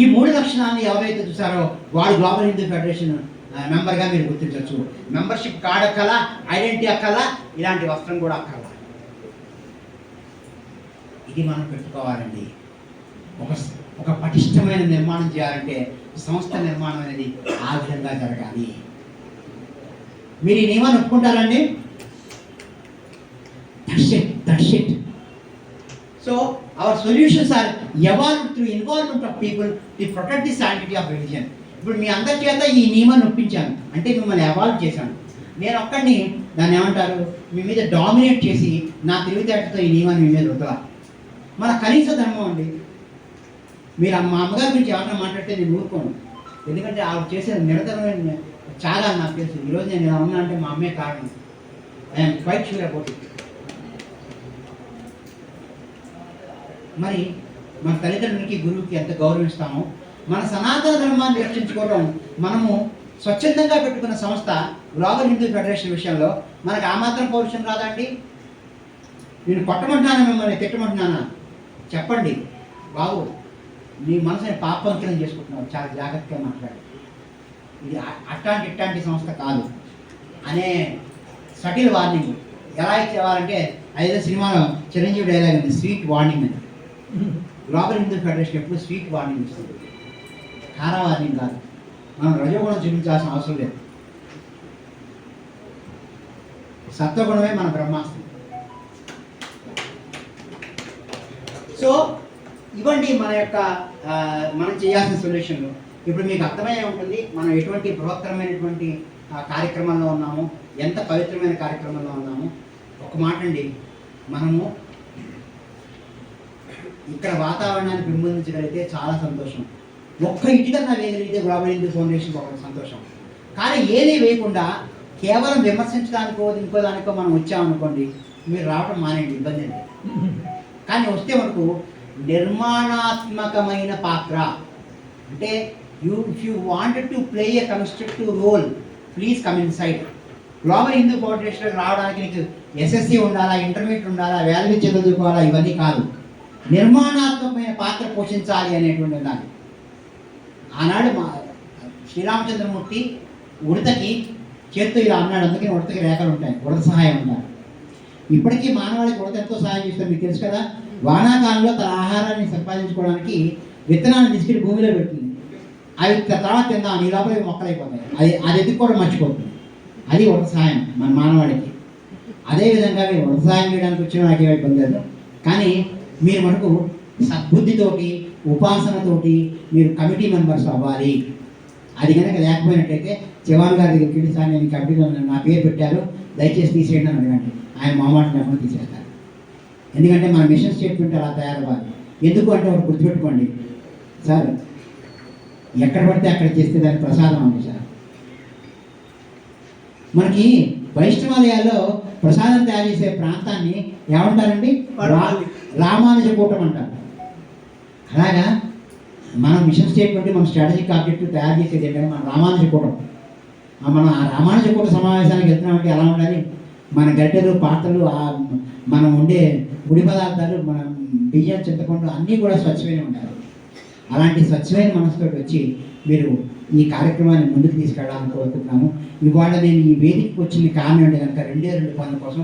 ఈ 3 లక్షణాలను ఎవరైతే చూసారో వాడు గ్లోబల్ హిందూ ఫెడరేషన్ మెంబర్గా మీరు గుర్తించవచ్చు. మెంబర్షిప్ కార్డ్ అక్కలా, ఐడెంటిటీ అక్కలా, ఇలాంటి వస్త్రం కూడా అక్కలా. ఇది మనం పెట్టుకోవాలండి. ఒక పటిష్టమైన నిర్మాణం చేయాలంటే సంస్థ నిర్మాణం అనేది ఆ విధంగా జరగాలి. మీరు ఈ నియమాన్ని ఒప్పుకుంటారండి? That's it. So our solutions are evolved through involvement of people to protect the sanctity of religion. ఇప్పుడు మీ అందరి చేత ఈ నియమాన్ని ఒప్పించాను అంటే మిమ్మల్ని ఎవాల్వ్ చేశాను. నేను ఒక్కడిని దాన్ని ఏమంటారు మీ మీద డామినేట్ చేసి నా తెలివితేటతో ఈ నియమాన్ని మీ మీద రుద్దలా. మన కనీస ధర్మం అండి. మీరు మా అమ్మగారి గురించి ఎవరైనా మాట్లాడితే నేను ఊరుకోను. ఎందుకంటే ఆవిడ చేసే నిరంతరమైన చాలా నాకు తెలుసు. ఈరోజు నేను ఇలా ఉన్నా అంటే మా అమ్మే కారణం. I'm quite sure about it. మరి మన తల్లిదండ్రులకి గురువుకి ఎంత గౌరవిస్తామో మన సనాతన ధర్మాన్ని రక్షించుకోవడం మనము స్వచ్ఛందంగా పెట్టుకున్న సంస్థ గ్లోబల్ హిందూ ఫెడరేషన్ విషయంలో మనకు ఆ మాత్రం పౌరుషం రాదండి? నేను కొట్టమంటున్నానా మిమ్మల్ని తిట్టమంటున్నానా? చెప్పండి బాబు, నీ మనసుని పాపంకిలం చేసుకుంటున్నావు, చాలా జాగ్రత్తగా మాట్లాడు. ఇది ఇట్లాంటి సంస్థ కాదు అనే సటిల్ వార్నింగ్ ఎలా ఇచ్చేవారంటే అదేదో సినిమాలో చిరంజీవి డైలాగ్ ఉంది, స్వీట్ వార్నింగ్ అని. గ్లోబల్ హిందూ ఫెడరేషన్ ఎప్పుడు స్వీట్ వార్నింగ్ ఇస్తుంది, కారా వార్నింగ్ కాదు. మనం రజోగుణం చూపించాల్సిన అవసరం లేదు. సత్వగుణమే మన బ్రహ్మాస్త్రం. సో ఇవ్వండి మన యొక్క మనం చేయాల్సిన సొల్యూషన్లు. ఇప్పుడు మీకు అర్థమయ్యే ఉంటుంది మనం ఎటువంటి బృహత్తరమైనటువంటి కార్యక్రమంలో ఉన్నాము, ఎంత పవిత్రమైన కార్యక్రమంలో ఉన్నాము. ఒక మాట అండి, మనము ఇక్కడ వాతావరణాన్ని పెంపొందించగలిగితే చాలా సంతోషం. ఒక్క ఇటుకన్నా వేయగలిగితే గ్లోబల్ హిందూ ఫౌండేషన్ ఒక సంతోషం. కానీ ఏది వేయకుండా కేవలం విమర్శించడానికో ఇంకో దానికో మనం వచ్చామనుకోండి, మీరు రావడం మానేయండి, ఇబ్బంది అండి. కానీ వస్తే మనకు నిర్మాణాత్మకమైన పాత్ర అంటే if you wanted to play a constructive role please come inside. Global Hindu ఫౌండేషన్కి రావడానికి నీకు ఎస్ఎస్సి ఉండాలా, ఇంటర్మీడియట్ ఉండాలా, వేలవి చదువుకోవాలా, ఇవన్నీ కాదు. నిర్మాణాత్మకమైన పాత్ర పోషించాలి అనేటువంటి దాన్ని ఆనాడు మా శ్రీరామచంద్రమూర్తి ఉడతకి చేత్తో ఇలా అన్నాడు. అందుకని ఉడతకి రేఖలు ఉంటాయి, ఉడత సహాయం ఉంటారు. ఇప్పటికీ మానవాళికి ఉడత ఎంతో సహాయం చేస్తారు, మీకు తెలుసు కదా. వానాకాలంలో తన ఆహారాన్ని సంపాదించుకోవడానికి విత్తనాలను తీసుకెళ్ళి భూమిలో పెడుతుంది. అవి తర్వాత తిందాం ఈ లోపల మొక్కలు అయిపోతాయి. అది ఎదుర్కోవడం మర్చిపోతుంది. అది ఉడత సహాయం మన మానవాళికి. అదేవిధంగా మీరు ఉడత సహాయం చేయడానికి వచ్చిన నాకేమో ఇబ్బంది లేదు. కానీ మీరు మనకు సద్బుద్ధితోటి ఉపాసనతోటి మీరు కమిటీ మెంబర్స్ అవ్వాలి. అది కనుక లేకపోయినట్టయితే జవాన్ గారి దగ్గరికి వెళ్ళి సార్ నేను కమిటీలో నా పేరు పెట్టారు దయచేసి తీసేయండి అని అడగండి. ఆయన మామాట లేకుండా తీసేస్తారు. ఎందుకంటే మన మిషన్ స్టేట్మెంట్ అలా తయారవ్వాలి. ఎందుకు అంటే ఒకటి గుర్తుపెట్టుకోండి సార్, ఎక్కడ పడితే అక్కడ చేస్తే దానికి ప్రసాదం ఉంది సార్. మనకి వైష్ణవాలయాల్లో ప్రసాదం తయారు చేసే ప్రాంతాన్ని ఏమంటారండి? రామానుజ కూటం అంటారు. అలాగా మనం మిషన్ స్టేట్మెంట్ మన స్ట్రాటజిక్ ఆబ్జెక్టివ్ తయారు చేసేది ఏంటంటే మన రామానుజ కూటం. మనం ఆ రామానుజ కూట సమావేశానికి వెళ్తున్నామంటే ఎలా ఉండాలి? మన గడ్డలు పాత్రలు మనం ఉండే ముడి పదార్థాలు మన బియ్యం చింతపండు అన్నీ కూడా స్వచ్ఛమైన ఉండాలి. అలాంటి స్వచ్ఛమైన మనసుతో వచ్చి మీరు ఈ కార్యక్రమాన్ని ముందుకు తీసుకెళ్ళాలని కోరుకుంటున్నాము. ఇవాళ నేను ఈ వేదికకు వచ్చిన కారణం అంటే కనుక 2 పనుల కోసం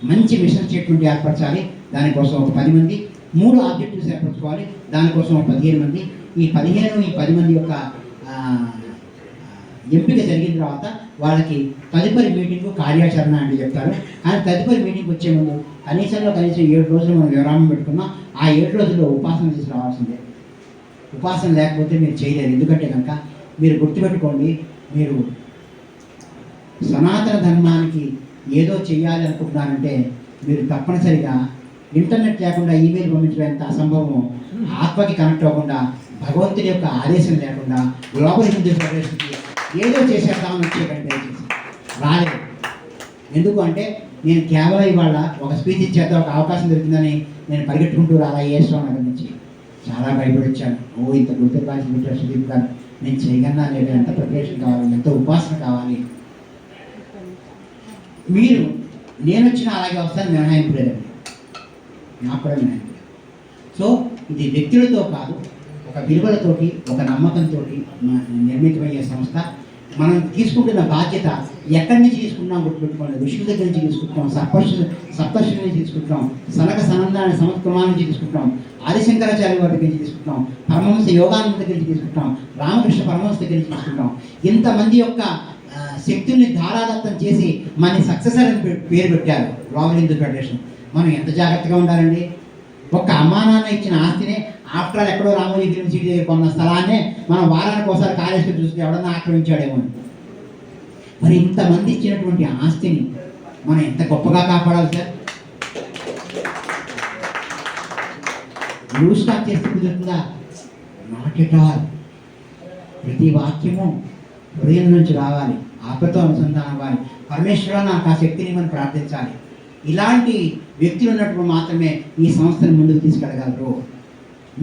మంచి మిషన్ స్టేట్మెంట్ ఏర్పరచాలి. దానికోసం ఒక 10 మంది, 3 ఆబ్జెక్టివ్స్ ఏర్పరచుకోవాలి. దానికోసం ఒక 15 మంది. ఈ 10 మంది యొక్క ఎంపిక జరిగిన తర్వాత వాళ్ళకి తదుపరి మీటింగు కార్యాచరణ అంటే చెప్తారు. కానీ తదుపరి మీటింగ్ వచ్చే ముందు కనీసం 7 రోజులు మనం విరామం పెట్టుకున్నాం. ఆ 7 రోజుల్లో ఉపాసన చేసి రావాల్సిందే. ఉపాసన లేకపోతే మీరు చేయలేరు. ఎందుకంటే కనుక మీరు గుర్తుపెట్టుకోండి, మీరు సనాతన ధర్మానికి ఏదో చేయాలి అనుకుంటున్నారంటే మీరు తప్పనిసరిగా ఇంటర్నెట్ లేకుండా ఈమెయిల్ పంపించడం అసంభవము, ఆత్మకి కనెక్ట్ అవ్వకుండా, భగవంతుడి యొక్క ఆదేశం లేకుండా గ్లోబల్ హిందూ ఫెడరేషన్కి ఏదో చేసేద్దామని వచ్చేటట్టు దయచేసి రాలేదు. ఎందుకు అంటే నేను కేవలం ఇవాళ ఒక స్పీచ్ ఇచ్చేద్దాం, ఒక అవకాశం దొరికిందని నేను పరిగెట్టుకుంటూ రాలా ఏఎస్రావు నగర్ నుంచి. చాలా భయపడి వచ్చాను. ఇంత గుర్తుపాల్సి పెట్టారు సుదీప్ గారు, నేను చేయగలనా లేదా, ఎంత ప్రిపరేషన్ కావాలి, ఎంత ఉపాసన కావాలి. మీరు నేను వచ్చిన అలాగే వస్తాను మినహాయింపు లేదండి, నాకు కూడా మినహాయింపు. సో ఇది వ్యక్తులతో కాదు, ఒక విలువలతోటి, ఒక నమ్మకంతో నిర్మితమయ్యే సంస్థ. మనం తీసుకుంటున్న బాధ్యత ఎక్కడి నుంచి తీసుకుంటున్నాం గుర్తుపెట్టుకోండి. ఋషుల దగ్గర నుంచి తీసుకుంటాం, సప్తర్షుల నుంచి తీసుకుంటాం, సనక సనందాన సమక్రమాల నుంచి తీసుకుంటాం, ఆదిశంకరాచార్య వారి దగ్గర నుంచి తీసుకుంటాం, పరమహంస యోగానంద దగ్గర నుంచి తీసుకుంటాం, రామకృష్ణ పరమహంస దగ్గర నుంచి తీసుకుంటాం. ఇంతమంది యొక్క శక్తుల్ని ధారాదత్తం చేసి మన సక్సెసర్ అని పేరు పెట్టారు గ్లోబల్ హిందూ ఫెడరేషన్. మనం ఎంత జాగ్రత్తగా ఉండాలండి. ఒక్క అమ్మా నాన్న ఇచ్చిన ఆస్తిని ఆఫ్టర్ ఆల్ ఎక్కడో రామోజీ ఫిల్మ్ సిటీ దగ్గర కొన్న స్థలాన్నే మనం వారానికి ఒకసారి కాలేజీలో చూస్తే ఎవడన్నా ఆక్రమించాడేమో అని. మరి ఇంతమంది ఇచ్చినటువంటి ఆస్తిని మనం ఎంత గొప్పగా కాపాడాలి సార్. లూజ్ స్టాక్ చేస్తే కుదురుతుందా? Not at all. ప్రతి వాక్యము హృదయం నుంచి రావాలి, ఆత్మతో అనుసంధానం అవ్వాలి. పరమేశ్వర నాకు ఆ శక్తిని మనం ప్రార్థించాలి. ఇలాంటి వ్యక్తులు ఉన్నప్పుడు మాత్రమే ఈ సంస్థను ముందుకు తీసుకెళ్ళగలరు.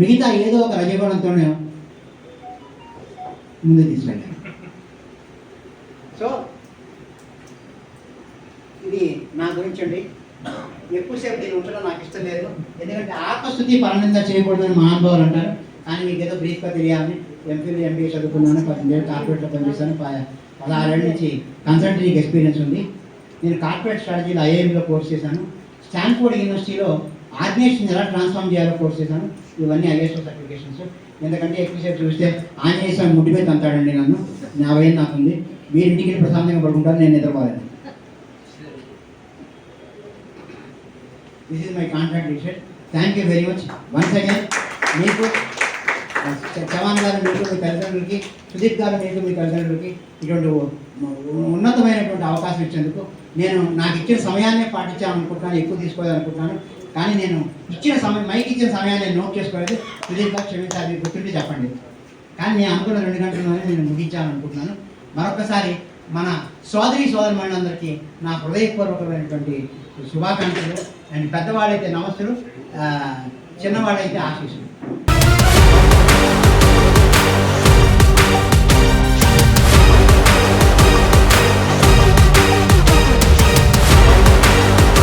మిగతా ఏదో ఒక రజగుణంతోనే ముందుకు తీసుకెళ్ళారు. సో ఇది నా గురించి అండి. ఎక్కువసేపు దీన్ని ఉంచడం నాకు ఇష్టం లేదు, ఎందుకంటే ఆత్మస్థుతి పరనింద చేయకూడదని మహానుభావులు అంటారు. కానీ మీకు ఏదో బ్రీఫ్గా తెలియాలని ఎంపీలు ఎంబీఏ చదువుకున్నాను, 18 ఏళ్ళు కార్పొరేట్లో పనిచేశాను, 16 ఏళ్ళ నుంచి కన్సల్టెంట్ ఎక్స్పీరియన్స్ ఉంది. నేను కార్పొరేట్ స్ట్రాటజీలో ఐఐఎంలో కోర్స్ చేశాను. స్టాన్ఫోర్డ్ యూనివర్సిటీలో ఆర్గనైజేషన్ ఎలా ట్రాన్స్ఫార్మ్ చేయాలో కోర్స్ చేశాను. ఇవన్నీ ఐఎస్ఓ సర్టిఫికేషన్స్. ఎందుకంటే ఎక్కువసేపు చూస్తే ఆంజనేయ స్వామి ముడ్డి మీద తంతాడండి నన్ను. నా వయసు నాకుంది. మీరు ఇంటికి ప్రశాంతంగా పడుకుంటారు, నేను నిద్రపోలేదు. This is my contract decision. Thank you very much once again. మీకు చవాన్ గారు, మీకు మీ తల్లిదండ్రులకి, సుదీప్ గారు, మీకు మీ తల్లిదండ్రులకి ఇటువంటి ఉన్నతమైనటువంటి అవకాశం ఇచ్చేందుకు నేను నాకు ఇచ్చిన సమయాన్నే పాటించాలనుకుంటున్నాను, ఎక్కువ తీసుకోవాలనుకుంటున్నాను. కానీ నేను ఇచ్చిన సమయం, మైక్ ఇచ్చిన సమయాన్ని నేను నోట్ చేసుకోలేదు. సుదీప్ గారు క్షమించాలి, మీరు గుర్తుండి చెప్పండి. కానీ నేను అనుకున్న 2 గంటల్లోనే నేను ముగించాలనుకుంటున్నాను. మరొకసారి మన సోదరిమణులందరికీ నా హృదయపూర్వకమైనటువంటి శుభాకాంక్షలు. అండ్ పెద్దవాళ్ళైతే నమస్సులు, చిన్నవాళ్ళైతే ఆశీస్సులు.